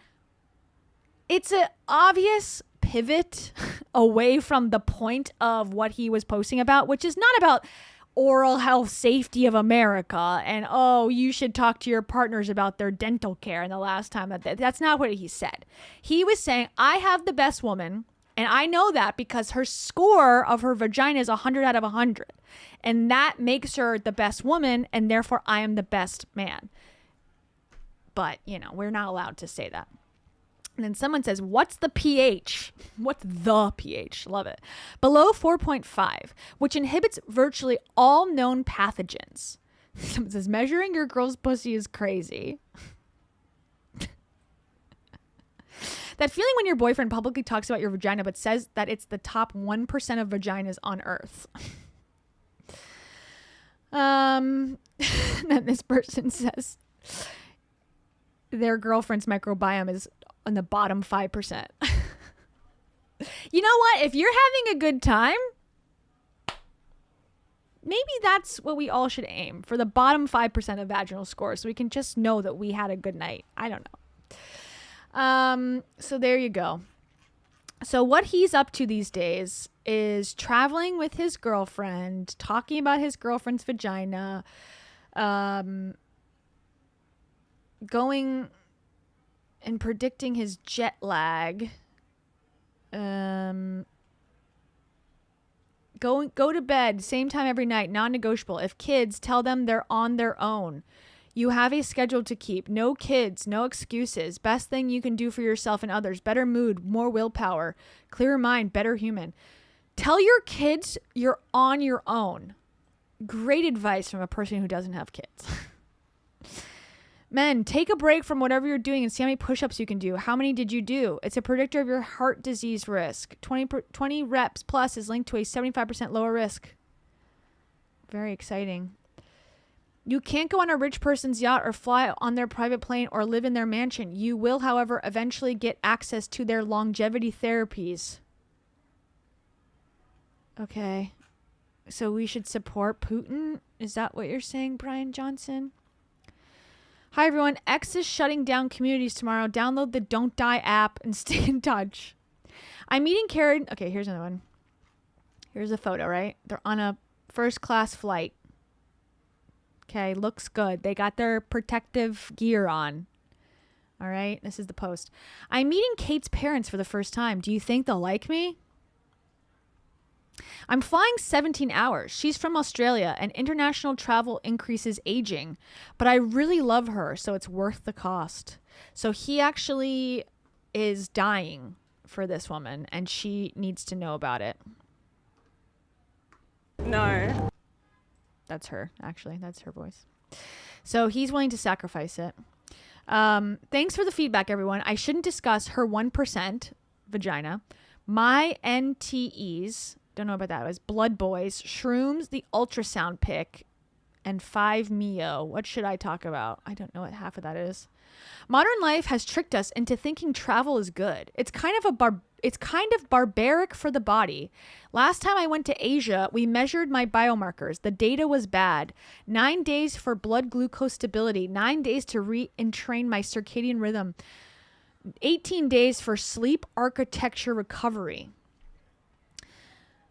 it's an obvious pivot away from the point of what he was posting about, which is not about oral health safety of America and, oh, you should talk to your partners about their dental care. And the last time that's not what he said. He was saying, I have the best woman, and I know that because her score of her vagina is 100 out of 100. And that makes her the best woman, and therefore I am the best man. But, you know, we're not allowed to say that. And then someone says, what's the pH? What's the pH? Love it. Below 4.5, which inhibits virtually all known pathogens. Someone says, measuring your girl's pussy is crazy. That feeling when your boyfriend publicly talks about your vagina but says that it's the top 1% of vaginas on Earth. Then this person says their girlfriend's microbiome is on the bottom 5%. You know what? If you're having a good time, maybe that's what we all should aim for, the bottom 5% of vaginal scores, so we can just know that we had a good night. I don't know. So there you go. So what he's up to these days is traveling with his girlfriend, talking about his girlfriend's vagina, going and predicting his jet lag. Go to bed, same time every night, non-negotiable. If kids, tell them they're on their own. You have a schedule to keep. No kids, no excuses. Best thing you can do for yourself and others. Better mood, more willpower, clearer mind, better human. Tell your kids you're on your own. Great advice from a person who doesn't have kids. Men, take a break from whatever you're doing and see how many push-ups you can do. How many did you do? It's a predictor of your heart disease risk. 20 reps plus is linked to a 75% lower risk. Very exciting. You can't go on a rich person's yacht or fly on their private plane or live in their mansion. You will, however, eventually get access to their longevity therapies. Okay. So we should support Putin? Is that what you're saying, Bryan Johnson? Hi, everyone. X is shutting down communities tomorrow. Download the Don't Die app and stay in touch. I'm meeting Karen. Okay, here's another one. Here's a photo, right? They're on a first-class flight. Okay, looks good. They got their protective gear on. All right, this is the post. I'm meeting Kate's parents for the first time. Do you think they'll like me? I'm flying 17 hours. She's from Australia, and international travel increases aging. But I really love her, so it's worth the cost. So he actually is dying for this woman, and she needs to know about it. No. That's her, actually. That's her voice. So he's willing to sacrifice it. Thanks for the feedback, everyone. I shouldn't discuss her 1%. vagina. My NTEs, don't know about that. It was Blood Boys, Shrooms, the ultrasound pic, and 5 Mio. What should I talk about? I don't know what half of that is. Modern life has tricked us into thinking travel is good. It's kind of barbaric for the body. Last time I went to Asia, we measured my biomarkers. The data was bad. 9 days for blood glucose stability, 9 days to re-entrain my circadian rhythm, 18 days for sleep architecture recovery.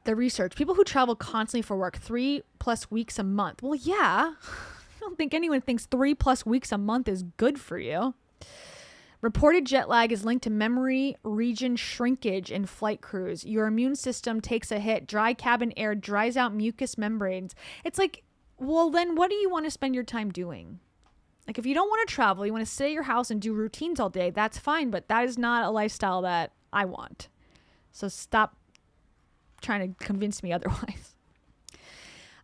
The research, people who travel constantly for work, 3+ weeks a month. Well, yeah, I don't think anyone thinks 3+ weeks a month is good for you. Reported jet lag is linked to memory region shrinkage in flight crews. Your immune system takes a hit. Dry cabin air dries out mucous membranes. It's like, well, then what do you want to spend your time doing? Like, if you don't want to travel, you want to stay at your house and do routines all day, that's fine, but that is not a lifestyle that I want. So stop trying to convince me otherwise.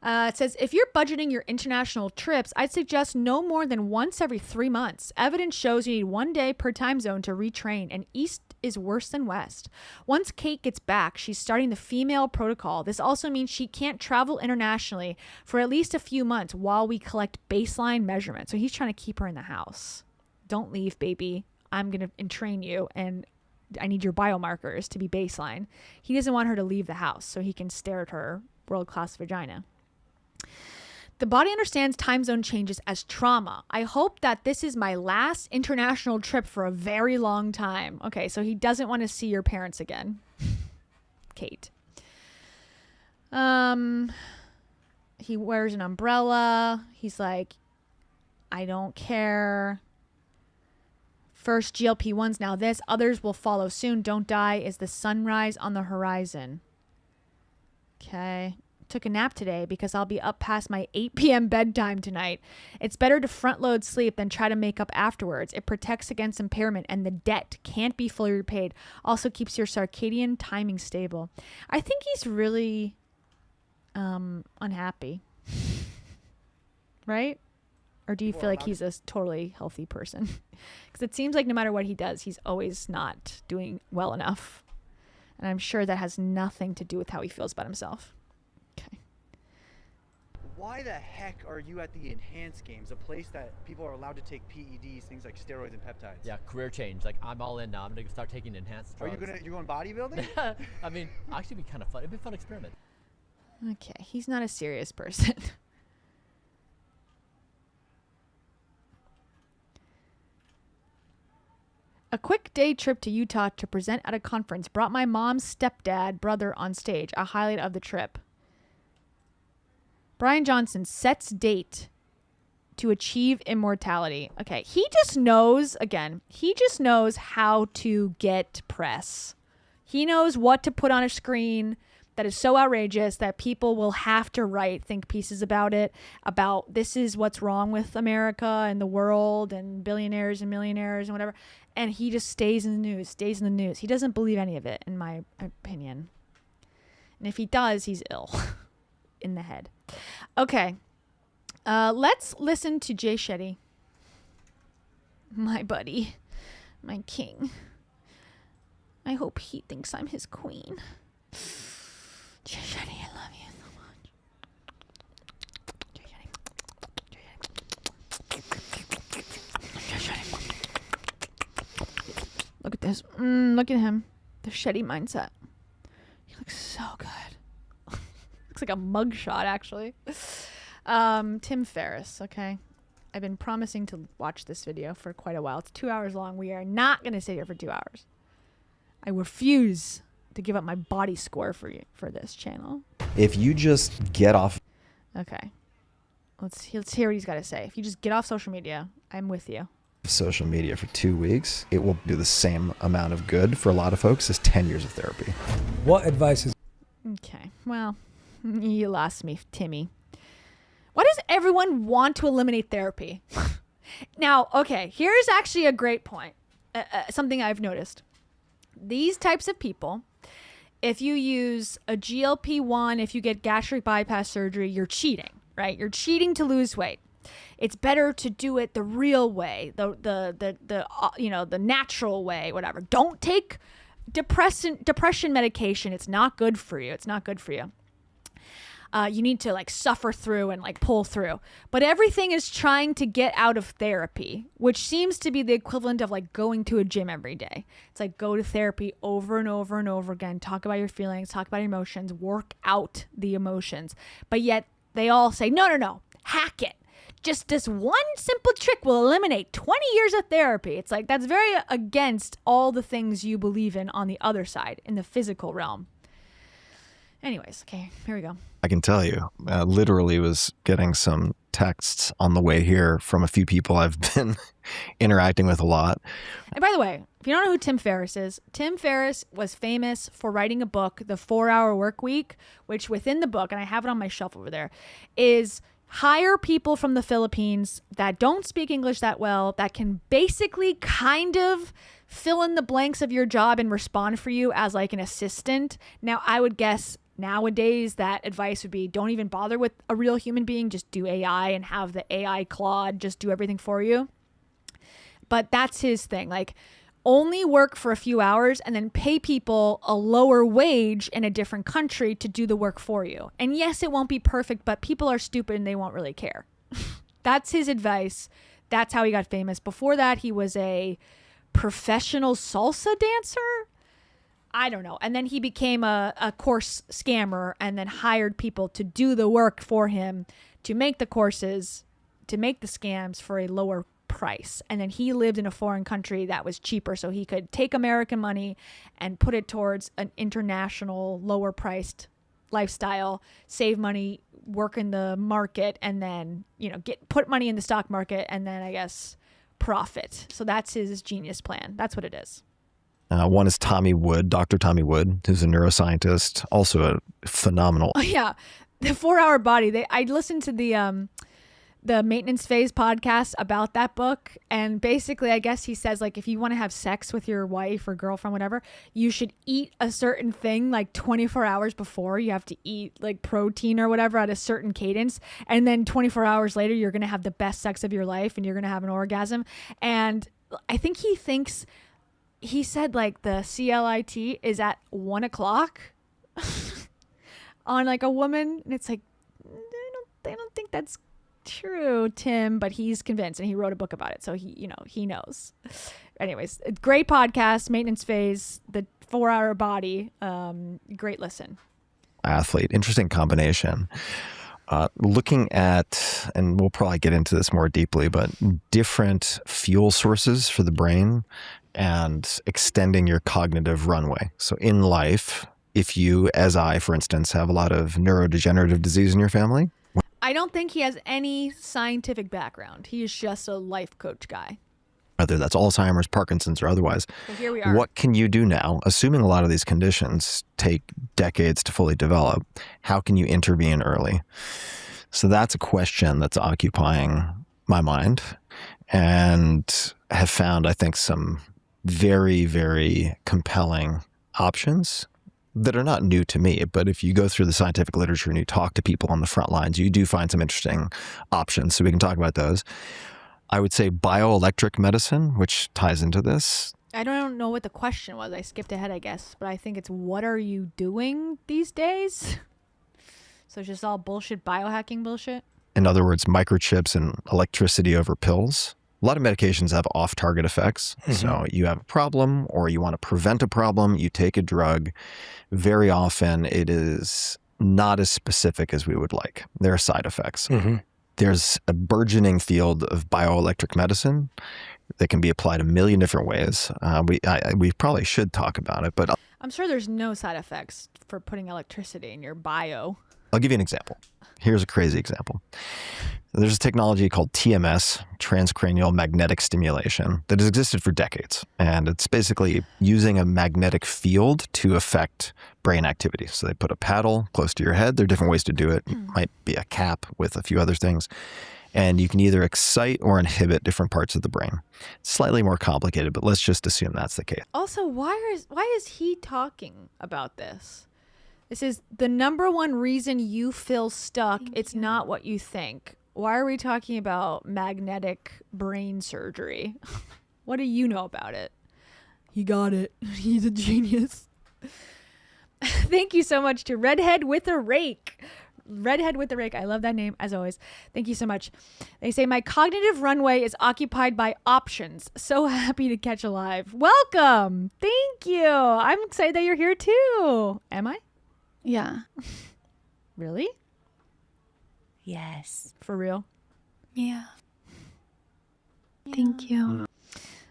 It says, if you're budgeting your international trips, I'd suggest no more than once every 3 months. Evidence shows you need 1 day per time zone to retrain, and East is worse than West. Once Kate gets back, she's starting the female protocol. This also means she can't travel internationally for at least a few months while we collect baseline measurements. So he's trying to keep her in the house. Don't leave, baby. I'm going to entrain you, and I need your biomarkers to be baseline. He doesn't want her to leave the house so he can stare at her world-class vagina. The body understands time zone changes as trauma. I hope that this is my last international trip for a very long time. Okay, so he doesn't want to see your parents again. Kate. He wears an umbrella. He's like, I don't care. First GLP-1s, now this. Others will follow soon. Don't die. Is the sunrise on the horizon? Okay. Took a nap today because I'll be up past my 8 p.m. bedtime tonight. It's better to front load sleep than try to make up afterwards. It protects against impairment and the debt can't be fully repaid. Also keeps your circadian timing stable. I think he's really unhappy. Right? Or do you feel like he's a totally healthy person? Because it seems like no matter what he does, he's always not doing well enough. And I'm sure that has nothing to do with how he feels about himself. Why the heck are you at the Enhanced Games, a place that people are allowed to take PEDs, things like steroids and peptides? Yeah, career change. Like, I'm all in now. I'm gonna start taking enhanced drugs. Are you going bodybuilding? I mean, actually, be kind of fun. It'd be a fun experiment. Okay, he's not a serious person. A quick day trip to Utah to present at a conference brought my mom's stepdad brother on stage, a highlight of the trip. Bryan Johnson sets date to achieve immortality. Okay, he just knows how to get press. He knows what to put on a screen that is so outrageous that people will have to think pieces about it, about this is what's wrong with America and the world and billionaires and millionaires and whatever. And he just stays in the news. He doesn't believe any of it, in my opinion. And if he does, he's ill in the head. Okay. Let's listen to Jay Shetty. My buddy. My king. I hope he thinks I'm his queen. Jay Shetty, I love you so much. Jay Shetty. Look at this. Look at him. The Shetty mindset. He looks so good. Looks like a mugshot, actually. Tim Ferriss, okay? I've been promising to watch this video for quite a while. It's 2 hours long. We are not going to sit here for 2 hours. I refuse to give up my body score for you for this channel. If you just get off. Okay. Let's hear what he's got to say. If you just get off social media, I'm with you. Social media for 2 weeks, it will do the same amount of good for a lot of folks as 10 years of therapy. What advice is... Okay, well, you lost me, Timmy. Why does everyone want to eliminate therapy? Now, okay, here's actually a great point. Something I've noticed. These types of people, if you use a GLP-1, if you get gastric bypass surgery, you're cheating, right? You're cheating to lose weight. It's better to do it the real way, the natural way, whatever. Don't take depression medication. It's not good for you. It's not good for you. You need to like suffer through and like pull through. But everything is trying to get out of therapy, which seems to be the equivalent of like going to a gym every day. It's like go to therapy over and over and over again. Talk about your feelings, talk about your emotions, work out the emotions. But yet they all say, no, hack it. Just this one simple trick will eliminate 20 years of therapy. It's like that's very against all the things you believe in on the other side, in the physical realm. Anyways, okay, here we go. I can tell you, literally was getting some texts on the way here from a few people I've been interacting with a lot. And by the way, if you don't know who Tim Ferriss is, Tim Ferriss was famous for writing a book, The 4-Hour Work Week, which within the book, and I have it on my shelf over there, is hire people from the Philippines that don't speak English that well, that can basically kind of fill in the blanks of your job and respond for you as like an assistant. Now, I would guess nowadays that advice would be don't even bother with a real human being, just do AI and have the AI Claude just do everything for you. But that's his thing. Like, only work for a few hours and then pay people a lower wage in a different country to do the work for you. And yes, it won't be perfect, but people are stupid and they won't really care. That's his advice. That's how he got famous. Before that, he was a professional salsa dancer. I don't know. And then he became a course scammer and then hired people to do the work for him, to make the courses, to make the scams for a lower price. And then he lived in a foreign country that was cheaper, so he could take American money and put it towards an international lower priced lifestyle, save money, work in the market, and then, put money in the stock market and then I guess profit. So that's his genius plan. That's what it is. One is Tommy Wood, Dr. Tommy Wood, who's a neuroscientist, also a phenomenal. Oh yeah, the 4-Hour Body. I listened to the Maintenance Phase podcast about that book, and basically I guess he says like if you want to have sex with your wife or girlfriend, whatever, you should eat a certain thing like 24 hours before. You have to eat like protein or whatever at a certain cadence, and then 24 hours later you're gonna have the best sex of your life and you're gonna have an orgasm. And I think he said like the CLIT is at 1 o'clock on like a woman, and it's like I don't think that's true, Tim, but he's convinced and he wrote a book about it, so he knows. Anyways, great podcast, Maintenance Phase, the 4-Hour Body, great listen. Athlete, interesting combination. Looking at, and we'll probably get into this more deeply, but different fuel sources for the brain and extending your cognitive runway. So in life, if you, as I, for instance, have a lot of neurodegenerative disease in your family. I don't think he has any scientific background. He is just a life coach guy. Whether that's Alzheimer's, Parkinson's, or otherwise. So here we are. What can you do now? Assuming a lot of these conditions take decades to fully develop, how can you intervene early? So that's a question that's occupying my mind, and have found, I think, some very, very compelling options that are not new to me. But if you go through the scientific literature and you talk to people on the front lines, you do find some interesting options. So we can talk about those. I would say bioelectric medicine, which ties into this. I don't know what the question was. I skipped ahead, I guess. But I think it's, what are you doing these days? So it's just all bullshit, biohacking bullshit? In other words, microchips and electricity over pills. A lot of medications have off-target effects. Mm-hmm. So you have a problem or you want to prevent a problem, you take a drug. Very often it is not as specific as we would like. There are side effects. Mm-hmm. There's a burgeoning field of bioelectric medicine that can be applied a million different ways. We probably should talk about it, but I'm sure there's no side effects for putting electricity in your bio. I'll give you an example. Here's a crazy example. There's a technology called TMS, transcranial magnetic stimulation, that has existed for decades. And it's basically using a magnetic field to affect brain activity. So they put a paddle close to your head. There are different ways to do it. It might be a cap with a few other things. And you can either excite or inhibit different parts of the brain. It's slightly more complicated, but let's just assume that's the case. Also, why is he talking about this? This is the number one reason you feel stuck. It's not what you think. Why are we talking about magnetic brain surgery? What do you know about it? He got it. He's a genius. Thank you so much to Redhead with a Rake. Redhead with the Rake. I love that name, as always. Thank you so much. They say, my cognitive runway is occupied by options. So happy to catch a live. Welcome. Thank you. I'm excited that you're here too. Am I? Yeah. Really? Yes. For real? Yeah. Thank you.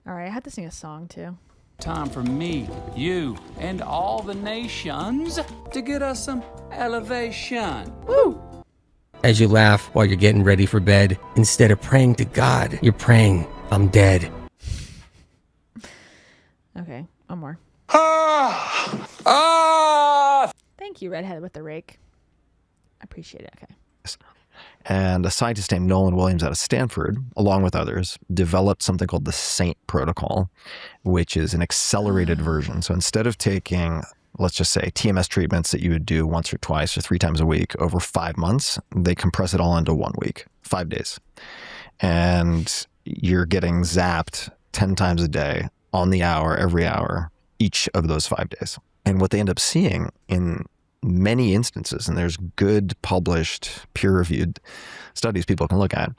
All right. I have to sing a song too. Time for me, you, and all the nations to get us some elevation. Woo! As you laugh while you're getting ready for bed, instead of praying to God, you're praying, I'm dead. Okay. One more. Thank you, Redhead with the Rake. I appreciate it. Okay. And a scientist named Nolan Williams out of Stanford, along with others, developed something called the SAINT protocol, which is an accelerated version. So instead of taking, let's just say, TMS treatments that you would do once or twice or 3 times a week over 5 months, they compress it all into 1 week, 5 days. And you're getting zapped 10 times a day, on the hour, every hour, each of those 5 days. And what they end up seeing in many instances, and there's good published peer-reviewed studies people can look at.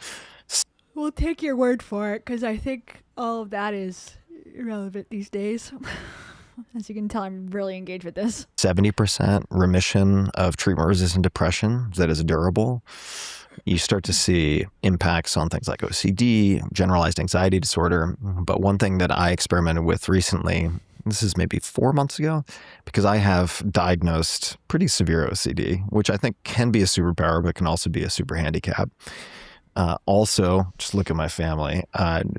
We'll take your word for it, because I think all of that is irrelevant these days. As you can tell, I'm really engaged with this. 70% remission of treatment-resistant depression that is durable. You start to see impacts on things like OCD, generalized anxiety disorder. But one thing that I experimented with recently, this is maybe 4 months ago, because I have diagnosed pretty severe OCD, which I think can be a superpower, but can also be a super handicap. Also, just look at my family.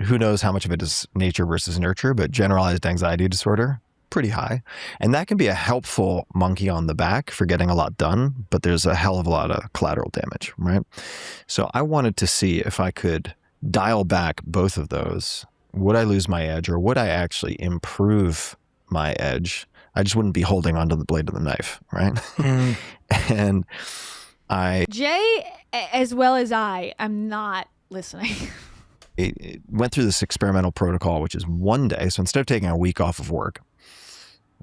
Who knows how much of it is nature versus nurture, but generalized anxiety disorder, pretty high. And that can be a helpful monkey on the back for getting a lot done, but there's a hell of a lot of collateral damage, right? So I wanted to see if I could dial back both of those. Would I lose my edge, or would I actually improve my edge? I just wouldn't be holding onto the blade of the knife, right? And Jay, as well as I, am not listening. It went through this experimental protocol, which is 1 day. So instead of taking a week off of work,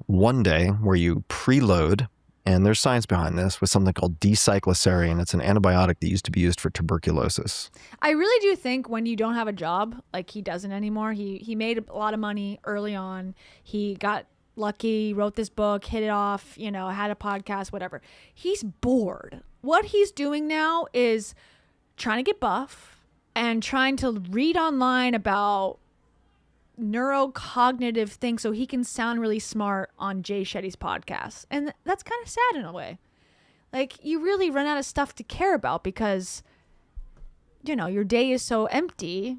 1 day where you preload, and there's science behind this, with something called D-cycloserine. It's an antibiotic that used to be used for tuberculosis. I really do think when you don't have a job, like he doesn't anymore, he made a lot of money early on. He got lucky, wrote this book, hit it off, had a podcast, whatever. He's bored. What he's doing now is trying to get buff and trying to read online about neurocognitive things so he can sound really smart on Jay Shetty's podcast. And that's kind of sad in a way. Like, you really run out of stuff to care about because, your day is so empty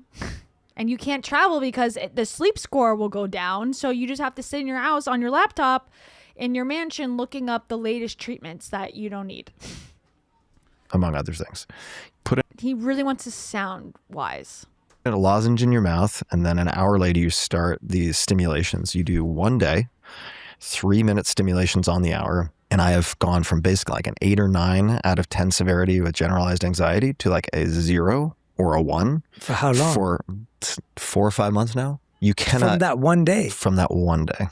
and you can't travel because the sleep score will go down. So you just have to sit in your house on your laptop in your mansion looking up the latest treatments that you don't need. Among other things. He really wants to sound wise. A lozenge in your mouth, and then an hour later you start these stimulations. You do 1 day, 3-minute stimulations on the hour, and I have gone from basically like an 8 or 9 out of 10 severity with generalized anxiety to like a 0 or a 1. For how long? For 4 or 5 months now. You cannot. From that 1 day? From that 1 day.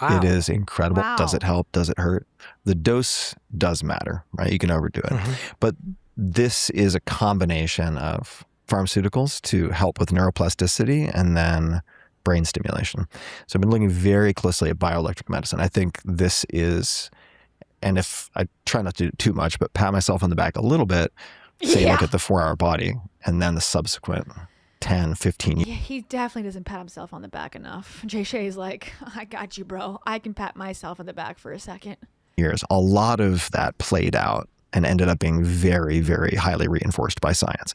Wow. It is incredible. Wow. Does it help? Does it hurt? The dose does matter, right? You can overdo it. But this is a combination of pharmaceuticals to help with neuroplasticity and then brain stimulation. So I've been looking very closely at bioelectric medicine. I think this is, and if I try not to do too much, but pat myself on the back a little bit, say look at the 4-hour body and then the subsequent 10, 15 years. Yeah, he definitely doesn't pat himself on the back enough. Jay Shay's like, I got you, bro. I can pat myself on the back for a second. A lot of that played out and ended up being very, very highly reinforced by science.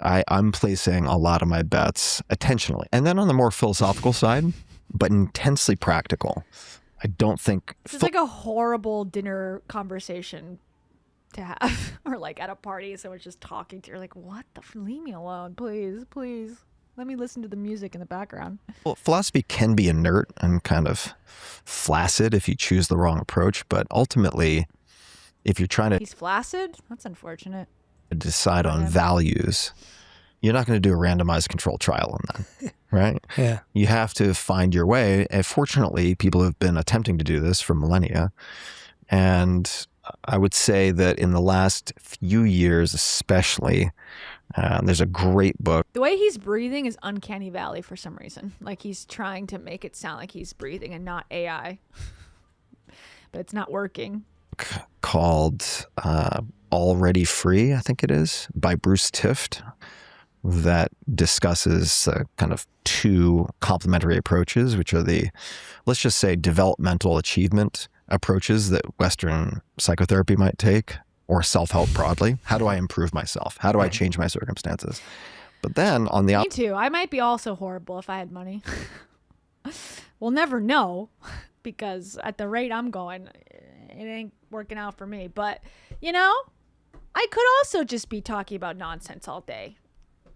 I'm placing a lot of my bets intentionally. And then on the more philosophical side, but intensely practical, I don't think... It's like a horrible dinner conversation to have. Or like at a party, someone's just talking to you. You're like, what the... Leave me alone, please, please. Let me listen to the music in the background. Well, philosophy can be inert and kind of flaccid if you choose the wrong approach. But ultimately, if you're trying to... He's flaccid? That's unfortunate. Decide on values, you're not going to do a randomized control trial on that, right? Yeah. You have to find your way. And fortunately, people have been attempting to do this for millennia. And I would say that in the last few years, especially, there's a great book. The way he's breathing is uncanny valley for some reason. Like he's trying to make it sound like he's breathing and not AI. But it's not working. Called Already Free, I think it is, by Bruce Tift, that discusses kind of two complementary approaches, which are the, let's just say, developmental achievement approaches that Western psychotherapy might take, or self-help broadly. How do I improve myself? How do I change my circumstances? But then on the Me too. I might be also horrible if I had money. We'll never know, because at the rate I'm going, it ain't working out for me. But, you know, I could also just be talking about nonsense all day.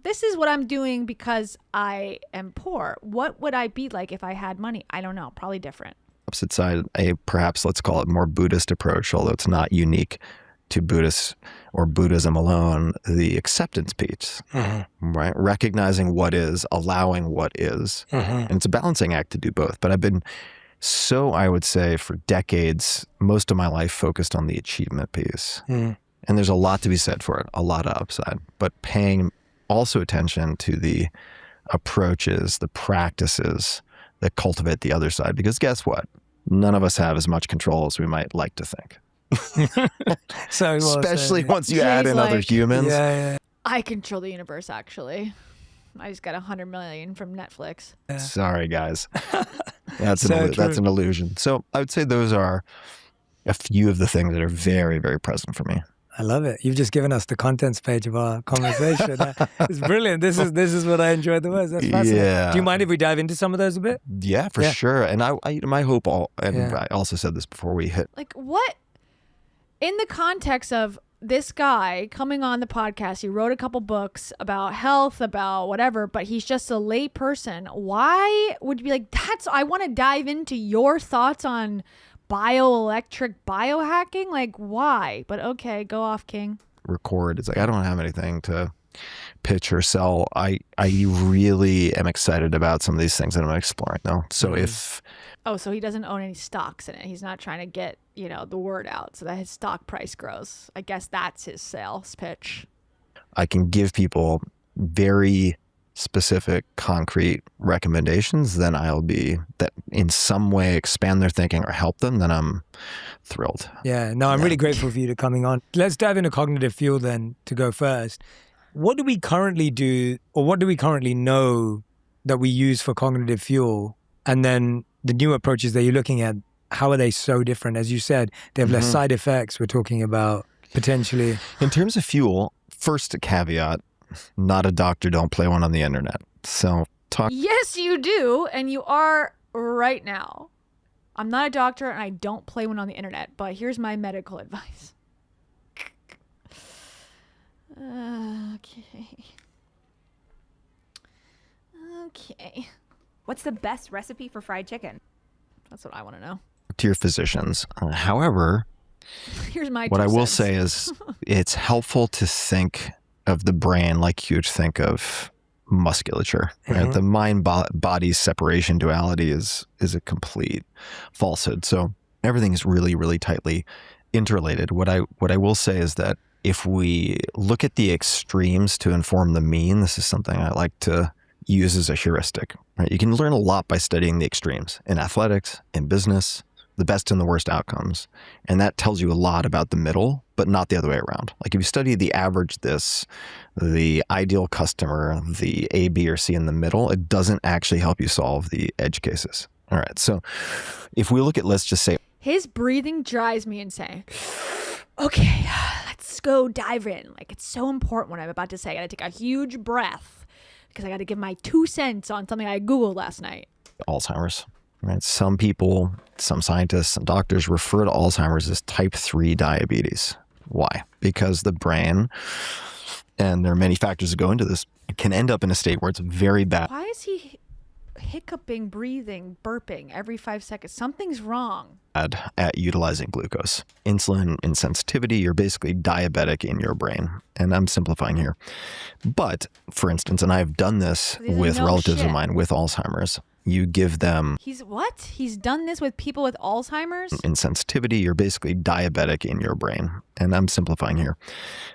This is what I'm doing because I am poor. What would I be like if I had money? I don't know. Probably different. opposite side, a perhaps let's call it more Buddhist approach, although it's not unique to Buddhists or Buddhism alone, the acceptance piece, right? Recognizing what is, allowing what is. And it's a balancing act to do both. But I've been so, I would say, for decades, most of my life focused on the achievement piece. And there's a lot to be said for it, a lot of upside, but paying also attention to the approaches, the practices that cultivate the other side. Because guess what? None of us have as much control as we might like to think. So especially once you add in other humans. I control the universe, actually. I just got 100 million from Netflix. Sorry, guys. That's So an illusion. So I would say those are a few of the things that are very, very present for me. I love it. You've just given us the contents page of our conversation. It's brilliant. This is what I enjoyed the most. That's fascinating. Yeah. Do you mind if we dive into some of those a bit? Yeah, for sure. And I my hope, I also said this before we hit. Like, what? In the context of this guy coming on the podcast, he wrote a couple books about health, about whatever, but he's just a lay person. Why would you be like, I want to dive into your thoughts on bioelectric biohacking? Like, why? But okay, go off, King. Record. It's like, I don't have anything to pitch or sell. I really am excited about some of these things that I'm exploring though. So so he doesn't own any stocks in it. He's not trying to get, the word out so that his stock price grows. I guess that's his sales pitch. I can give people very specific, concrete recommendations, then I'll be that in some way expand their thinking or help them, then I'm thrilled. Yeah, no, I'm really grateful for you to coming on. Let's dive into cognitive fuel then to go first. What do we currently do, or what do we currently know that we use for cognitive fuel? And then the new approaches that you're looking at, how are they so different? As you said, they have less side effects. We're talking about potentially. In terms of fuel, first a caveat, not a doctor, don't play one on the internet. So Yes, you do. And you are right now. I'm not a doctor and I don't play one on the internet, but here's my medical advice. Okay. What's the best recipe for fried chicken? That's what I want to know. to your physicians. However, here's my what I will cents. say is it's helpful to think of the brain like you'd think of musculature. Right? The mind-body separation duality is a complete falsehood. So everything is really, really tightly interrelated. What I will say is that if we look at the extremes to inform the mean, this is something I like to use as a heuristic. Right? You can learn a lot by studying the extremes in athletics, in business, the best and the worst outcomes. And that tells you a lot about the middle, but not the other way around. Like if you study the average the ideal customer, the A, B, or C in the middle, it doesn't actually help you solve the edge cases. All right. So if we look at, let's just say, his breathing drives me insane. Okay, let's go dive in. Like, it's so important what I'm about to say. I gotta take a huge breath because I gotta give my 2 cents on something I Googled last night. Alzheimer's. Right? Some people, some scientists, some doctors refer to Alzheimer's as type 3 diabetes. Why? Because the brain, and there are many factors that go into this, can end up in a state where it's very bad. Why is he hiccuping, breathing, burping every 5 seconds. Something's wrong. At utilizing glucose. Insulin insensitivity, you're basically diabetic in your brain. And I'm simplifying here. But, for instance, and I've done this with relatives of mine with Alzheimer's, you give them... He's done this with people with Alzheimer's? Insensitivity, you're basically diabetic in your brain. And I'm simplifying here.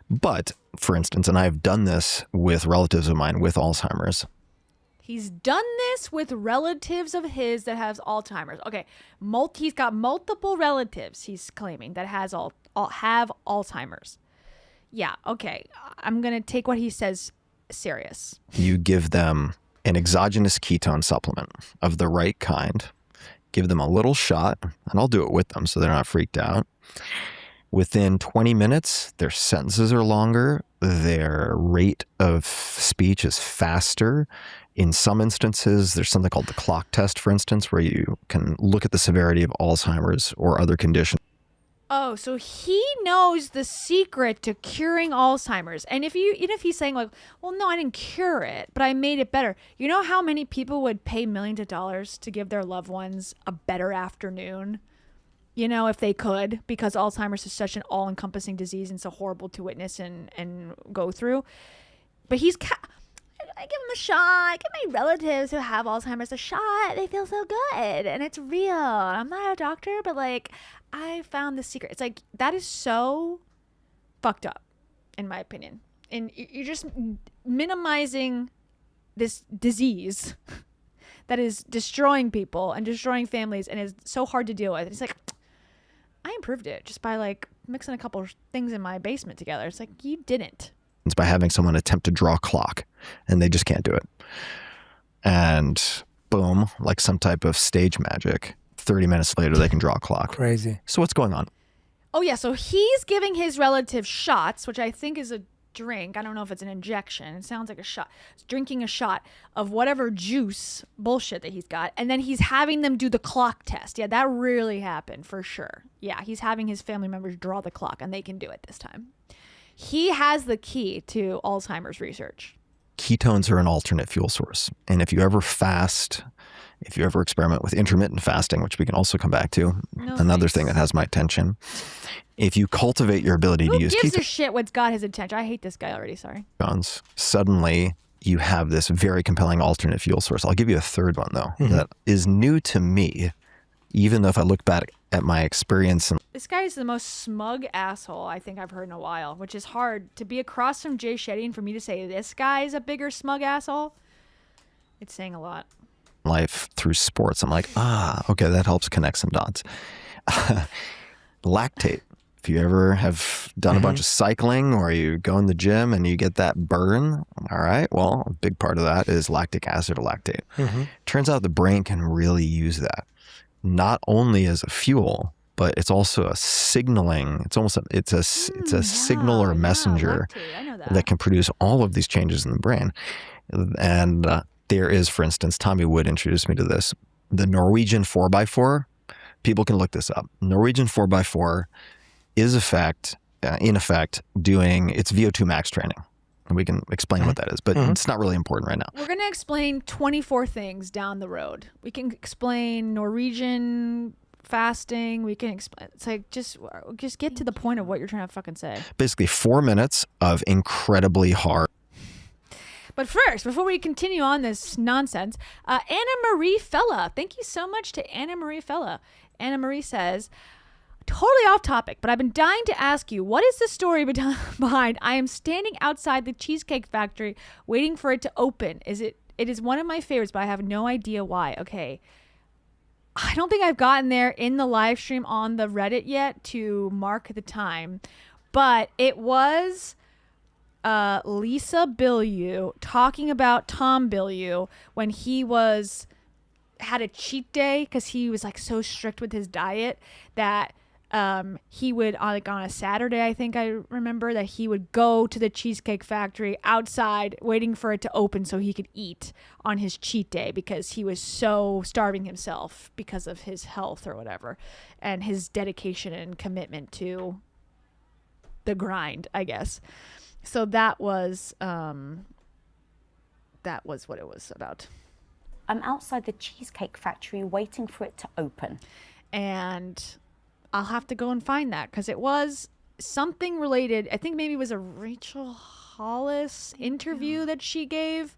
But, for instance, and I've done this with relatives of mine with Alzheimer's. He's done this with relatives of his that has Alzheimer's. Okay, he's got multiple relatives, he's claiming, that have Alzheimer's. Yeah, okay. I'm going to take what he says serious. You give them an exogenous ketone supplement of the right kind. Give them a little shot, and I'll do it with them so they're not freaked out. Within 20 minutes, their sentences are longer. Their rate of speech is faster. In some instances, there's something called the clock test, for instance, where you can look at the severity of Alzheimer's or other conditions. Oh, so he knows the secret to curing Alzheimer's. And if he's saying like, well, no, I didn't cure it, but I made it better. You know how many people would pay millions of dollars to give their loved ones a better afternoon? You know, if they could, because Alzheimer's is such an all-encompassing disease and so horrible to witness and go through. But I give them a shot. I give my relatives who have Alzheimer's a shot. They feel so good. And it's real. I'm not a doctor, but like, I found the secret. It's like, that is so fucked up, in my opinion. And you're just minimizing this disease that is destroying people and destroying families and is so hard to deal with. It's like, I improved it just by like mixing a couple things in my basement together. It's like, you didn't. It's by having someone attempt to draw a clock and they just can't do it. And boom, like some type of stage magic, 30 minutes later, they can draw a clock. Crazy. So what's going on? Oh yeah, so he's giving his relative shots, which I think is a drink. I don't know if it's an injection. It sounds like a shot. He's drinking a shot of whatever juice bullshit that he's got. And then he's having them do the clock test. Yeah, that really happened for sure. Yeah, he's having his family members draw the clock and they can do it this time. He has the key to Alzheimer's research. Ketones are an alternate fuel source. And if you ever fast, if you ever experiment with intermittent fasting, which we can also come back to, another thing that has my attention, if you cultivate your ability to use ketones. Who gives a shit what's got his attention? I hate this guy already, sorry. Suddenly you have this very compelling alternate fuel source. I'll give you a third one, though, that is new to me, even though if I look back at my experience. This guy is the most smug asshole I think I've heard in a while, which is hard to be across from Jay Shetty and for me to say this guy is a bigger smug asshole. It's saying a lot. Life through sports. I'm like, okay, that helps connect some dots. Lactate. If you ever have done a bunch of cycling or you go in the gym and you get that burn, all right, well, a big part of that is lactic acid or lactate. Turns out the brain can really use that, not only as a fuel, but it's also a signaling. It's almost it's a signal or a messenger that can produce all of these changes in the brain. And there is, for instance, Tommy Wood introduced me to this, the Norwegian 4x4. People can look this up. Norwegian 4x4 is in effect doing its VO2 max training. And we can explain what that is, but it's not really important right now. We're going to explain 24 things down the road. We can explain Norwegian fasting. We can explain. It's like, just get to the point of what you're trying to fucking say. Basically 4 minutes of incredibly hard. But first, before we continue on this nonsense, Anna Marie Fella. Thank you so much to Anna Marie Fella. Anna Marie says, totally off topic, but I've been dying to ask you, what is the story behind I am standing outside the Cheesecake Factory waiting for it to open? It is one of my favorites, but I have no idea why. Okay. I don't think I've gotten there in the live stream on the Reddit yet to mark the time, but it was Lisa Bilyeu talking about Tom Bilyeu when he had a cheat day because he was like so strict with his diet that he would on a Saturday, I think I remember, that he would go to the Cheesecake Factory outside waiting for it to open so he could eat on his cheat day because he was so starving himself because of his health or whatever and his dedication and commitment to the grind, I guess. So that was what it was about. I'm outside the Cheesecake Factory waiting for it to open. And I'll have to go and find that because it was something related. I think maybe it was a Rachel Hollis interview that she gave,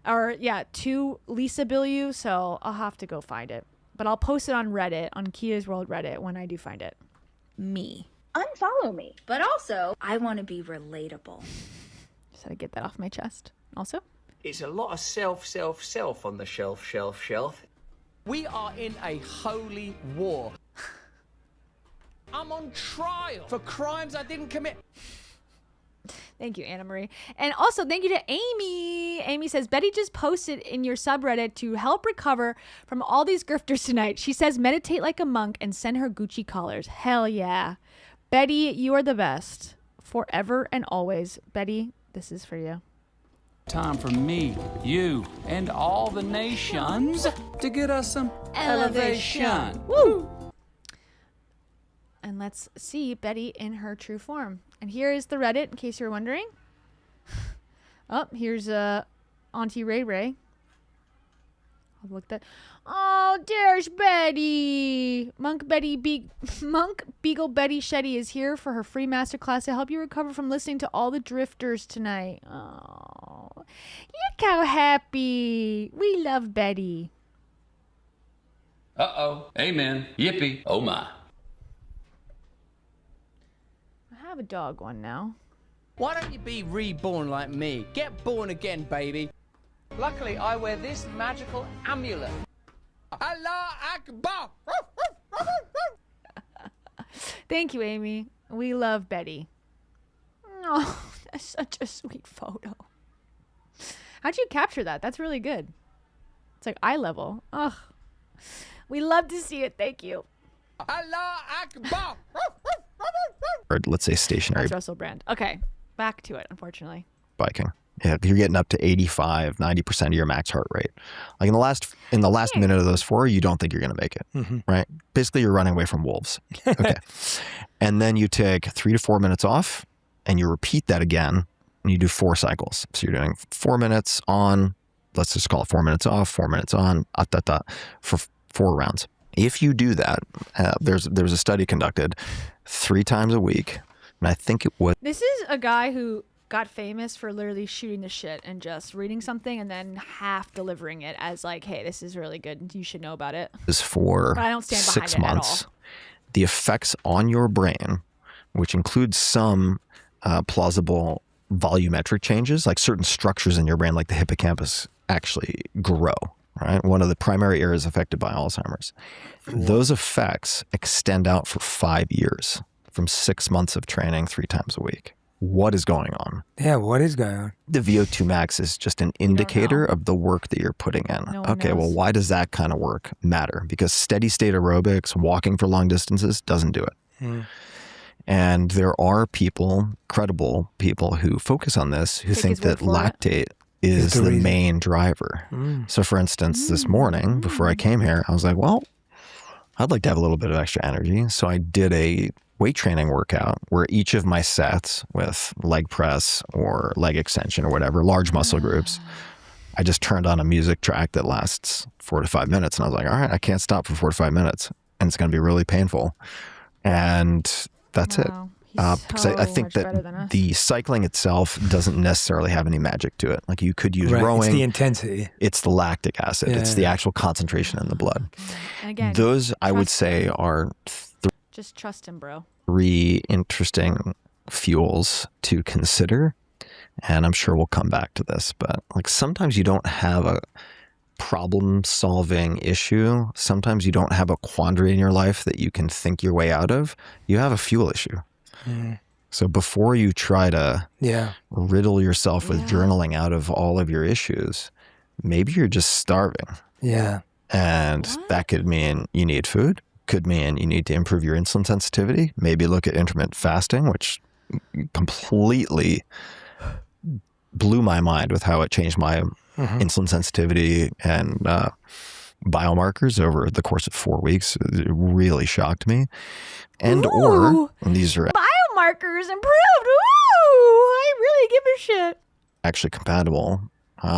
or to Lisa Bilyeu. So I'll have to go find it, but I'll post it on Reddit, on Kia's World Reddit, when I do find it. Me. Unfollow me, but also I want to be relatable. Just had to get that off my chest. Also, it's a lot of self on the shelf. We are in a holy war. I'm on trial for crimes I didn't commit. Thank you, Anna Marie. And also thank you to Amy. Amy says, Betty just posted in your subreddit to help recover from all these grifters tonight. She says, meditate like a monk and send her Gucci collars. Hell yeah. Betty, you are the best. Forever and always. Betty, this is for you. Time for me, you, and all the nations to get us some elevation. Woo! And let's see Betty in her true form. And here is the Reddit, in case you're wondering. Oh, here's Auntie Ray Ray. I'll look that. Oh, there's Betty. Monk Beagle Betty Shetty is here for her free masterclass to help you recover from listening to all the drifters tonight. Oh, look how happy. We love Betty. Uh-oh. Amen. Yippee. Oh, my. I have a dog one now. Why don't you be reborn like me? Get born again, baby. Luckily, I wear this magical amulet. Allah Akbar! Thank you, Amy. We love Betty. Oh, that's such a sweet photo. How'd you capture that? That's really good. It's like eye level. Ugh. We love to see it. Thank you. Allah Akbar! Or let's say stationary That's Russell Brand. Okay, back to it, unfortunately. biking. Yeah, you're getting up to 85, 90% of your max heart rate. Like in the last minute of those 4, you don't think you're going to make it, right? Basically, you're running away from wolves. Okay. And then you take 3 to 4 minutes off and you repeat that again and you do 4 cycles. So you're doing 4 minutes on, let's just call it 4 minutes off, 4 minutes on, for 4 rounds. If you do that, there's a study conducted 3 times a week. And I think it was. This is a guy who got famous for literally shooting the shit and just reading something and then half delivering it as like, hey, this is really good. You should know about it. Is for but I don't stand 6 behind months. It at all. The effects on your brain, which includes some plausible volumetric changes, like certain structures in your brain, like the hippocampus, actually grow. Right, one of the primary areas affected by Alzheimer's. Those effects extend out for 5 years, from 6 months of training 3 times a week. What is going on? Yeah, what is going on? The VO2 max is just an indicator of the work that you're putting in. Okay, well, why does that kind of work matter? Because steady state aerobics, walking for long distances, doesn't do it. And there are people, credible people, who focus on this, who think that lactate is the main driver. So for instance, this morning before I came here, I was like, well, I'd like to have a little bit of extra energy. So I did a weight training workout where each of my sets with leg press or leg extension or whatever, large muscle groups, I just turned on a music track that lasts 4 to 5 minutes. And I was like, all right, I can't stop for 4 to 5 minutes. And it's going to be really painful. And that's it. Because I think that the cycling itself doesn't necessarily have any magic to it. Like you could use rowing. It's the intensity. It's the lactic acid. It's the actual concentration in the blood. And again, those I would say are just trust him, bro. 3 interesting fuels to consider. And I'm sure we'll come back to this, but like sometimes you don't have a problem solving issue. Sometimes you don't have a quandary in your life that you can think your way out of. You have a fuel issue. So before you try to riddle yourself with journaling out of all of your issues, maybe you're just starving. Yeah. And that could mean you need food, could mean you need to improve your insulin sensitivity, maybe look at intermittent fasting, which completely blew my mind with how it changed my insulin sensitivity and biomarkers over the course of 4 weeks. It really shocked me. And these are biomarkers improved. Ooh, I really give a shit. Actually compatible.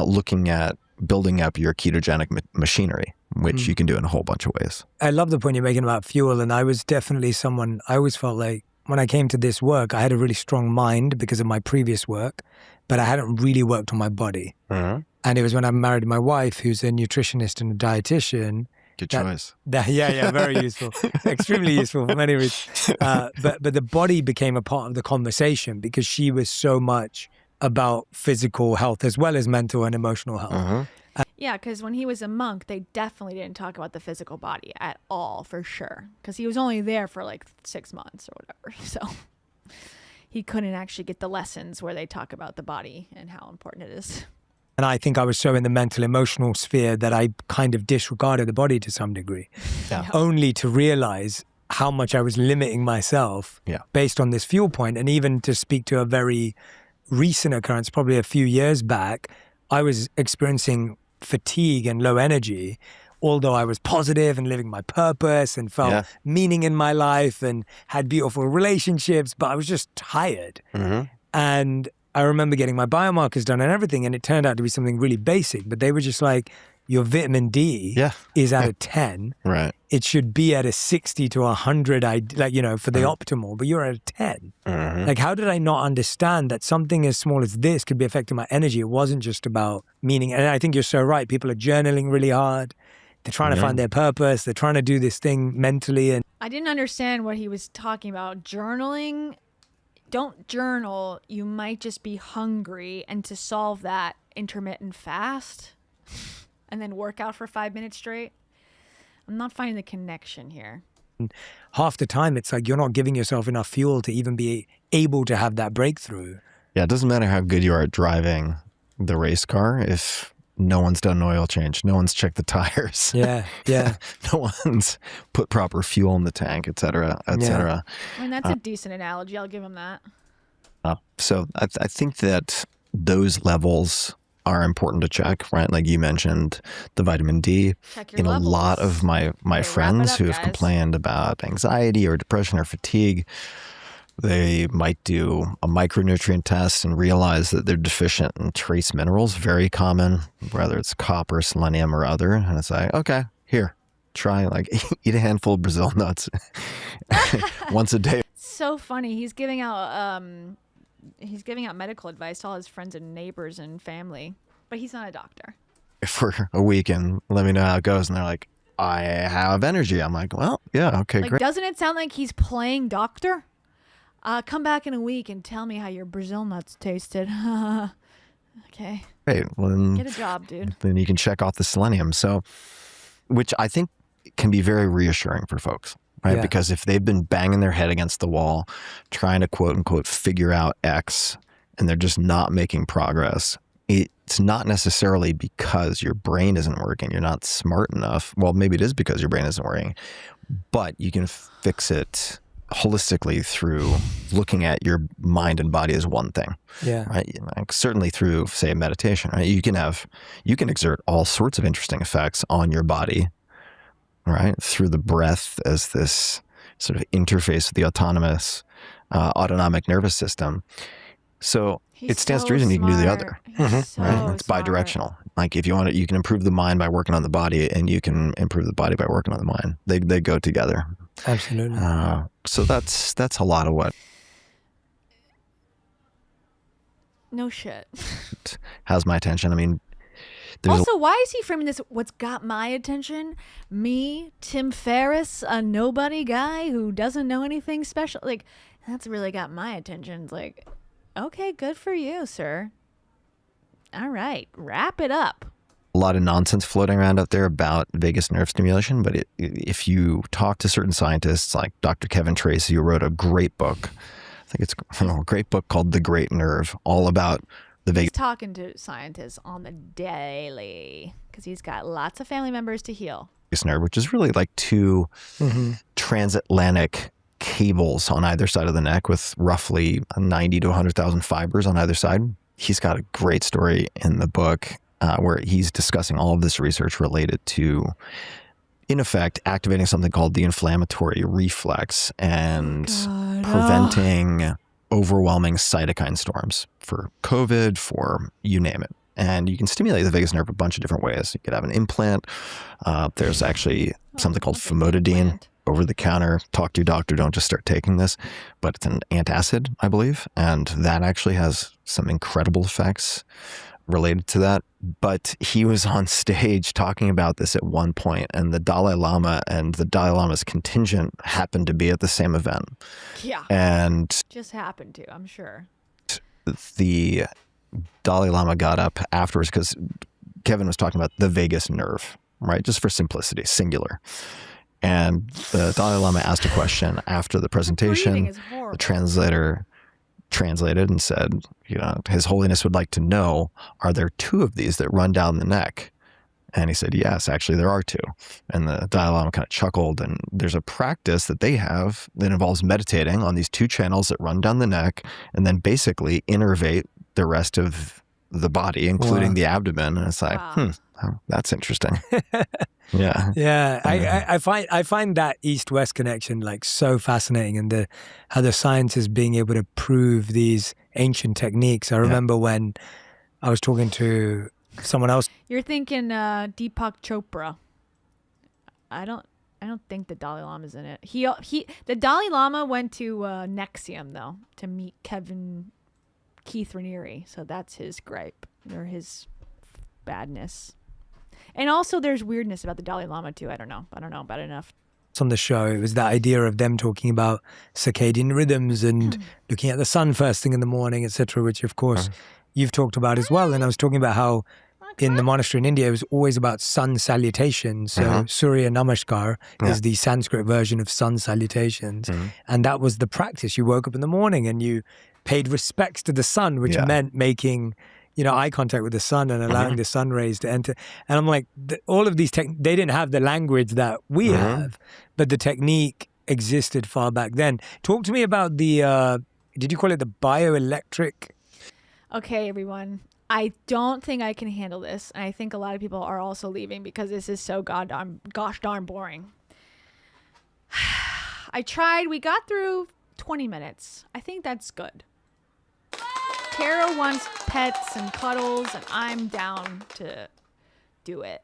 Looking at building up your ketogenic machinery, which you can do in a whole bunch of ways. I love the point you're making about fuel. And I was definitely someone, I always felt like when I came to this work, I had a really strong mind because of my previous work, but I hadn't really worked on my body. And it was when I married my wife, who's a nutritionist and a dietitian. Good choice. Yeah, very useful. Extremely useful for many reasons. But the body became a part of the conversation because she was so much about physical health as well as mental and emotional health. Yeah, because when he was a monk, they definitely didn't talk about the physical body at all, for sure. Because he was only there for like 6 months or whatever. So he couldn't actually get the lessons where they talk about the body and how important it is. And I think I was so in the mental, emotional sphere that I kind of disregarded the body to some degree, only to realize how much I was limiting myself based on this fuel point. And even to speak to a very recent occurrence, probably a few years back, I was experiencing fatigue and low energy, although I was positive and living my purpose and felt meaning in my life and had beautiful relationships, but I was just tired. And I remember getting my biomarkers done and everything, and it turned out to be something really basic, but they were just like, your vitamin D is at a 10. Right. It should be at a 60 to 100, like, you know, for the optimal, but you're at a 10. Like, how did I not understand that something as small as this could be affecting my energy? It wasn't just about meaning. And I think you're so right. People are journaling really hard. They're trying to find their purpose. They're trying to do this thing mentally. And I didn't understand what he was talking about. Journaling. Don't journal. You might just be hungry. And to solve that, intermittent fast and then work out for 5 minutes straight. I'm not finding the connection here. half the time, it's like you're not giving yourself enough fuel to even be able to have that breakthrough. Yeah, it doesn't matter how good you are at driving the race car if no one's done an oil change, no one's checked the tires. Yeah, yeah. No one's put proper fuel in the tank, et cetera, et cetera. I mean, that's a decent analogy. I'll give him that. So I think that those levels are important to check, right? Like you mentioned, the vitamin D. Check your in levels. a lot of my friends who have complained about anxiety or depression or fatigue, they might do a micronutrient test and realize that they're deficient in trace minerals, very common, whether it's copper, selenium, or other. And it's like, okay, here, try like eat a handful of Brazil nuts once a day. So funny. He's giving out medical advice to all his friends and neighbors and family, but he's not a doctor. For a week and let me know how it goes. And they're like, I have energy. I'm like, well, yeah, okay, Like, great. doesn't it sound like he's playing doctor? Come back in a week and tell me how your Brazil nuts tasted. Okay. Great. Well, then, Get a job, dude. Then you can check off the selenium. So, which I think can be very reassuring for folks, right? Yeah. Because if they've been banging their head against the wall, trying to quote unquote figure out X, and they're just not making progress, it's not necessarily because your brain isn't working. You're not smart enough. Well, maybe it is because your brain isn't working, but you can fix it holistically through looking at your mind and body as one thing. Yeah. Right. Like certainly through, say, meditation, right? You can exert all sorts of interesting effects on your body, right? Through the breath as this sort of interface with the autonomic nervous system. So it stands to reason you can do the other. Right? It's bidirectional. Like if you want it, you can improve the mind by working on the body, and you can improve the body by working on the mind. They go together. Absolutely. So that's a lot of what No shit. has my attention. I mean, Also, why is he framing this? What's got my attention? Me, Tim Ferriss, a nobody guy who doesn't know anything special. Like, that's really got my attention. It's like, okay, good for you, sir. All right, wrap it up. a lot of nonsense floating around out there about vagus nerve stimulation, but if you talk to certain scientists like Dr. Kevin Tracy, who wrote a great book, I think it's a great book called The Great Nerve, all about the vagus. He's talking to scientists on the daily because he's got lots of family members to heal. Nerve, which is really like two transatlantic cables on either side of the neck with roughly 90 to 100,000 fibers on either side. He's got a great story in the book where he's discussing all of this research related to, in effect, activating something called the inflammatory reflex and preventing overwhelming cytokine storms for COVID, for you name it. And you can stimulate the vagus nerve a bunch of different ways. You could have an implant. There's actually something called famotidine, over the counter. Talk to your doctor. Don't just start taking this. But it's an antacid, I believe. And that actually has some incredible effects related to that. But he was on stage talking about this at one point, and the Dalai Lama and the Dalai Lama's contingent happened to be at the same event. Yeah. And just happened to, I'm sure. The Dalai Lama got up afterwards because Kevin was talking about the vagus nerve, right? Just for simplicity, singular. And the Dalai Lama asked a question after the presentation. The translator translated and said, you know, His Holiness would like to know, are there two of these that run down the neck? And he said, yes, actually there are two. And the Dalai Lama kind of chuckled. And there's a practice that they have that involves meditating on these two channels that run down the neck and then basically innervate the rest of the body, including the abdomen. And it's like, that's interesting. Yeah. Yeah. I find that East-West connection like so fascinating, and how the science is being able to prove these ancient techniques. I remember when I was talking to someone else. You're thinking Deepak Chopra. I don't think the Dalai Lama's in it. The Dalai Lama went to Nexium though to meet Keith Raniere, so that's his gripe or his badness. And also there's weirdness about the Dalai Lama too. I don't know about enough. On the show, it was that idea of them talking about circadian rhythms and looking at the sun first thing in the morning, etc., which of course you've talked about as well. And I was talking about how in the monastery in India, it was always about sun salutations. So Surya Namaskar is the Sanskrit version of sun salutations. And that was the practice. You woke up in the morning and you paid respects to the sun, which meant making, you know, eye contact with the sun and allowing the sun rays to enter. And I'm like, all of these, they didn't have the language that we have, but the technique existed far back then. Talk to me about the, did you call it the bioelectric? Okay, everyone. I don't think I can handle this. And I think a lot of people are also leaving because this is so gosh darn boring. I tried. We got through 20 minutes. I think that's good. Tara wants pets and cuddles, and I'm down to do it.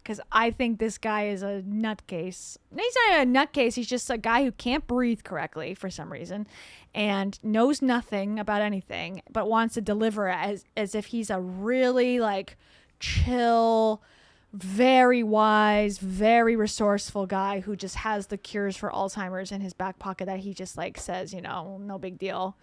Because I think this guy is a nutcase. He's not a nutcase. He's just a guy who can't breathe correctly for some reason and knows nothing about anything, but wants to deliver as if he's a really like chill, very wise, very resourceful guy who just has the cures for Alzheimer's in his back pocket that he just like says, you know, no big deal.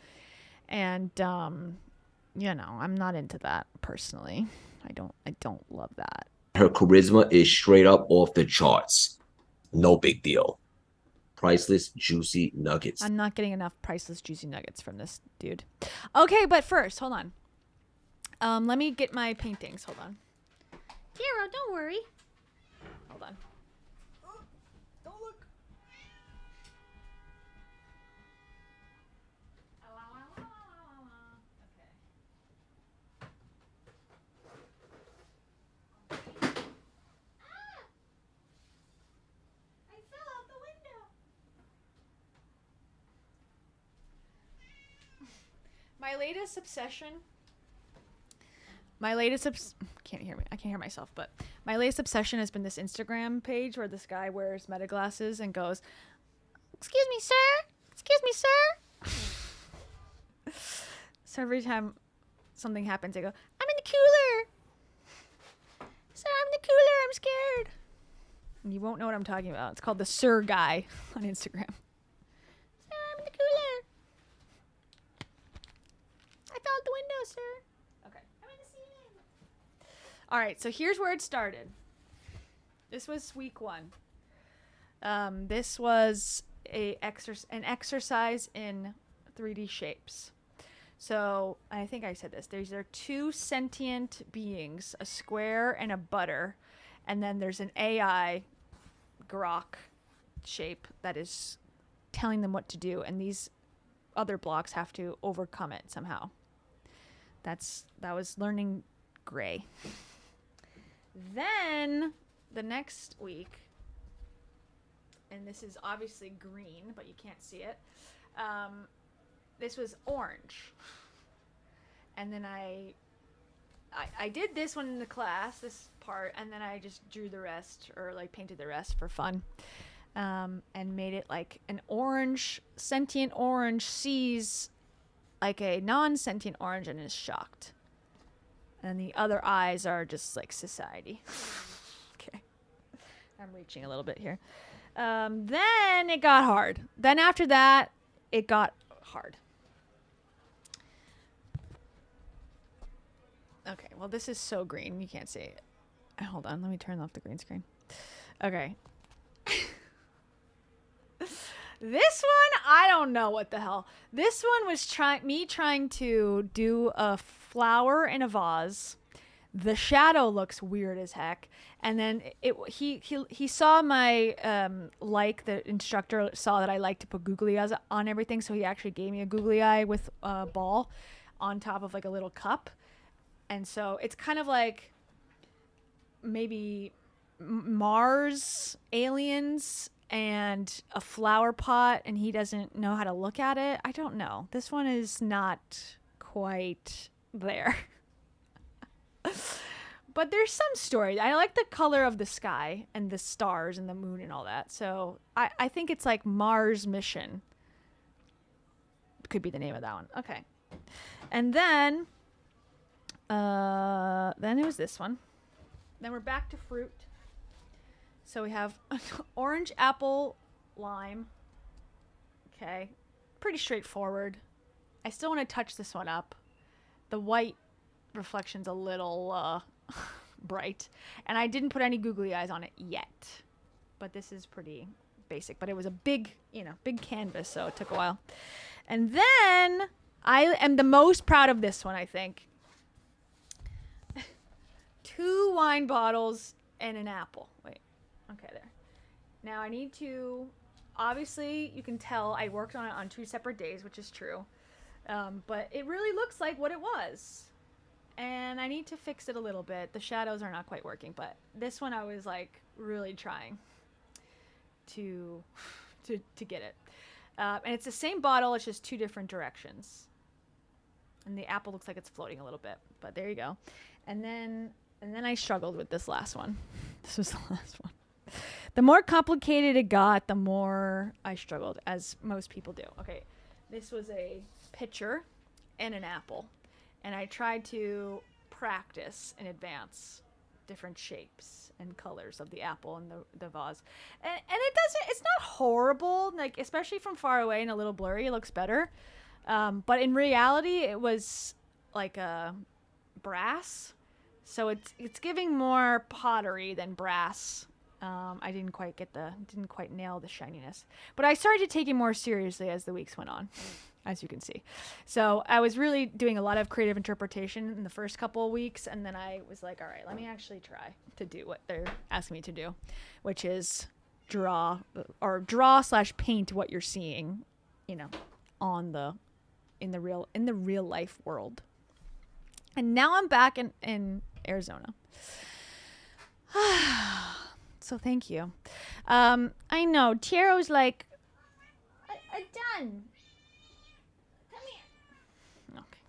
And, you know, I'm not into that personally. I don't love that. Her charisma is straight up off the charts. No big deal. Priceless, juicy nuggets. I'm not getting enough priceless, juicy nuggets from this dude. Okay, but first, hold on. Let me get my paintings. Hold on. Tara, don't worry. Hold on. Don't look. My latest obsession. Can't hear me. I can't hear myself. But my latest obsession has been this Instagram page where this guy wears meta glasses and goes, "Excuse me, sir. Excuse me, sir." So every time something happens, I go, "I'm in the cooler. Sir, I'm in the cooler. I'm scared." And you won't know what I'm talking about. It's called the Sir Guy on Instagram. Sir, I'm in the cooler. I fell out the window, sir. Okay. I'm in the ceiling. All right, so here's where it started. This was week 1. This was an exercise in 3D shapes. So I think I said this. There are 2 sentient beings, a square and a butter, and then there's an AI grok shape that is telling them what to do, and these other blocks have to overcome it somehow. That was learning gray. Then the next week, and this is obviously green, but you can't see it. This was orange. And then I I did this one in the class, this part, and then I just drew the rest, or like painted the rest for fun, and made it like an orange, sentient orange sees like a non-sentient orange and is shocked. And the other eyes are just like society. Okay. I'm reaching a little bit here. Then it got hard. Then after that, it got hard. Okay, well, this is so green. You can't see it. Hold on. Let me turn off the green screen. Okay. This one, I don't know what the hell. This one was me trying to do a flower in a vase. The shadow looks weird as heck. And then he saw my, the instructor saw that I like to put googly eyes on everything. So he actually gave me a googly eye with a ball on top of like a little cup. And so it's kind of like maybe Mars, aliens, and a flower pot, and he doesn't know how to look at it. I don't know. This one is not quite there. But there's some story. I like the color of the sky and the stars and the moon and all that. So I think it's like Mars Mission. Could be the name of that one. Okay. And then it was this one. Then we're back to fruit. So we have orange, apple, lime. Okay. Pretty straightforward. I still want to touch this one up. The white reflection's a little bright. And I didn't put any googly eyes on it yet. But this is pretty basic. But it was a big canvas, so it took a while. And then I am the most proud of this one, I think. 2 wine bottles and an apple. Wait. Okay, there. Now I need to, obviously you can tell I worked on it on 2 separate days, which is true. But it really looks like what it was. And I need to fix it a little bit. The shadows are not quite working, but this one I was like really trying to get it. And it's the same bottle, it's just 2 different directions. And the apple looks like it's floating a little bit, but there you go. And then I struggled with this last one. This was the last one. The more complicated it got, the more I struggled, as most people do. Okay, this was a pitcher and an apple. And I tried to practice in advance different shapes and colors of the apple and the vase. And it's not horrible, like especially from far away and a little blurry, it looks better. But in reality, it was like a brass. So it's giving more pottery than brass. I didn't quite nail the shininess, but I started to take it more seriously as the weeks went on, as you can see. So I was really doing a lot of creative interpretation in the first couple of weeks, and then I was like, all right, let me actually try to do what they're asking me to do, which is draw/paint what you're seeing, in the real life world. And now I'm back in Arizona. So thank you. I know Tiero's like, I'm done. Come here. Okay.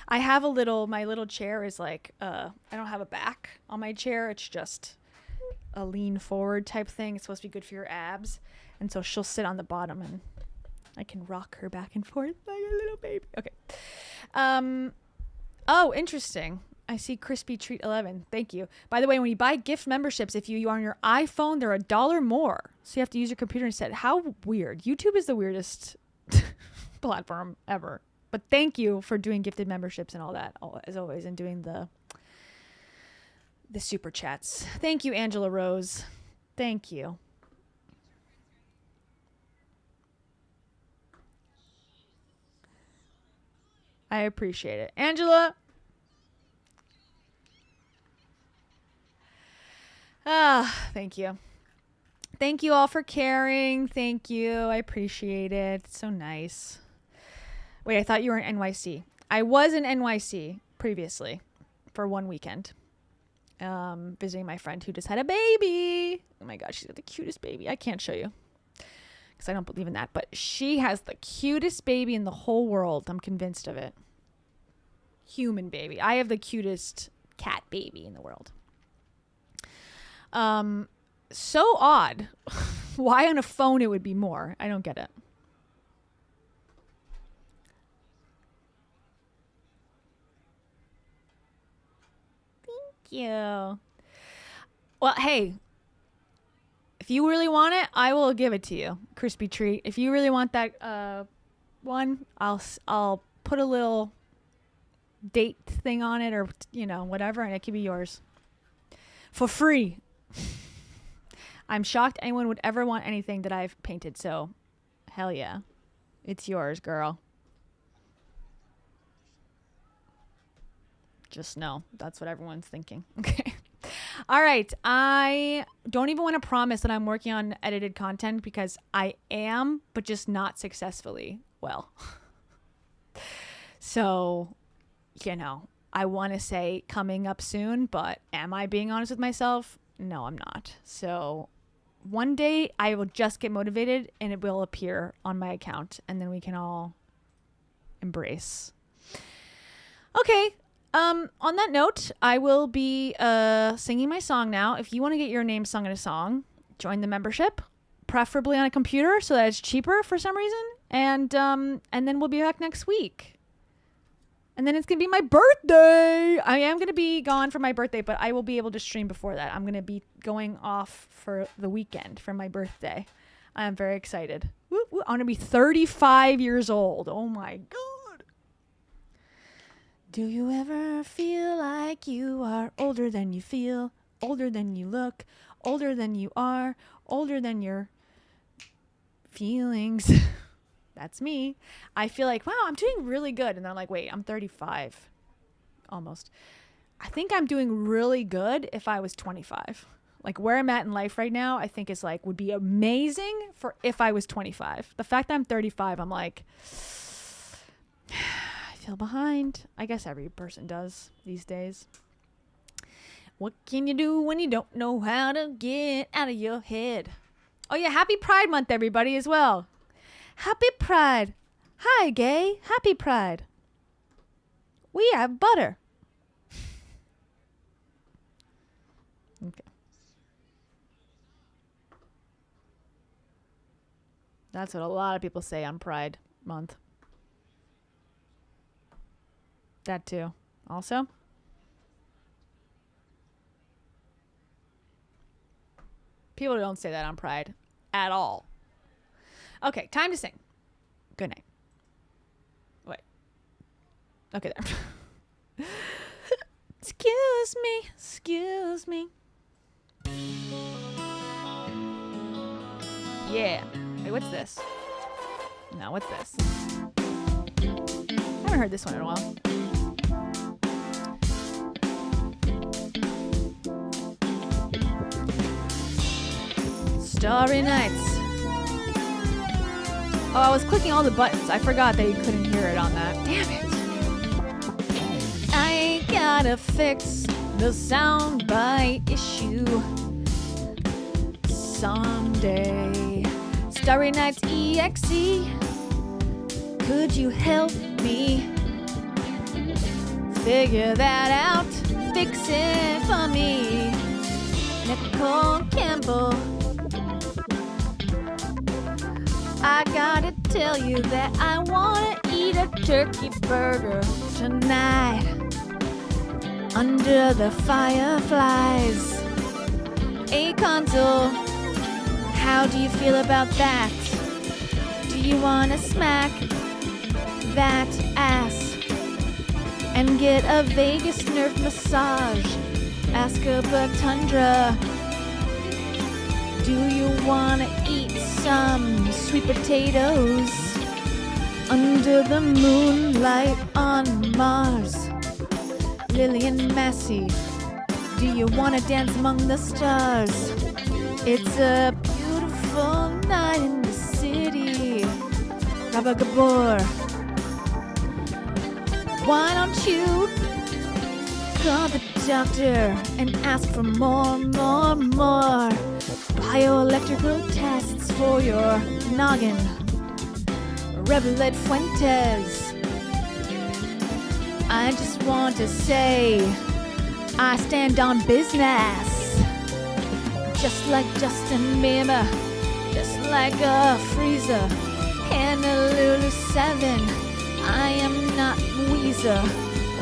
I have my little chair is like, I don't have a back on my chair. It's just a lean forward type thing. It's supposed to be good for your abs. And so she'll sit on the bottom and I can rock her back and forth like a little baby. Okay. Oh, interesting. I see Crispy Treat 11. Thank you. By the way, when you buy gift memberships, if you are on your iPhone, they're $1 more. So you have to use your computer instead. How weird. YouTube is the weirdest platform ever. But thank you for doing gifted memberships and all that, as always, and doing the super chats. Thank you, Angela Rose. Thank you. I appreciate it. Angela. Thank you. Thank you all for caring. Thank you. I appreciate it. It's so nice. Wait, I thought you were in NYC. I was in NYC previously for one weekend. Visiting my friend who just had a baby. Oh my God, she's got the cutest baby. I can't show you because I don't believe in that. But she has the cutest baby in the whole world. I'm convinced of it. Human baby. I have the cutest cat baby in the world. So odd. Why on a phone it would be more? I don't get it. Thank you. Well, hey, if you really want it, I will give it to you. Crispy treat. If you really want that one, I'll put a little date thing on it, or whatever, and it can be yours for free. I'm shocked anyone would ever want anything that I've painted, so hell yeah. It's yours, girl. Just know that's what everyone's thinking. Okay. All right. I don't even want to promise that I'm working on edited content, because I am, but just not successfully well. So, I want to say coming up soon, but am I being honest with myself? No, I'm not. So one day I will just get motivated and it will appear on my account, and then we can all embrace. Okay. On that note, I will be singing my song now. If you want to get your name sung in a song, join the membership, preferably on a computer so that it's cheaper for some reason. And then we'll be back next week. And then it's going to be my birthday. I am going to be gone for my birthday, but I will be able to stream before that. I'm going to be going off for the weekend for my birthday. I am very excited. Woo, woo. I'm going to be 35 years old. Oh my God. Do you ever feel like you are older than you feel, older than you look, older than you are, older than your feelings? That's me. I feel like, wow, I'm doing really good. And then I'm like, wait, I'm 35 almost. I think I'm doing really good if I was 25. Like where I'm at in life right now, I think is like, would be amazing for if I was 25. The fact that I'm 35, I'm like, I feel behind. I guess every person does these days. What can you do when you don't know how to get out of your head? Oh yeah, happy Pride Month, everybody, as well. Happy Pride. Hi, gay. Happy Pride. We have butter. Okay. That's what a lot of people say on Pride Month. That too. Also. People don't say that on Pride at all. Okay, time to sing. Good night. Wait. Okay, there. Excuse me, excuse me. Yeah. Wait, what's this? No, what's this? I haven't heard this one in a while. Starry Nights. Oh, I was clicking all the buttons. I forgot that you couldn't hear it on that. Damn it. I ain't gotta fix the soundbite issue someday. Starry Nights EXE, could you help me figure that out? Fix it for me. Nicole Campbell, I gotta tell you that I wanna eat a turkey burger tonight under the fireflies. A console, how do you feel about that? Do you wanna smack that ass and get a vagus nerve massage? Ask a Tundra, do you wanna eat some sweet potatoes under the moonlight on Mars? Lillian Massey, do you wanna dance among the stars? It's a beautiful night in the city. Rabba Gabor, why don't you call the doctor and ask for more bioelectrical tests for your noggin? Revelet Fuentes, I just want to say I stand on business. Just like Justin Bieber, just like a Freezer, and a Lulu 7. I am not Weezer.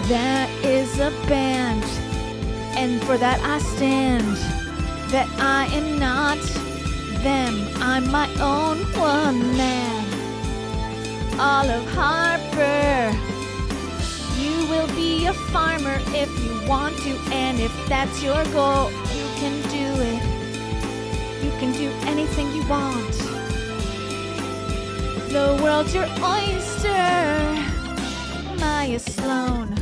That is a band, and for that I stand. That I am not them. I'm my own one man. Olive Harper. You will be a farmer if you want to, and if that's your goal, you can do it. You can do anything you want. The world's your oyster. Maya Sloan.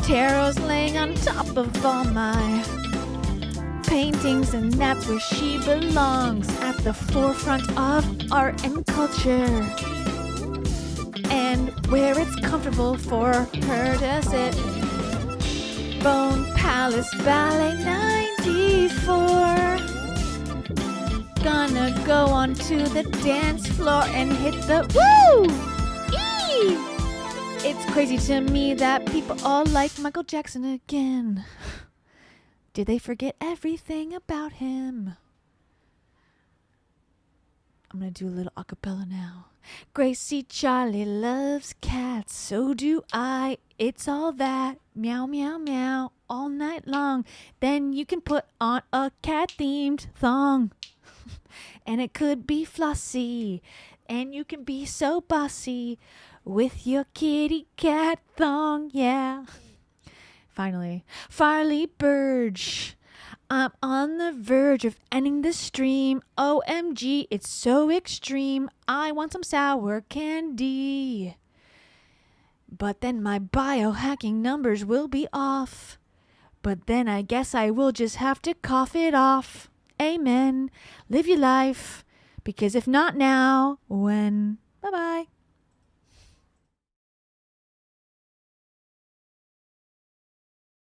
Tarot's laying on top of all my paintings, and that's where she belongs, at the forefront of art and culture, and where it's comfortable for her to sit. Bone Palace Ballet 94. Gonna go onto the dance floor and hit the woo! Eee! It's crazy to me that people all like Michael Jackson again. Did they forget everything about him? I'm gonna do a little acapella now. Gracie Charlie loves cats, so do I. It's all that meow meow meow all night long. Then you can put on a cat-themed thong. And it could be Flossie. And you can be so bossy with your kitty cat thong, yeah. Finally, Farley Burge. I'm on the verge of ending the stream. OMG, it's so extreme. I want some sour candy. But then my biohacking numbers will be off. But then I guess I will just have to cough it off. Amen. Live your life. Because if not now, when? Bye-bye.